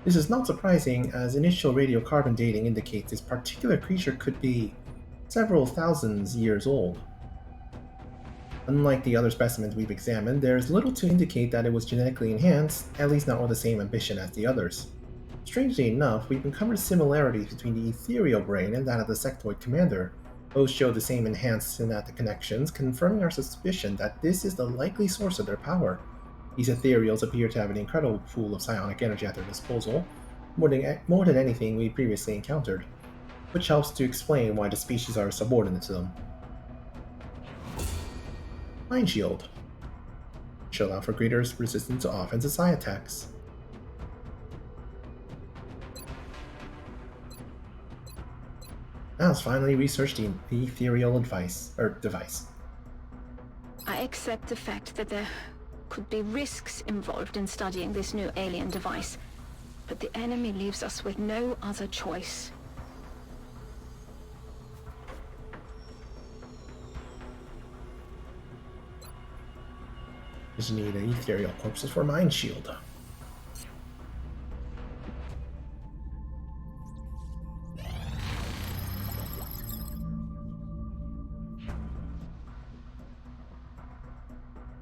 Speaker 1: This is not surprising, as initial radiocarbon dating indicates this particular creature could be several thousands years old. Unlike the other specimens we've examined, there is little to indicate that it was genetically enhanced, at least not with the same ambition as the others. Strangely enough, we've uncovered similarities between the ethereal brain and that of the sectoid commander. Both show the same enhanced synaptic connections, confirming our suspicion that this is the likely source of their power. These ethereals appear to have an incredible pool of psionic energy at their disposal, more than anything we previously encountered, which helps to explain why the species are subordinate to them. Mind Shield should allow for greater resistance to offensive psi attacks. Now let's finally research the ethereal device.
Speaker 9: I accept the fact that there could be risks involved in studying this new alien device, but the enemy leaves us with no other choice.
Speaker 1: Just need an ethereal corpses for mind shield.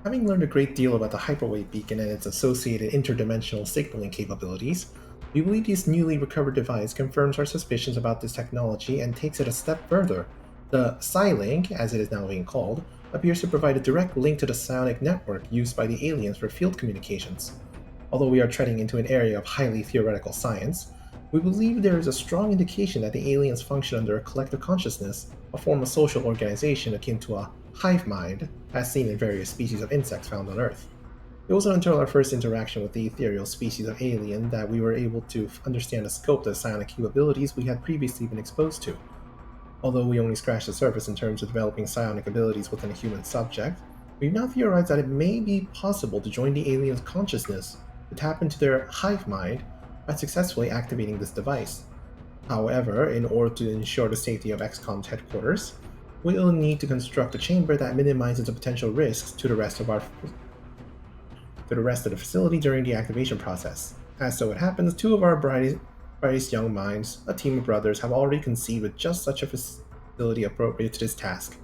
Speaker 1: Having learned a great deal about the hyperwave beacon and its associated interdimensional signaling capabilities, we believe this newly recovered device confirms our suspicions about this technology and takes it a step further. The Psylink, as it is now being called, appears to provide a direct link to the psionic network used by the aliens for field communications. Although we are treading into an area of highly theoretical science, we believe there is a strong indication that the aliens function under a collective consciousness, a form of social organization akin to a hive mind, as seen in various species of insects found on Earth. It wasn't until our first interaction with the ethereal species of alien that we were able to understand the scope of the psionic capabilities we had previously been exposed to. Although we only scratched the surface in terms of developing psionic abilities within a human subject, we've now theorized that it may be possible to join the alien's consciousness to tap into their hive mind by successfully activating this device. However, in order to ensure the safety of XCOM's headquarters, we will need to construct a chamber that minimizes the potential risks to the rest of the facility during the activation process. As so it happens, two of our brightest young minds, a team of brothers, have already conceived of just such a facility appropriate to this task.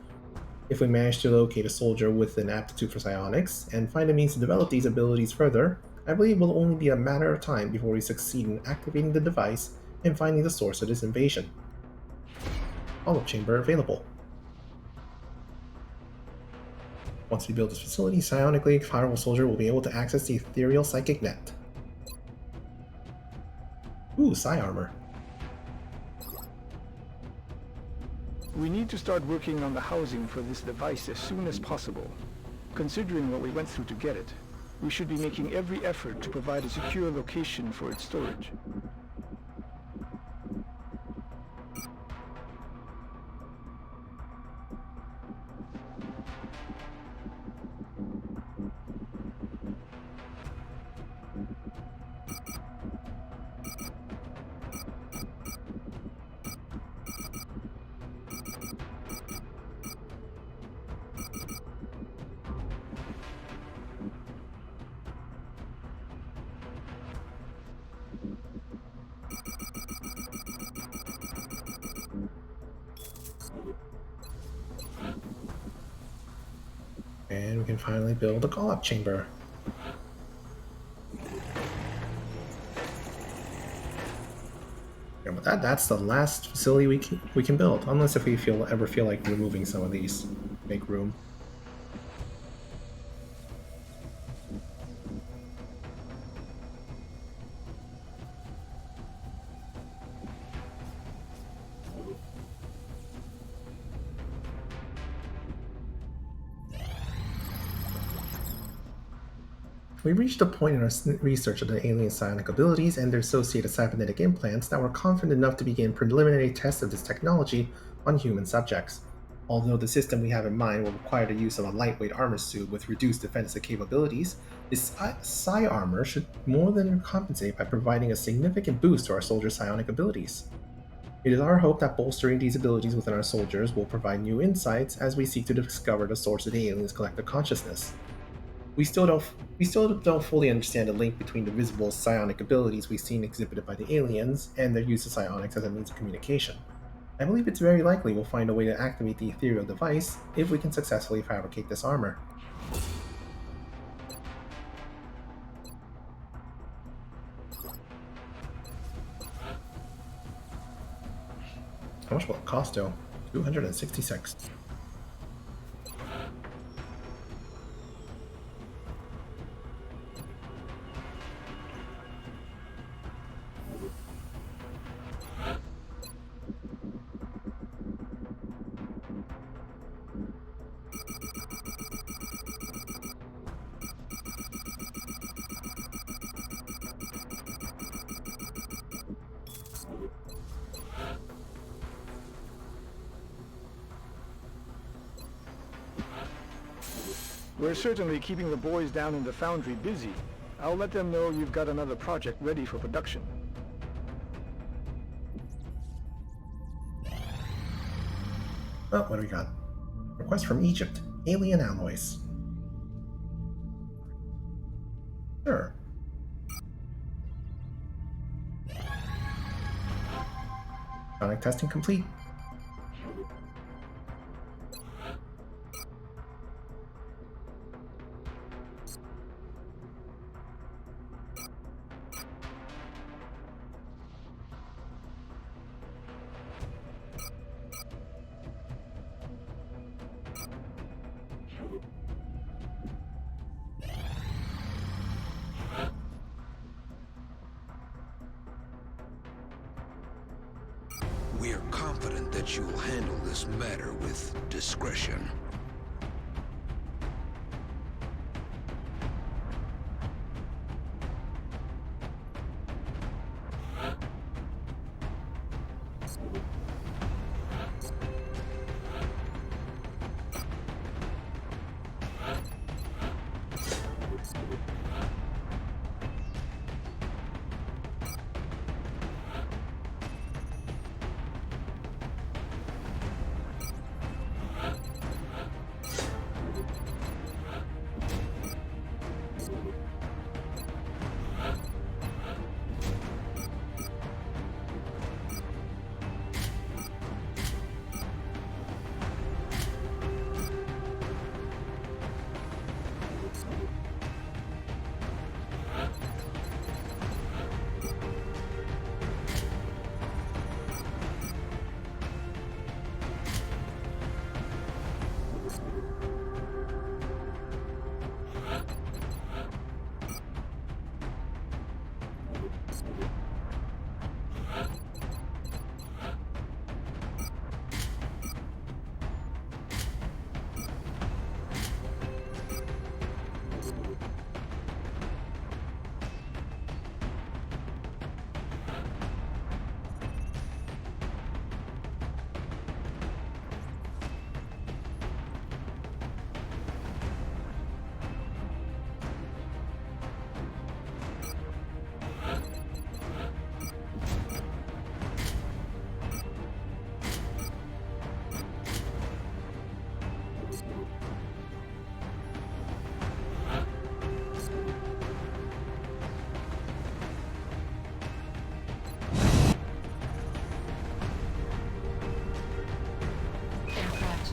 Speaker 1: If we manage to locate a soldier with an aptitude for psionics and find a means to develop these abilities further, I believe it will only be a matter of time before we succeed in activating the device and finding the source of this invasion. Follow-up chamber available. Once we build this facility, psionically powerful soldier will be able to access the ethereal psychic net. Ooh, psi armor.
Speaker 8: We need to start working on the housing for this device as soon as possible. Considering what we went through to get it, we should be making every effort to provide a secure location for its storage.
Speaker 1: And we can finally build a call-up chamber. And with that, that's the last facility we can build, unless if we ever feel like removing some of these, make room. We reached a point in our research of the alien psionic abilities and their associated cybernetic implants that we're confident enough to begin preliminary tests of this technology on human subjects. Although the system we have in mind will require the use of a lightweight armor suit with reduced defensive capabilities, this psi armor should more than compensate by providing a significant boost to our soldiers' psionic abilities. It is our hope that bolstering these abilities within our soldiers will provide new insights as we seek to discover the source of the aliens' collective consciousness. We still don't fully understand the link between the visible psionic abilities we've seen exhibited by the aliens and their use of psionics as a means of communication. I believe it's very likely we'll find a way to activate the ethereal device if we can successfully fabricate this armor. How much will it cost though? 266.
Speaker 8: We're certainly keeping the boys down in the foundry busy. I'll let them know you've got another project ready for production.
Speaker 1: Oh, what do we got? Request from Egypt. Alien alloys. Sure. Sonic testing complete.
Speaker 7: We are confident that you will handle this matter with discretion.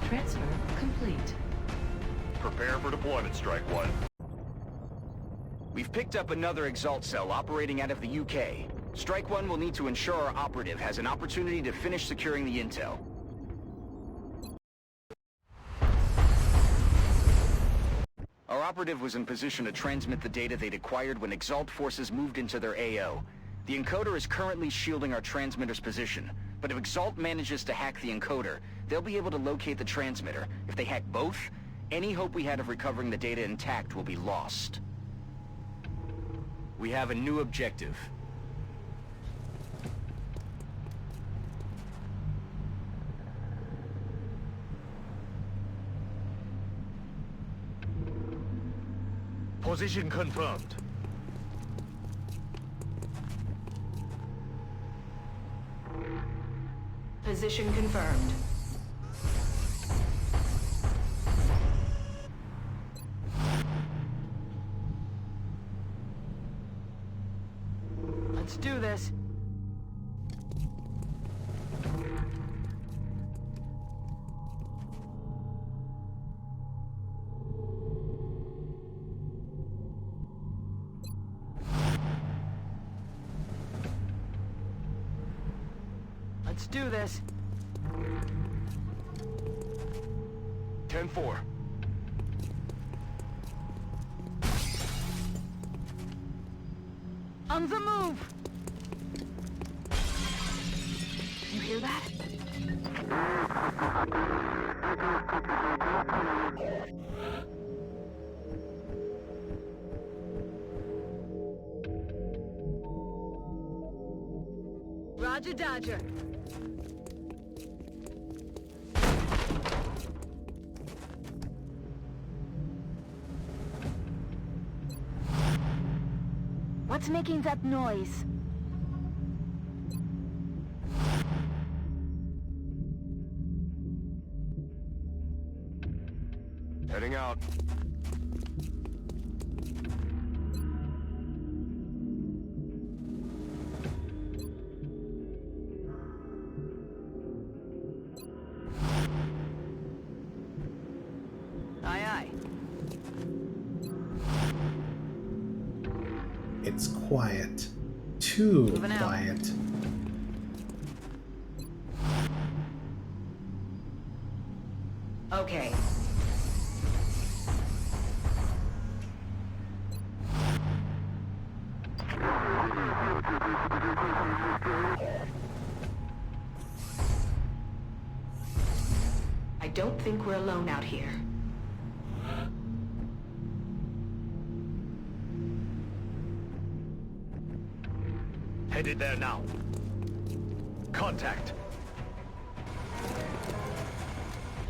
Speaker 5: Transfer complete.
Speaker 2: Prepare for deployment, Strike One.
Speaker 3: We've picked up another Exalt cell operating out of the UK. Strike One will need to ensure our operative has an opportunity to finish securing the intel. Our operative was in position to transmit the data they'd acquired when Exalt forces moved into their AO. The encoder is currently shielding our transmitter's position, but if Exalt manages to hack the encoder, they'll be able to locate the transmitter. If they hack both, any hope we had of recovering the data intact will be lost. We have a new objective.
Speaker 12: Position confirmed.
Speaker 5: Position confirmed.
Speaker 13: Let's do this. Let's do this.
Speaker 2: 10-4.
Speaker 4: On the move! You hear that? Roger, Dodger. What's making that noise?
Speaker 2: Heading out.
Speaker 1: It's quiet. Too
Speaker 13: Moving out.
Speaker 1: quiet.
Speaker 13: Okay.
Speaker 5: I don't think we're alone out here.
Speaker 12: Headed there now. Contact.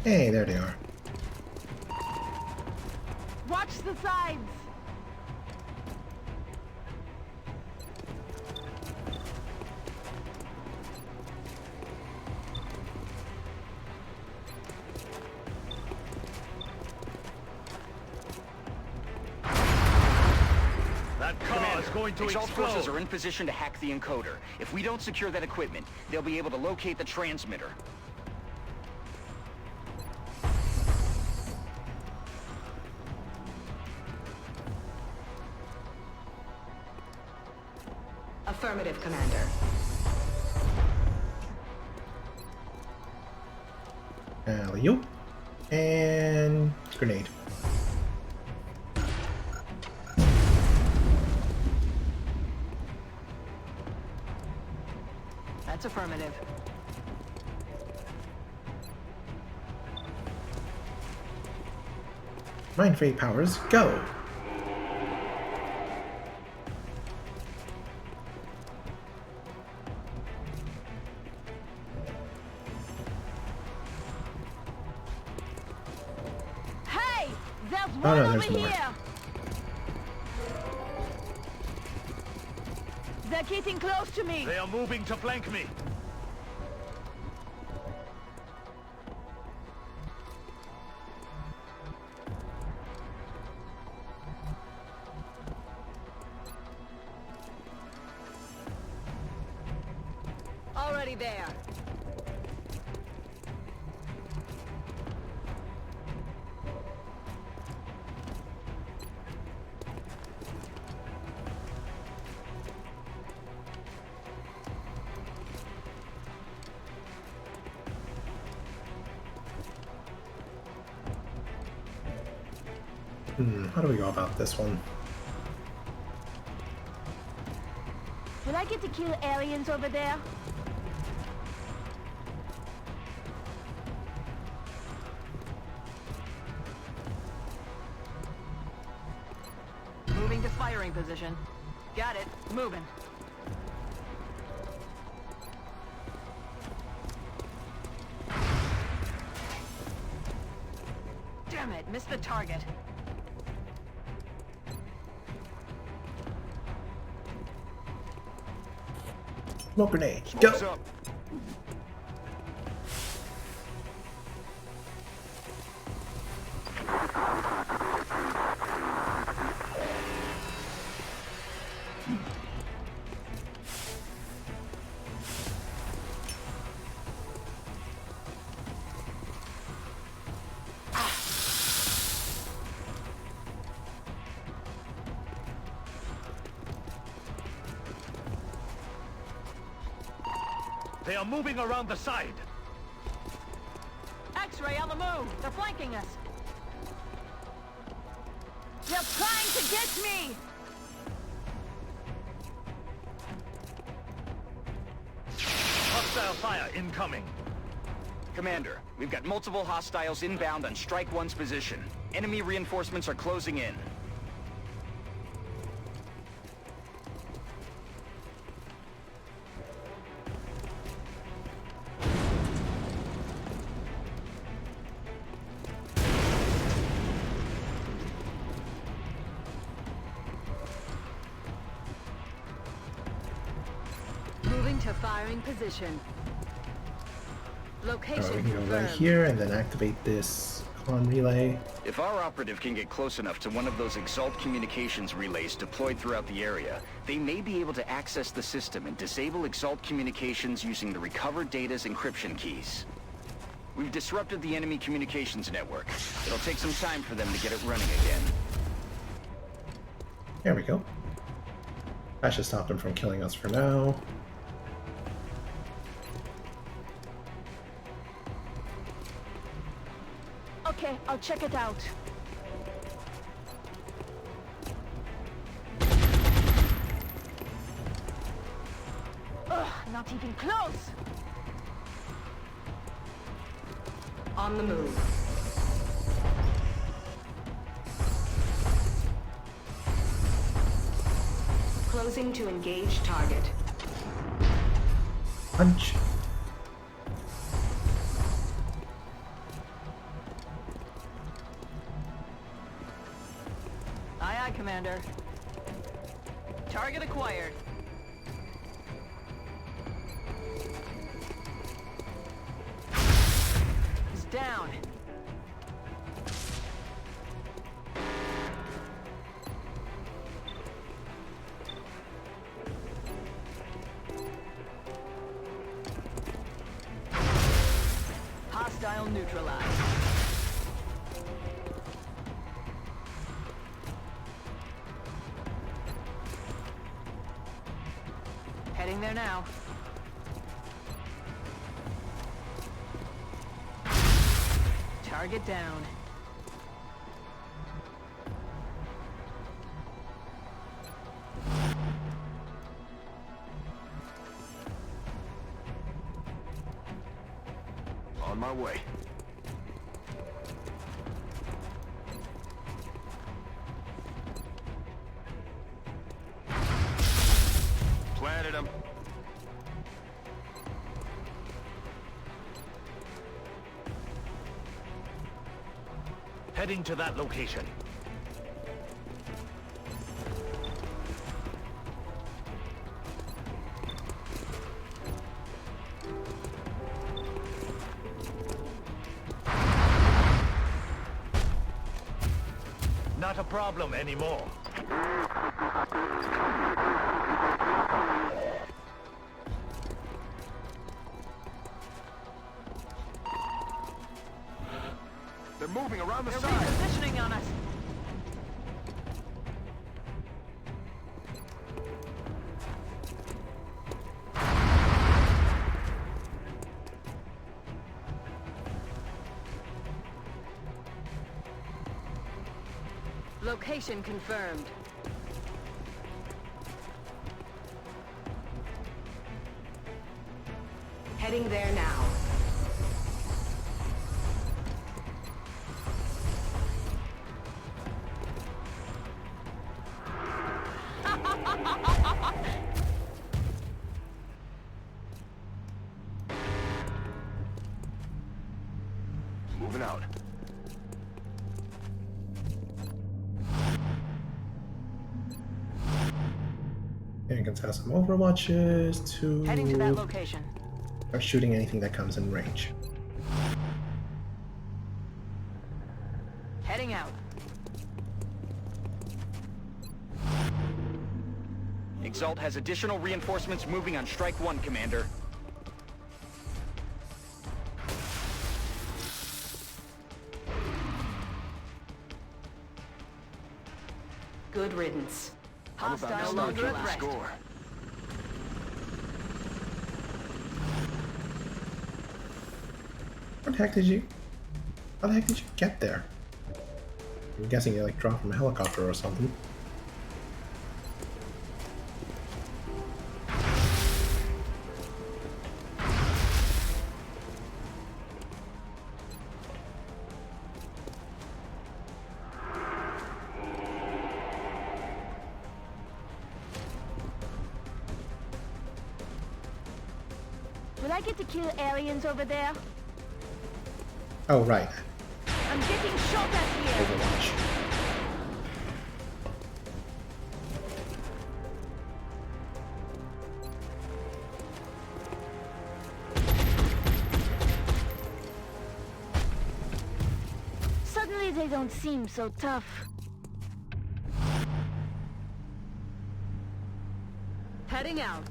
Speaker 1: Hey, there they are.
Speaker 4: Watch the sides!
Speaker 12: That car is going to
Speaker 3: Exalt
Speaker 12: explode.
Speaker 3: forces are in position to hack the encoder. If we don't secure that equipment, they'll be able to locate the transmitter.
Speaker 5: Affirmative, Commander.
Speaker 1: Alley-oop. And grenade.
Speaker 13: That's affirmative.
Speaker 1: Mind Free powers, go!
Speaker 4: Hey! There's
Speaker 1: Oh,
Speaker 4: one
Speaker 1: no,
Speaker 4: over
Speaker 1: there's more.
Speaker 4: here! They're getting close to me!
Speaker 12: They are moving to flank me.
Speaker 13: Already there.
Speaker 1: How do we go about this one?
Speaker 4: Will I get to kill aliens over there?
Speaker 13: Moving to firing position. Got it. Moving. Damn it, missed the target.
Speaker 1: Smoke grenade, go!
Speaker 3: Smoke's up.
Speaker 12: They are moving around the side.
Speaker 13: X-ray on the move. They're flanking us.
Speaker 4: They're trying to get me!
Speaker 12: Hostile fire incoming.
Speaker 3: Commander, we've got multiple hostiles inbound on Strike 1's position. Enemy reinforcements are closing in.
Speaker 13: Moving to firing position. Location
Speaker 1: Alright, we can go right
Speaker 13: confirmed.
Speaker 1: here and then activate this con relay.
Speaker 3: If our operative can get close enough to one of those Exalt communications relays deployed throughout the area, they may be able to access the system and disable Exalt communications using the recovered data's encryption keys. We've disrupted the enemy communications network. It'll take some time for them to get it running again.
Speaker 1: There we go. That should stop them from killing us for now.
Speaker 9: Okay, I'll check it out. Ugh, not even close!
Speaker 5: On the move. Closing to engage target.
Speaker 1: Punch.
Speaker 13: Aye, aye, Commander. Target acquired. He's down. Hostile neutralized. Heading there now. Target down.
Speaker 6: On my way. Planted him.
Speaker 12: Heading to that location. Not a problem anymore.
Speaker 6: They're moving around the
Speaker 13: They're
Speaker 6: side.
Speaker 13: repositioning on us. Location confirmed.
Speaker 5: Heading there now.
Speaker 6: Moving out.
Speaker 1: And can have some overwatches to
Speaker 13: Heading to that location.
Speaker 1: start shooting anything that comes in range.
Speaker 13: Heading out.
Speaker 10: Exalt has additional reinforcements moving on Strike 1, Commander.
Speaker 5: Good riddance.
Speaker 6: I'm about to
Speaker 13: Hostile
Speaker 6: start
Speaker 13: under
Speaker 6: keeping
Speaker 13: threat.
Speaker 6: score.
Speaker 1: How the heck did you get there? I'm guessing you like dropped from a helicopter or something.
Speaker 9: Will I get to kill aliens over there?
Speaker 1: Oh right,
Speaker 9: I'm getting shot at here!
Speaker 1: Overwatch.
Speaker 9: Suddenly they don't seem so tough.
Speaker 13: Heading out.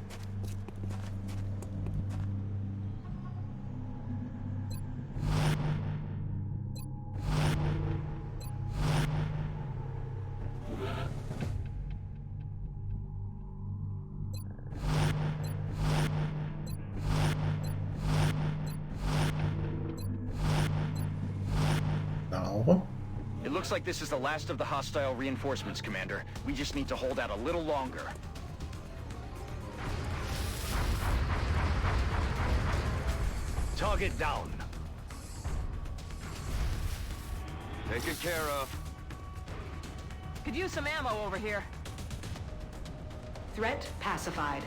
Speaker 3: looks like this is the last of the hostile reinforcements, Commander. We just need to hold out a little longer.
Speaker 12: Target down.
Speaker 6: Taken care of.
Speaker 13: Could use some ammo over here.
Speaker 5: Threat pacified.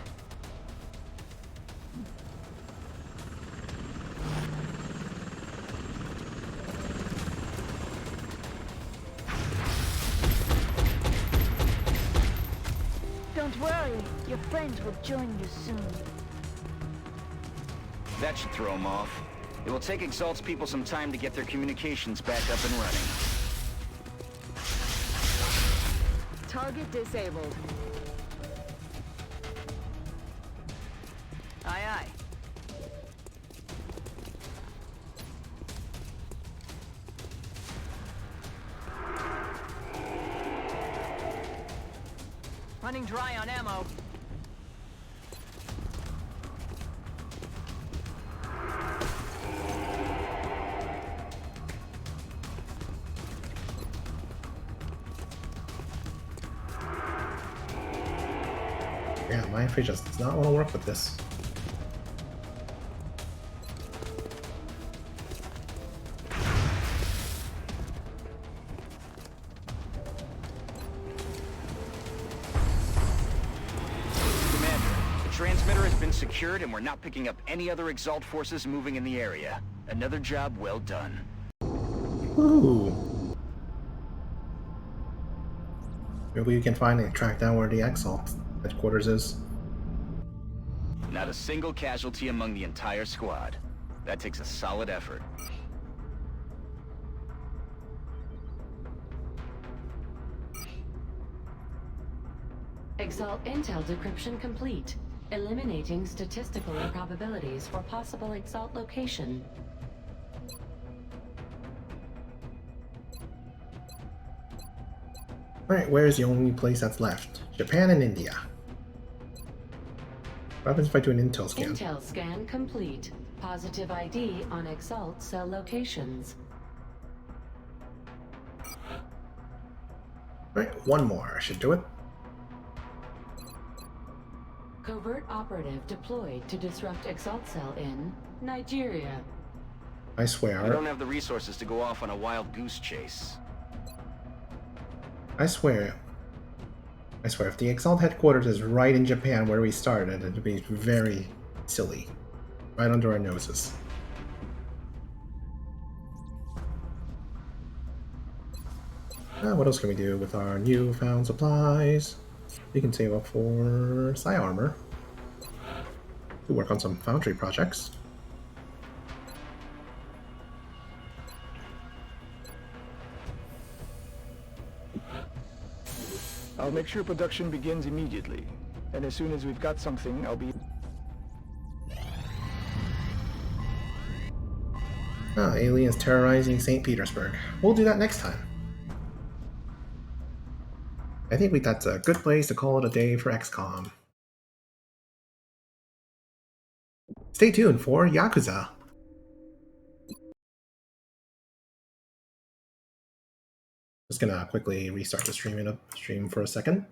Speaker 9: Don't worry, your friends will join you soon.
Speaker 3: That should throw them off. It will take Exalt's people some time to get their communications back up and running.
Speaker 13: Target disabled. Aye, aye. Running dry on ammo.
Speaker 1: Yeah, my face just does not want to work with this.
Speaker 3: Transmitter has been secured and we're not picking up any other Exalt forces moving in the area. Another job well done.
Speaker 1: Ooh. Maybe we can finally track down where the Exalt headquarters is.
Speaker 3: Not a single casualty among the entire squad. That takes a solid effort.
Speaker 5: Exalt intel decryption complete. Eliminating statistical improbabilities for possible Exalt location.
Speaker 1: Alright, where is the only place that's left? Japan and India. What happens if I do an intel scan?
Speaker 5: Intel scan complete. Positive ID on Exalt cell locations.
Speaker 1: Alright, one more. I should do it.
Speaker 5: Covert operative deployed to disrupt Exalt cell in Nigeria.
Speaker 1: I swear.
Speaker 3: I don't have the resources to go off on a wild goose chase.
Speaker 1: I swear, if the Exalt headquarters is right in Japan where we started, it'd be very silly. Right under our noses. What else can we do with our newfound supplies? We can save up for Psi Armor. To work on some foundry projects.
Speaker 8: I'll make sure production begins immediately. And as soon as we've got something, I'll be...
Speaker 1: Aliens terrorizing St. Petersburg. We'll do that next time. I think that's a good place to call it a day for XCOM. Stay tuned for Yakuza. Just gonna quickly restart the stream for a second.